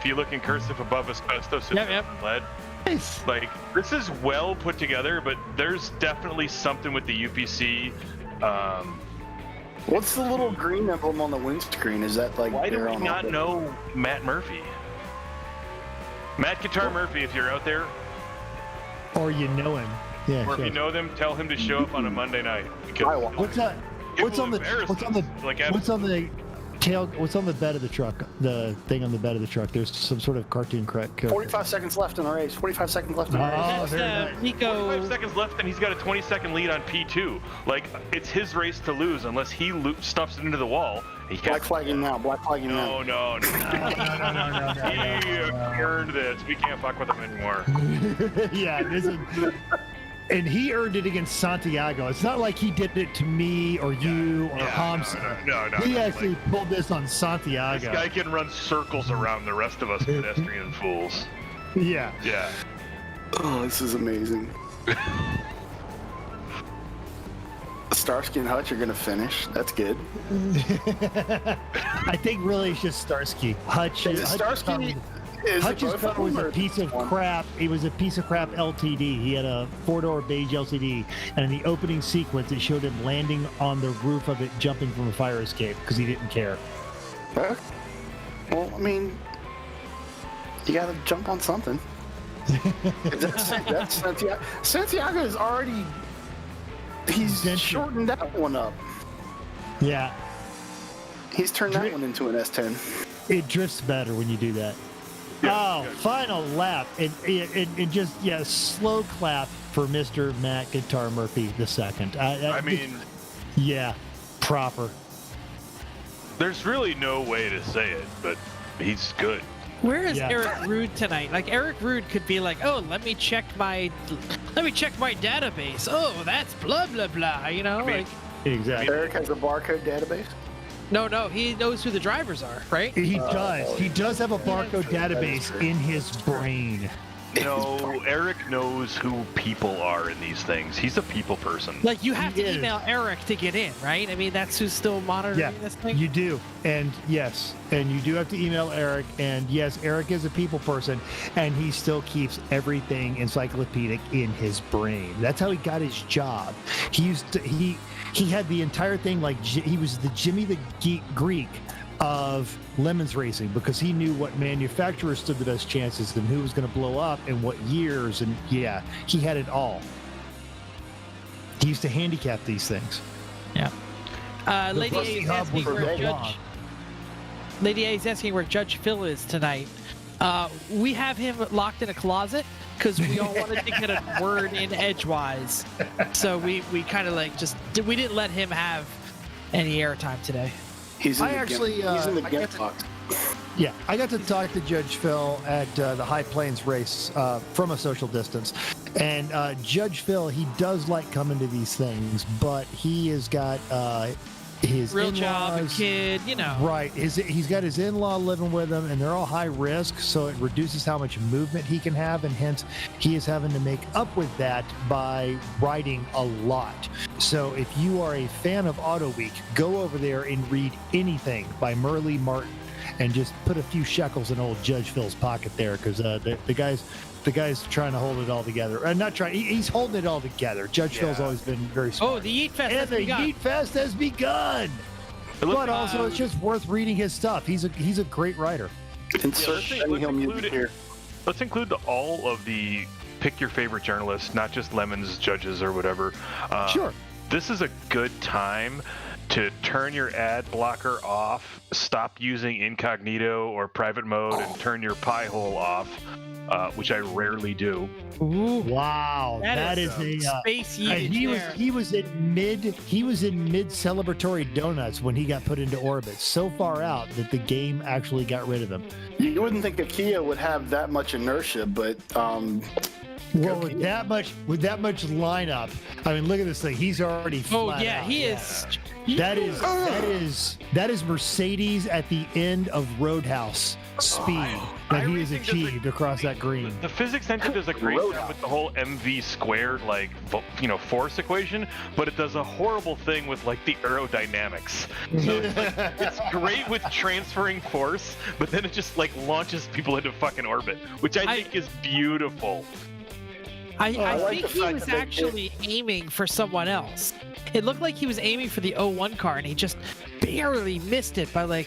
Speaker 7: If you look in cursive above asbestos, it's
Speaker 5: Yep.
Speaker 7: lead.
Speaker 2: Nice.
Speaker 7: Like, this is well put together, but there's definitely something with the UPC.
Speaker 4: What's the little green emblem on the windscreen? Is that like
Speaker 7: Why do
Speaker 4: there
Speaker 7: we
Speaker 4: on
Speaker 7: not
Speaker 4: the-
Speaker 7: know Matt Murphy? Matt Guitar Murphy, if you're out there,
Speaker 2: Or you know him. Yeah.
Speaker 7: or if
Speaker 2: sure.
Speaker 7: you know them, tell him to show up on a Monday night. Because
Speaker 4: I will.
Speaker 2: What's that?
Speaker 7: it
Speaker 2: What's
Speaker 7: will
Speaker 2: on the
Speaker 7: embarrass
Speaker 2: what's on the
Speaker 7: us. Like,
Speaker 2: what's on the tail? What's on the bed of the truck? The thing on the bed of the truck. There's some sort of cartoon character.
Speaker 4: 45 seconds left in the race. 45 seconds left in the race.
Speaker 2: Oh,
Speaker 5: That's
Speaker 2: very nice.
Speaker 7: 45
Speaker 5: Nico.
Speaker 7: seconds left, and he's got a 20-second lead on P2. Like, it's his race to lose unless he stuffs it into the wall. He
Speaker 4: Black flagging now. Black flagging now.
Speaker 7: No. He earned this. We can't fuck with him anymore.
Speaker 2: Yeah, and he earned it against Santiago. It's not like he did it to me or you or Hamza.
Speaker 7: No.
Speaker 2: He
Speaker 7: no.
Speaker 2: actually
Speaker 7: Like,
Speaker 2: pulled this on
Speaker 7: this
Speaker 2: Santiago.
Speaker 7: guy can run circles around the rest of us pedestrian fools.
Speaker 2: Yeah.
Speaker 7: Yeah.
Speaker 4: Oh, this is amazing. Starsky and Hutch are going to finish. That's good.
Speaker 2: I think really it's just Starsky. Hutch.
Speaker 4: Is it Starsky? Is it
Speaker 2: Hutch's
Speaker 4: both
Speaker 2: car
Speaker 4: of them,
Speaker 2: was a
Speaker 4: or
Speaker 2: piece of
Speaker 4: one?
Speaker 2: crap. It was a piece of crap LTD. He had a 4-door beige LCD, and in the opening sequence, it showed him landing on the roof of it, jumping from a fire escape because he didn't care.
Speaker 4: Huh? Well, I mean, you got to jump on something. That's Santiago. Santiago is already. He's
Speaker 2: Dented.
Speaker 4: shortened that one up.
Speaker 2: Yeah,
Speaker 4: He's turned that one into an S10.
Speaker 2: it drifts better when you do that. Final lap, and just slow clap for Mr. Matt Guitar Murphy the second.
Speaker 7: I mean,
Speaker 2: yeah, proper.
Speaker 7: there's really no way to say it, but he's good.
Speaker 5: Where is
Speaker 2: Yeah.
Speaker 5: Eric Rude tonight? Like, Eric Rude could be like, oh, let me check my database. Oh, that's blah blah blah. You know,
Speaker 7: mean-
Speaker 5: like,
Speaker 2: Exactly.
Speaker 4: Eric has a barcode database.
Speaker 5: no, he knows who the drivers are, right?
Speaker 2: He does. He does have a barcode database in his brain.
Speaker 7: No, Eric knows who people are in these things. He's a people person.
Speaker 5: Like, you have
Speaker 2: He
Speaker 5: to
Speaker 2: is.
Speaker 5: email Eric to get in, right? I mean, that's who's still monitoring
Speaker 2: Yeah,
Speaker 5: this thing.
Speaker 2: you do. And yes, and you do have to email Eric. And yes, Eric is a people person, and he still keeps everything encyclopedic in his brain. That's how he got his job. He he had the entire thing like he was the Jimmy the Greek of Lemons racing, because he knew what manufacturers stood the best chances and who was going to blow up and what years, and yeah, he had it all. He used to handicap these things.
Speaker 5: Yeah. Lady A is asking where Lady A is asking where Judge Phil is tonight. We have him locked in a closet because we all wanted to get a word in edgewise. So we kind of like we didn't let him have any airtime today.
Speaker 4: He's in the gift box.
Speaker 2: Yeah, I got to talk to Judge Phil at the High Plains race from a social distance. And Judge Phil, he does like coming to these things, but he has got his
Speaker 5: real
Speaker 2: in-laws,
Speaker 5: job, a kid, you know.
Speaker 2: Right. He's got his in-law living with him, and they're all high risk, so it reduces how much movement he can have, and hence he is having to make up with that by riding a lot. So if you are a fan of Auto Week, go over there and read anything by Merle Martin, and just put a few shekels in old Judge Phil's pocket there, because the guy's trying to hold it all together. Not trying. He's holding it all together. Judge Phil's always been very smart.
Speaker 5: Oh, the Yeet Fest
Speaker 2: and
Speaker 5: has
Speaker 2: the
Speaker 5: begun.
Speaker 2: Yeet Fest has begun. But also, it's just worth reading his stuff. He's a great writer.
Speaker 4: Insert any Hill music here.
Speaker 7: Let's include all of the pick your favorite journalists, not just Lemons, judges, or whatever.
Speaker 2: Sure.
Speaker 7: This is a good time to turn your ad blocker off, stop using incognito or private mode, and turn your pie hole off, which I rarely do.
Speaker 5: Ooh,
Speaker 2: wow, that is a
Speaker 5: space yeet.
Speaker 2: He was in mid celebratory donuts when he got put into orbit, so far out that the game actually got rid of him.
Speaker 4: You wouldn't think a Kia would have that much inertia, but
Speaker 2: well, with that much lineup, I mean, look at this thing. He's already flat out.
Speaker 5: He is.
Speaker 2: That is Mercedes at the end of Roadhouse speed that he has achieved across that green.
Speaker 7: The physics engine does a great job with the whole MV squared, force equation, but it does a horrible thing with the aerodynamics. So it's great with transferring force, but then it just launches people into fucking orbit, which I think is beautiful.
Speaker 5: I think he was actually aiming for someone else. It looked like he was aiming for the 01 car, and he just barely missed it by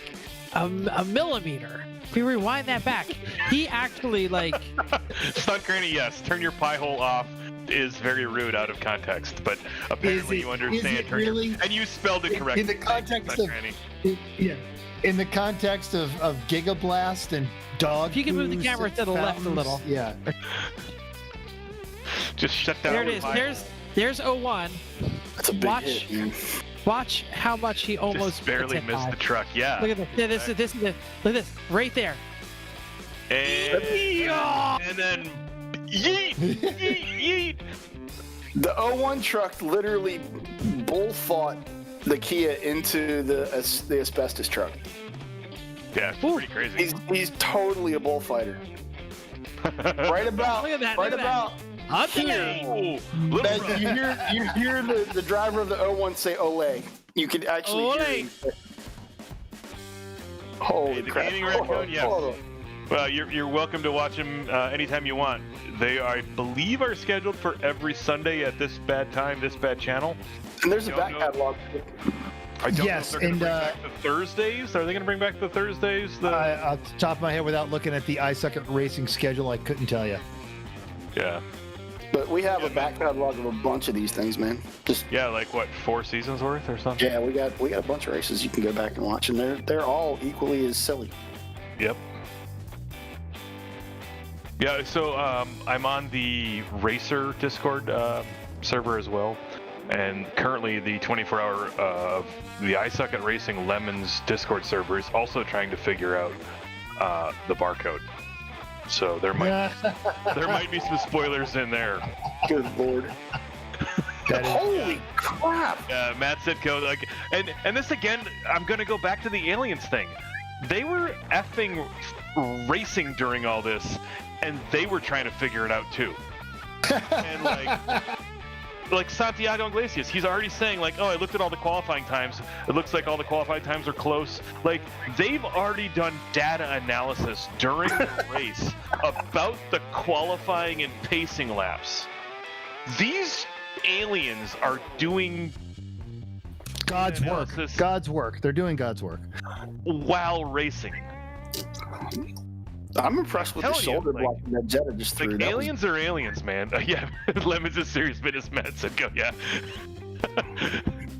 Speaker 5: a millimeter. If we rewind that back, he actually
Speaker 7: Stunt Granny, yes. Turn your pie hole off is very rude out of context, but apparently you understand. And you spelled it correctly.
Speaker 2: In the context of in the context of Gigablast and dog.
Speaker 5: If you can move the camera to the left a little.
Speaker 2: Yeah.
Speaker 7: Just shut down.
Speaker 5: There it is. There's 01.
Speaker 4: That's a big hit, man.
Speaker 5: Watch how much he almost
Speaker 7: just barely missed the truck. Yeah.
Speaker 5: Look at this. Yeah, this is look at this right there.
Speaker 7: And then yeet.
Speaker 4: The 01 truck literally bull fought the Kia into the asbestos truck.
Speaker 7: Yeah, it's pretty crazy.
Speaker 4: He's totally a bullfighter. Right about.
Speaker 5: Look at that.
Speaker 4: Right about. Here, you hear the driver of the 01 say "Ole." You can actually hear him. Holy crap!
Speaker 7: Raccoon, yeah. Well, you're welcome to watch them anytime you want. They, I believe, are scheduled for every Sunday at this bad time, this bad channel.
Speaker 4: And there's a back catalog.
Speaker 7: I don't know if they're going to bring back the Thursdays. Are they going to bring back the Thursdays?
Speaker 2: Off the top of my head, without looking at the iSucket Racing schedule, I couldn't tell you.
Speaker 7: Yeah.
Speaker 4: But we have a back catalog of a bunch of these things, man.
Speaker 7: Like what, 4 seasons worth or something?
Speaker 4: Yeah, we got a bunch of races you can go back and watch, and they're all equally as silly.
Speaker 7: Yep. Yeah, so I'm on the Racer Discord server as well, and currently the 24-hour of the iSucket Racing Lemons Discord server is also trying to figure out the barcode. So there might be some spoilers in there.
Speaker 4: Good lord. Holy crap!
Speaker 7: Matt Sitko, and this again, I'm gonna go back to the aliens thing. They were effing racing during all this, and they were trying to figure it out too. And like Santiago Iglesias, he's already saying oh, I looked at all the qualifying times. It looks like all the qualifying times are close. They've already done data analysis during the race about the qualifying and pacing laps. These aliens are doing
Speaker 2: God's work.
Speaker 7: analysis
Speaker 2: God's work. They're doing God's work.
Speaker 7: while racing.
Speaker 4: I'm impressed with the
Speaker 7: Telling you,
Speaker 4: shoulder
Speaker 7: like-
Speaker 4: block that Jetta just threw.
Speaker 7: Like,
Speaker 4: That was-
Speaker 7: aliens are aliens, man. Yeah, Lemons is serious business, Matt said go, yeah.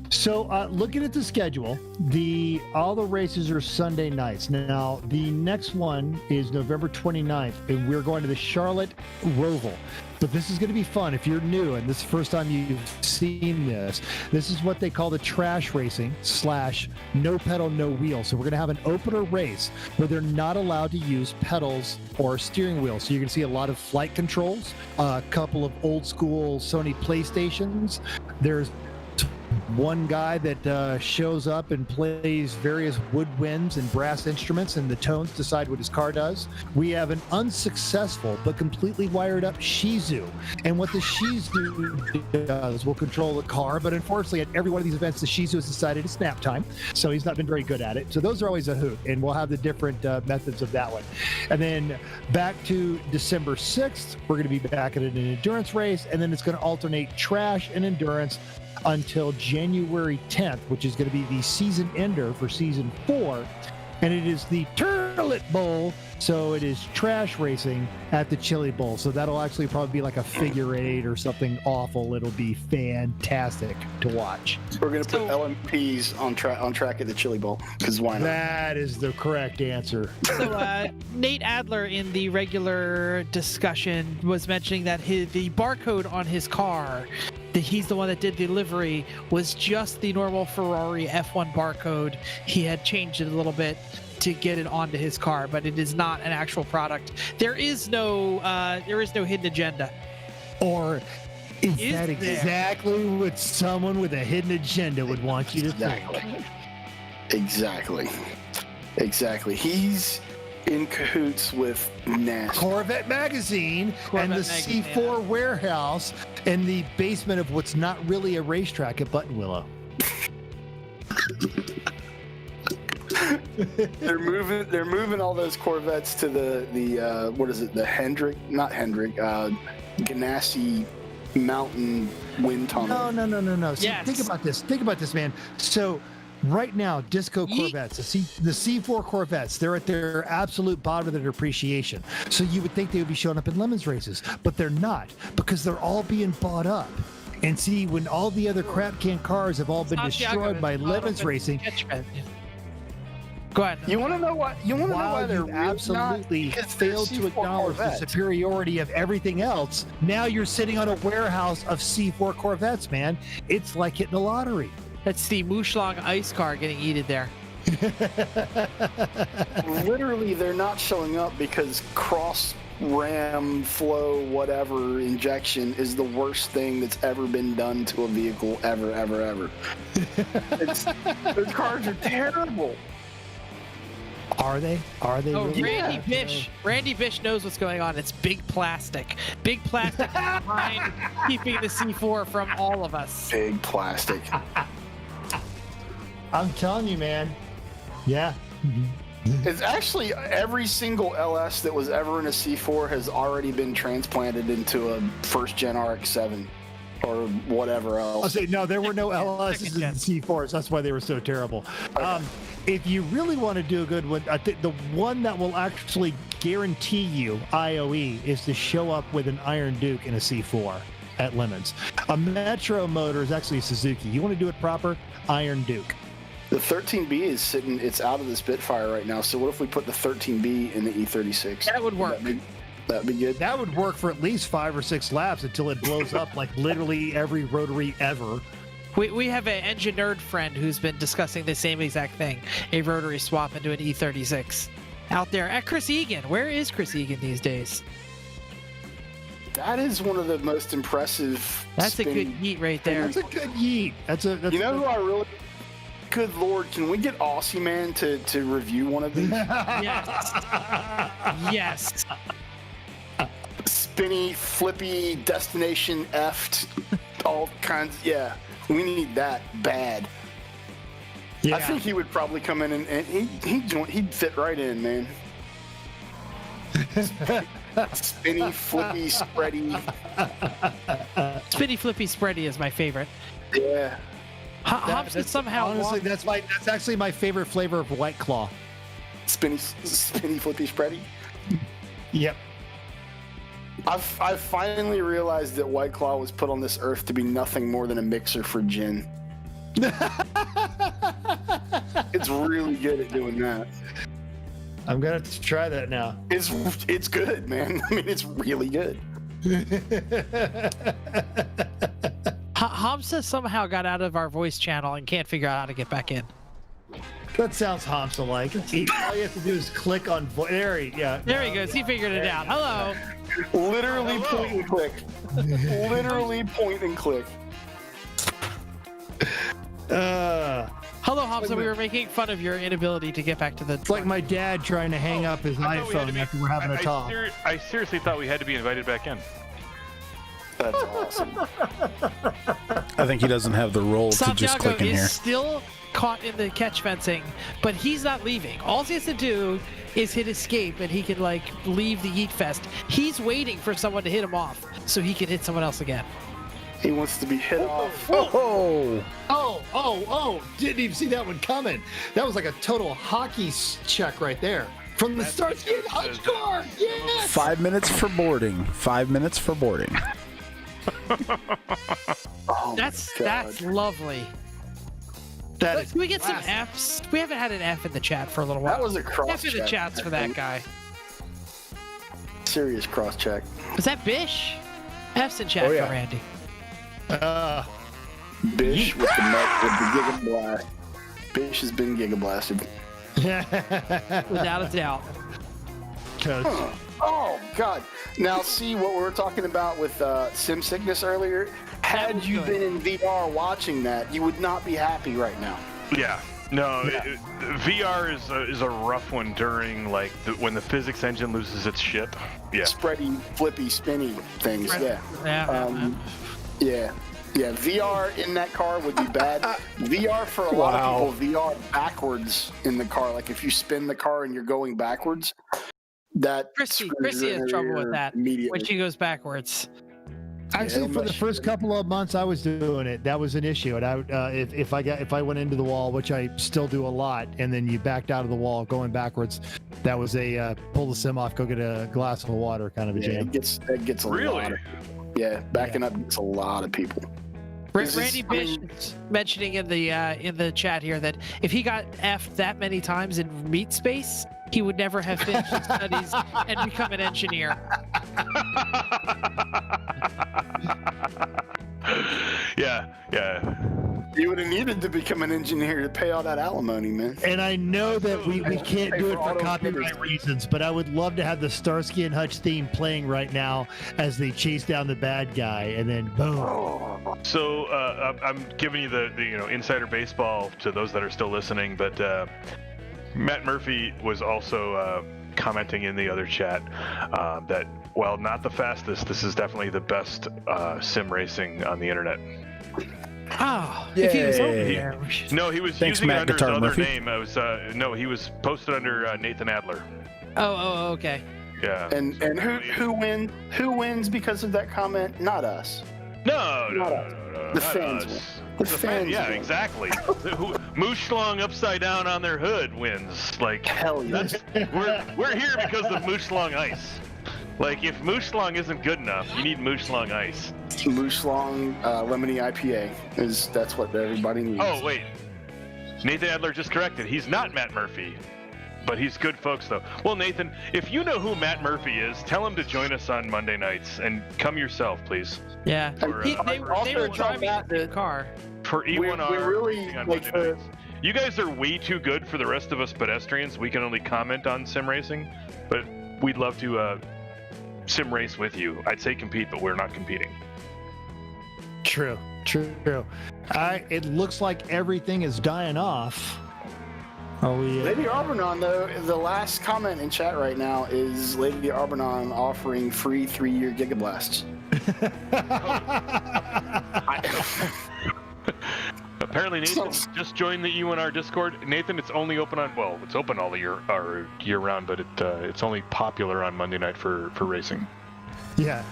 Speaker 2: So, looking at the schedule, all the races are Sunday nights. Now, the next one is November 29th, and we're going to the Charlotte Roval. But this is going to be fun. If you're new and this is the first time you've seen this, this is what they call the trash racing / no pedal, no wheel. So we're going to have an opener race where they're not allowed to use pedals or steering wheel. So you're going to see a lot of flight controls, a couple of old school Sony PlayStations. There's one guy that shows up and plays various woodwinds and brass instruments, and the tones decide what his car does. We have an unsuccessful but completely wired up Shizu, and what the Shizu does will control the car, but unfortunately at every one of these events the Shizu has decided it's nap time, so he's not been very good at it. So those are always a hoot, and we'll have the different methods of that one. And then back to December 6th, we're going to be back at an endurance race, and then it's going to alternate trash and endurance until January 10th, which is going to be the season ender for season 4. And it is the Turlet Bowl. So it is trash racing at the Chili Bowl. So that'll actually probably be like a figure 8 or something awful. It'll be fantastic to watch.
Speaker 4: We're gonna put LMPs on track at the Chili Bowl because why not?
Speaker 2: That is the correct answer.
Speaker 5: So Nate Adler in the regular discussion was mentioning that the barcode on his car, that he's the one that did the livery, was just the normal Ferrari F1 barcode. He had changed it a little bit to get it onto his car, but it is not an actual product. There is no hidden agenda.
Speaker 2: Or is
Speaker 5: Is
Speaker 2: that
Speaker 5: there?
Speaker 2: exactly what someone with a hidden agenda would want you to think?
Speaker 4: Exactly. He's in cahoots with NASCAR.
Speaker 2: Corvette magazine
Speaker 5: Corvette
Speaker 2: and the
Speaker 5: magazine,
Speaker 2: C4 warehouse in the basement of what's not really a racetrack at Buttonwillow.
Speaker 4: They're moving all those Corvettes to the what is it? The Ganassi Mountain Wind Tunnel.
Speaker 2: No. See,
Speaker 5: Yes.
Speaker 2: think about this, man. So right now, Disco Corvettes, the C4 Corvettes, they're at their absolute bottom of their depreciation. So you would think they would be showing up in Lemons races, but they're not, because they're all being bought up. And see, when all the other crap can cars have all been destroyed by Lemons racing,
Speaker 5: Go ahead.
Speaker 4: You want to know what? You want to know why
Speaker 2: while
Speaker 4: they're
Speaker 2: you absolutely failed to acknowledge the superiority of everything else, now you're sitting on a warehouse of C4 Corvettes, man. It's like hitting the lottery.
Speaker 5: That's the Mushlong ice car getting eaten there.
Speaker 4: Literally, they're not showing up because cross ram flow whatever injection is the worst thing that's ever been done to a vehicle ever. Those cars are terrible.
Speaker 2: Are they?
Speaker 5: Oh,
Speaker 2: really?
Speaker 5: Randy Bish knows what's going on. It's big plastic behind keeping the C4 from all of us.
Speaker 4: Big plastic.
Speaker 2: I'm telling you, man. Yeah.
Speaker 4: It's actually every single LS that was ever in a C4 has already been transplanted into a first gen RX-7 or whatever else.
Speaker 2: I'll say, no, there were no LSs in C4s. That's why they were so terrible. If you really want to do a good one, I think the one that will actually guarantee you IOE is to show up with an Iron Duke in a C4 at Lemons. A Metro motor is actually a Suzuki. You want to do it proper? Iron Duke.
Speaker 4: The 13B is sitting, it's out of the Spitfire right now. So what if we put the 13B in the E36?
Speaker 5: That would work.
Speaker 4: That'd be good.
Speaker 2: That would work for at least 5 or 6 laps until it blows up like literally every rotary ever.
Speaker 5: We have an engine nerd friend who's been discussing the same exact thing, a rotary swap into an E36 out there at Chris Egan. Where is Chris Egan these days?
Speaker 4: That is one of the most impressive.
Speaker 5: That's a good yeet right there.
Speaker 2: That's a good yeet. That's
Speaker 4: You know who I really... Good Lord, can we get Aussie Man to review one of these?
Speaker 5: Yes.
Speaker 4: Spinny, flippy, destination effed, all kinds. Yeah, we need that bad.
Speaker 2: Yeah.
Speaker 4: I think he would probably come in and he'd fit right in, man. Spinny, flippy, spready.
Speaker 5: Spinny Flippy Spready is my favorite.
Speaker 4: Yeah.
Speaker 5: Hobbs is somehow
Speaker 2: honestly, that's actually my favorite flavor of White Claw.
Speaker 4: Spinny, flippy, spready.
Speaker 2: Yep.
Speaker 4: I've finally realized that White Claw was put on this earth to be nothing more than a mixer for gin. It's really good at doing that.
Speaker 2: I'm gonna have to try that now.
Speaker 4: It's good, man. I mean, it's really good.
Speaker 5: Hamza somehow got out of our voice channel and can't figure out how to get back in.
Speaker 2: That sounds Hamza-like. All you have to do is click on there he
Speaker 5: goes. He figured it out. Hello.
Speaker 4: Literally point and click. Literally point and click.
Speaker 5: Hello, Hamza. We were making fun of your inability to get back to the.
Speaker 2: It's like my dad trying to hang up his iPhone after we're having a talk.
Speaker 7: I seriously thought we had to be invited back in.
Speaker 4: That's awesome.
Speaker 1: I think he doesn't have the role to just
Speaker 5: Santiago
Speaker 1: click in
Speaker 5: is
Speaker 1: here.
Speaker 5: still caught in the catch fencing, but he's not leaving. All he has to do is hit escape, and he can leave the Yeet Fest. He's waiting for someone to hit him off so he can hit someone else again.
Speaker 4: He wants to be hit off.
Speaker 1: Oh!
Speaker 2: Didn't even see that one coming. That was like a total hockey check right there. From the start, hot car! Yes!
Speaker 1: 5 minutes for boarding. 5 minutes for boarding.
Speaker 4: Oh,
Speaker 5: That's lovely. Can we get some Fs? We haven't had an F in the chat for a little while.
Speaker 4: That was a cross
Speaker 5: F in the
Speaker 4: check.
Speaker 5: chats for that guy.
Speaker 4: Serious cross check.
Speaker 5: Was that Bish? F's in chat
Speaker 1: Oh, yeah.
Speaker 5: for Randy.
Speaker 4: Bish with the Giga Blast. Bish has been Giga Blasted.
Speaker 5: Without a doubt.
Speaker 4: Huh. Oh, God. Now, see what we were talking about with sim sickness earlier? Had you been in VR watching that, you would not be happy right now.
Speaker 7: Yeah. No, VR is a rough one during when the physics engine loses its shit. Yeah.
Speaker 4: Spready, flippy, spinny things. Yeah. Yeah. Yeah, VR in that car would be bad. VR for a lot of people, VR backwards in the car. Like if you spin the car and you're going backwards, that
Speaker 5: Chrissy
Speaker 4: screws
Speaker 5: has
Speaker 4: your
Speaker 5: trouble with that
Speaker 4: immediately.
Speaker 5: when she goes backwards.
Speaker 2: Actually, for the first couple of months I was doing it, that was an issue. And if I went into the wall, which I still do a lot, and then you backed out of the wall going backwards, that was a pull the sim off, go get a glass of water kind of a jam.
Speaker 4: It gets a lot of, backing up gets a lot of people.
Speaker 5: Randy Bish is mentioning in the chat here that if he got F'd that many times in meat space, he would never have finished his studies and become an engineer.
Speaker 7: Yeah.
Speaker 4: You would have needed to become an engineer to pay all that alimony, man.
Speaker 2: And I know that we can't
Speaker 4: Pay
Speaker 2: do it
Speaker 4: for
Speaker 2: for
Speaker 4: auto
Speaker 2: copyright
Speaker 4: fitters.
Speaker 2: reasons, but I would love to have the Starsky and Hutch theme playing right now as they chase down the bad guy, and then boom.
Speaker 7: So I'm giving you the insider baseball to those that are still listening, but Matt Murphy was also commenting in the other chat that while not the fastest, this is definitely the best sim racing on the internet.
Speaker 5: Oh, if he was over
Speaker 1: Yay.
Speaker 5: there. we should-
Speaker 7: No, he was
Speaker 1: Thanks,
Speaker 7: using
Speaker 1: Matt
Speaker 7: it under
Speaker 1: Guitar
Speaker 7: his other
Speaker 1: Murphy.
Speaker 7: name. He was posted under Nathan Adler.
Speaker 5: Oh, okay.
Speaker 7: Yeah.
Speaker 4: And who wins because of that comment? Not us.
Speaker 7: No.
Speaker 4: The
Speaker 7: not
Speaker 4: fans
Speaker 7: us.
Speaker 4: win. The fans
Speaker 7: Yeah,
Speaker 4: win.
Speaker 7: exactly. Moosh Long upside down on their hood wins. Like,
Speaker 4: Hell yes.
Speaker 7: we're here because of Moosh Long Ice. Like, if Moosh Long isn't good enough, you need Moosh Long Ice.
Speaker 4: Moose Long Lemony IPA that's what everybody needs.
Speaker 7: Oh, wait. Nathan Adler just corrected. He's not Matt Murphy. But he's good folks, though. Well, Nathan, if you know who Matt Murphy is, tell him to join us on Monday nights. And come yourself, please.
Speaker 5: Yeah.
Speaker 7: Or,
Speaker 5: They
Speaker 4: also
Speaker 5: were
Speaker 4: tell
Speaker 5: driving
Speaker 4: Matt
Speaker 5: the
Speaker 4: that-
Speaker 5: car.
Speaker 7: For E1R,
Speaker 4: we really,
Speaker 7: on
Speaker 4: like,
Speaker 7: Monday nights. You guys are way too good for the rest of us pedestrians. We can only comment on sim racing. But we'd love to sim race with you. I'd say compete, but we're not competing.
Speaker 2: True. It looks like everything is dying off. Are we?
Speaker 4: Lady Arbanon, though, the last comment in chat right now is Lady Arbanon offering free 3-year Gigablasts.
Speaker 7: Apparently, Nathan just joined the E1R Discord. Nathan, it's only open it's open all year round, but it's only popular on Monday night for racing.
Speaker 2: Yeah.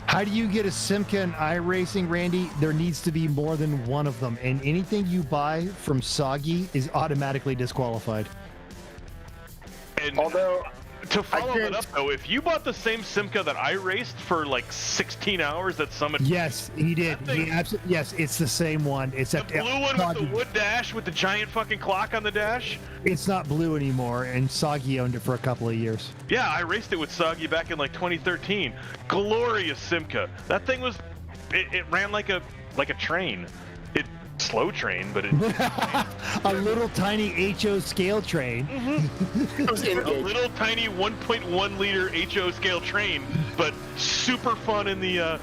Speaker 2: How do you get a Simca in iRacing, Randy? There needs to be more than one of them, and anything you buy from Soggy is automatically disqualified.
Speaker 7: And
Speaker 4: Although,
Speaker 7: to follow
Speaker 4: I
Speaker 7: that up, though, if you bought the same Simca that I raced for like 16 hours at Summit,
Speaker 2: Yes, he did.
Speaker 7: That thing-
Speaker 2: He absolutely. Yes, it's the same one.
Speaker 7: the
Speaker 2: Except
Speaker 7: blue one with the wood dash with the giant fucking clock on the dash.
Speaker 2: it's not blue anymore, and Soggy owned it for a couple of years.
Speaker 7: Yeah, I raced it with Soggy back in like 2013. Glorious Simca. That thing was, it ran like a train. It slow train, but it
Speaker 2: A little tiny HO scale train.
Speaker 4: it was
Speaker 7: a
Speaker 4: engaged.
Speaker 7: little tiny 1.1 liter HO scale train, but super fun in the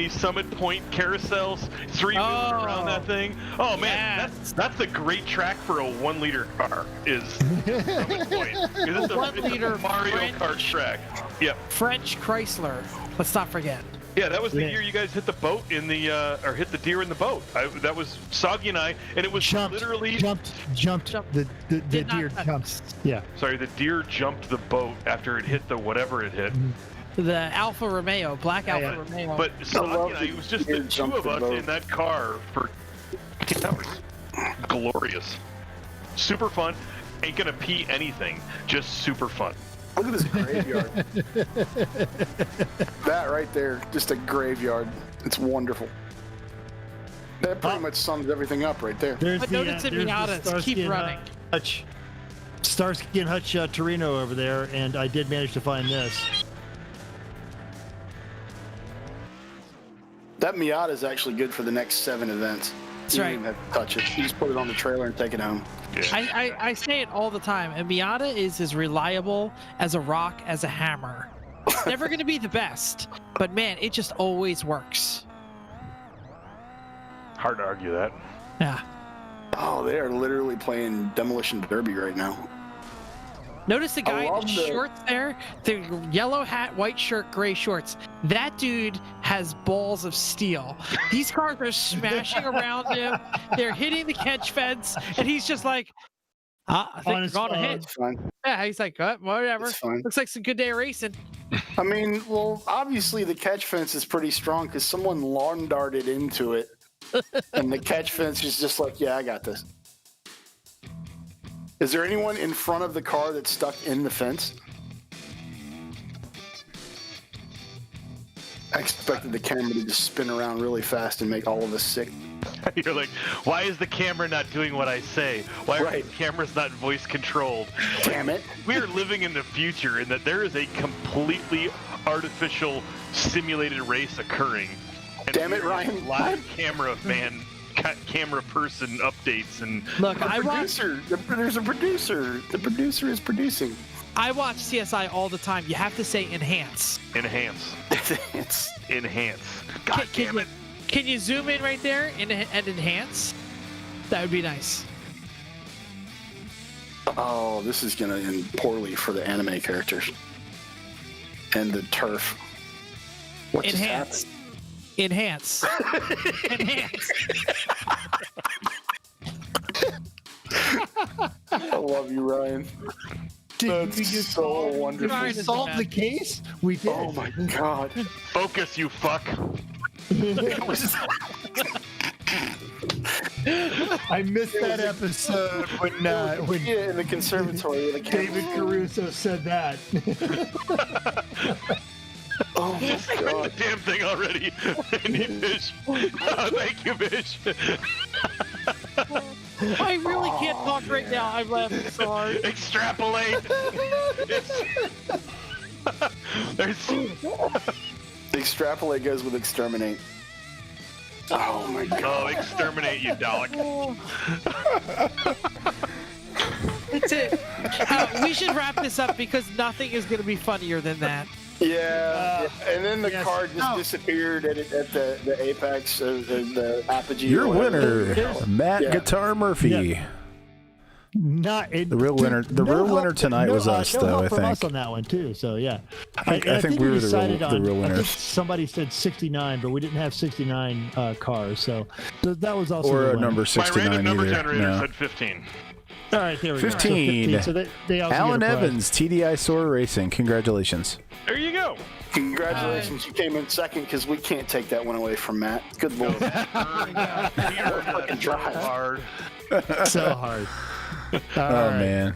Speaker 7: Summit Point carousels, three-wheeling around that thing. Oh man,
Speaker 5: Yes.
Speaker 7: that's a great track for a 1 liter car. Is Summit Point. It's a
Speaker 5: 1 liter
Speaker 7: Mario
Speaker 5: French-
Speaker 7: Kart track. Yep.
Speaker 5: French Chrysler. Let's not forget.
Speaker 7: Yeah, that was the
Speaker 2: Yeah.
Speaker 7: year you guys hit the boat in the or hit the deer in the boat. That was Soggy and I, and it was literally
Speaker 2: jumped.
Speaker 5: Jumped.
Speaker 2: The
Speaker 5: Did not
Speaker 2: deer
Speaker 5: touch.
Speaker 2: jumped. Yeah.
Speaker 7: sorry, the deer jumped the boat after it hit the whatever it hit.
Speaker 5: The Alfa Romeo, black Alfa
Speaker 2: yeah.
Speaker 5: Romeo.
Speaker 7: But Soggy
Speaker 4: love
Speaker 7: and I,
Speaker 4: the
Speaker 7: it was just
Speaker 4: deer
Speaker 7: the two
Speaker 4: jumped
Speaker 7: of
Speaker 4: the
Speaker 7: us
Speaker 4: boat.
Speaker 7: in that car for 18 hours. Glorious, super fun. Ain't gonna pee anything, just super fun.
Speaker 4: Look at this graveyard. That right there, just a graveyard. It's wonderful. That pretty much sums everything up right there.
Speaker 2: There's
Speaker 5: But notice in
Speaker 2: there's
Speaker 5: Miatas,
Speaker 2: Starsky
Speaker 5: keep
Speaker 2: and
Speaker 5: running.
Speaker 2: Hutch, Starsky and Hutch Torino over there, and I did manage to find this.
Speaker 4: That Miata is actually good for the next 7 events.
Speaker 5: That's
Speaker 4: You
Speaker 5: right.
Speaker 4: don't even have to touch it. You just put it on the trailer and take it home.
Speaker 5: I say it all the time. A Miata is as reliable as a rock as a hammer. It's never going to be the best, but man, it just always works.
Speaker 7: Hard to argue that.
Speaker 5: Yeah.
Speaker 4: Oh, they are literally playing Demolition Derby right now.
Speaker 5: Notice the guy in
Speaker 4: love
Speaker 5: the
Speaker 4: the-
Speaker 5: shorts there, the yellow hat, white shirt, gray shorts. That dude has balls of steel. These cars are smashing around him. They're hitting the catch fence, and he's just like, I think
Speaker 2: Honest,
Speaker 5: we're gonna hit.
Speaker 4: It's fine.
Speaker 5: Yeah, he's like, whatever.
Speaker 4: It's fine.
Speaker 5: Looks like some good day of racing.
Speaker 4: I mean, well, obviously the catch fence is pretty strong because someone lawn darted into it, and the catch fence is just like, yeah, I got this. Is there anyone in front of the car that's stuck in the fence? I expected the camera to just spin around really fast and make all of us sick.
Speaker 7: You're like, why is the camera not doing what I say? Why are
Speaker 4: Right.
Speaker 7: the cameras not voice controlled?
Speaker 4: Damn it.
Speaker 7: We are living in the future in that there is a completely artificial simulated race occurring. And
Speaker 4: Damn it,
Speaker 7: we are
Speaker 4: Ryan.
Speaker 7: Live camera person updates and
Speaker 5: Look, I watch
Speaker 4: Producer. There's a producer. The producer is producing.
Speaker 5: CSI all the time. You have to say enhance.
Speaker 7: enhance.
Speaker 4: It's
Speaker 7: Enhance. God damn it.
Speaker 5: Can you zoom in right there and enhance? That would be nice.
Speaker 4: Oh, this is gonna end poorly for the anime characters and the turf. What just
Speaker 5: Enhance.
Speaker 4: happened?
Speaker 5: Enhance. Enhance.
Speaker 4: I love you, Ryan.
Speaker 2: Did
Speaker 4: That's
Speaker 2: we just
Speaker 4: so wonderful.
Speaker 5: Ryan
Speaker 2: we
Speaker 5: is
Speaker 2: solve
Speaker 5: mad.
Speaker 2: the case? We did.
Speaker 4: Oh my god.
Speaker 7: Focus, you fuck.
Speaker 4: It was-
Speaker 2: I missed that episode when
Speaker 4: yeah, in the conservatory. The
Speaker 2: David Caruso said that.
Speaker 4: Oh my
Speaker 7: The
Speaker 4: god.
Speaker 7: damn thing already. I need fish. Oh, thank you, fish.
Speaker 5: I really can't talk right now. I'm laughing so hard.
Speaker 7: Extrapolate. There's
Speaker 4: Extrapolate goes with exterminate. Oh my god.
Speaker 7: oh, exterminate you, Dalek.
Speaker 5: That's it. We should wrap this up because nothing is going to be funnier than that.
Speaker 4: Yeah, and then the
Speaker 2: yes.
Speaker 4: car just disappeared at the apex of the apogee.
Speaker 1: Your
Speaker 4: or whatever.
Speaker 1: winner, Matt
Speaker 4: Yeah.
Speaker 1: Guitar Murphy.
Speaker 2: Yeah. Not it,
Speaker 1: The real winner- the real winner tonight was us,
Speaker 2: no
Speaker 1: though,
Speaker 2: help
Speaker 1: I
Speaker 2: from us
Speaker 1: think.
Speaker 2: on that one too. So yeah,
Speaker 1: I think we were the
Speaker 2: decided
Speaker 1: real
Speaker 2: on-
Speaker 1: real
Speaker 2: I think
Speaker 1: winners.
Speaker 2: somebody said 69, but we didn't have 69 cars, so that was also
Speaker 1: Or
Speaker 2: the
Speaker 1: a
Speaker 2: winner.
Speaker 1: number
Speaker 7: My
Speaker 1: 69
Speaker 7: random number
Speaker 1: either.
Speaker 7: generator
Speaker 1: No.
Speaker 7: said 15.
Speaker 2: All right, there we go. So
Speaker 1: 15.
Speaker 2: So they also
Speaker 1: Alan
Speaker 2: get a prize.
Speaker 1: Evans, TDI Soar Racing. Congratulations.
Speaker 7: There you go.
Speaker 4: Congratulations, you came in second because we can't take that one away from Matt. Good lord.
Speaker 7: We earned that so hard.
Speaker 2: So hard.
Speaker 1: Oh, man.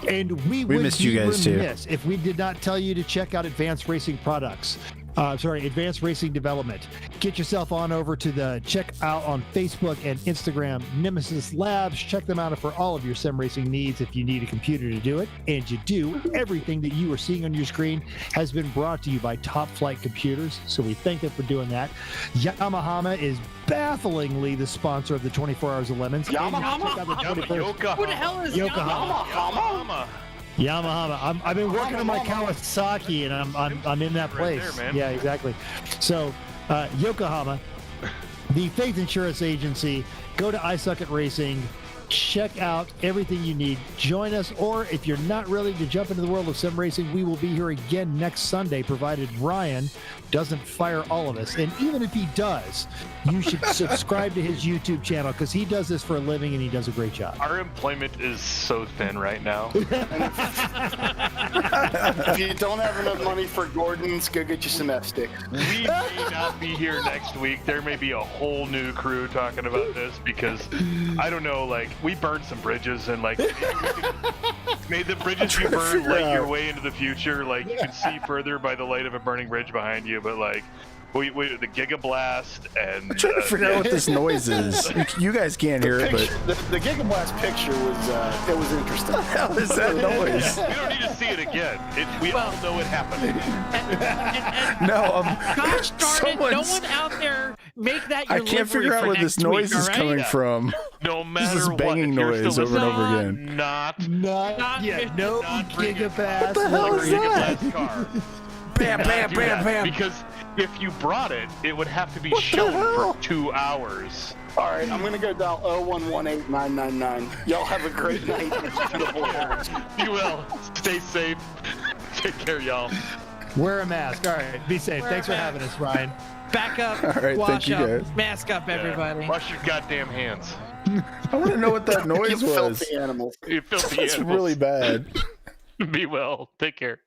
Speaker 2: And we
Speaker 1: We
Speaker 2: would
Speaker 1: missed
Speaker 2: be
Speaker 1: you guys, too.
Speaker 2: remiss if we did not tell you to check out Advanced Racing Products. Advanced Racing Development. Get yourself on over to check out on Facebook and Instagram, Nemesis Labs. Check them out for all of your sim racing needs if you need a computer to do it. And you do. Everything that you are seeing on your screen has been brought to you by Top Flight Computers. So we thank them for doing that. Yamaha is bafflingly the sponsor of the 24 Hours of Lemons.
Speaker 5: Who the hell is
Speaker 2: Yokohama. Yamaha. I've been working on my Kawasaki, and I'm in that place.
Speaker 7: Right there, man.
Speaker 2: Yeah, exactly. So, Yokohama, the Faith Insurance Agency. Go to iSucket Racing. Check out everything you need. Join us, or if you're not ready to jump into the world of sim racing, we will be here again next Sunday, provided Ryan doesn't fire all of us. And even if he does, you should subscribe to his YouTube channel because he does this for a living and he does a great job.
Speaker 7: Our employment is so thin right now.
Speaker 4: If you don't have enough money for Gordon's, go get you some F-sticks.
Speaker 7: We may not be here next week. There may be a whole new crew talking about this because I don't know, like, we burned some bridges and like made the bridges you burn light your way into the future. Like you can see further by the light of a burning bridge behind you, but like we the Giga Blast and
Speaker 1: I'm trying to figure out what this noise is. You guys can't hear it, but
Speaker 4: The Giga Blast picture was it was interesting.
Speaker 1: what the hell is that noise?
Speaker 7: we don't need to see it again. We all know it happened.
Speaker 1: No,
Speaker 5: Gosh darn it! No
Speaker 1: someone's-
Speaker 5: one out there make that your
Speaker 1: I can't
Speaker 5: livery
Speaker 1: figure out
Speaker 5: for
Speaker 1: where this
Speaker 5: next
Speaker 1: noise
Speaker 5: week,
Speaker 1: is
Speaker 5: all right?
Speaker 1: coming from.
Speaker 7: No matter
Speaker 1: This is banging
Speaker 7: what, if you're
Speaker 1: noise
Speaker 7: still
Speaker 1: over and over
Speaker 7: listening,
Speaker 1: again.
Speaker 7: Not
Speaker 2: No
Speaker 7: Not bring it
Speaker 2: Gigabass.
Speaker 1: What the hell is
Speaker 7: Giga
Speaker 1: that?
Speaker 7: Blast car.
Speaker 1: Bam, bam,
Speaker 7: Do
Speaker 1: bam,
Speaker 7: that,
Speaker 1: bam.
Speaker 7: Because if you brought it, it would have to be
Speaker 1: What the
Speaker 7: shown
Speaker 1: hell?
Speaker 7: for 2 hours.
Speaker 4: All right, I'm gonna go dial 0118999. Y'all have a great night.
Speaker 7: You will. Stay safe. Take care, y'all.
Speaker 2: Wear a mask. All right, be safe.
Speaker 5: Wear
Speaker 2: Thanks
Speaker 5: a
Speaker 2: for
Speaker 5: mask.
Speaker 2: having us, Ryan.
Speaker 5: Back up,
Speaker 1: All right,
Speaker 5: wash
Speaker 1: thank you,
Speaker 5: up,
Speaker 1: guys.
Speaker 5: mask up, everybody.
Speaker 7: Wash your goddamn hands.
Speaker 1: I want to know what that
Speaker 4: You
Speaker 1: noise was.
Speaker 4: filthy animals.
Speaker 7: You filthy
Speaker 1: That's
Speaker 7: animals.
Speaker 1: really bad.
Speaker 7: Be well. Take care.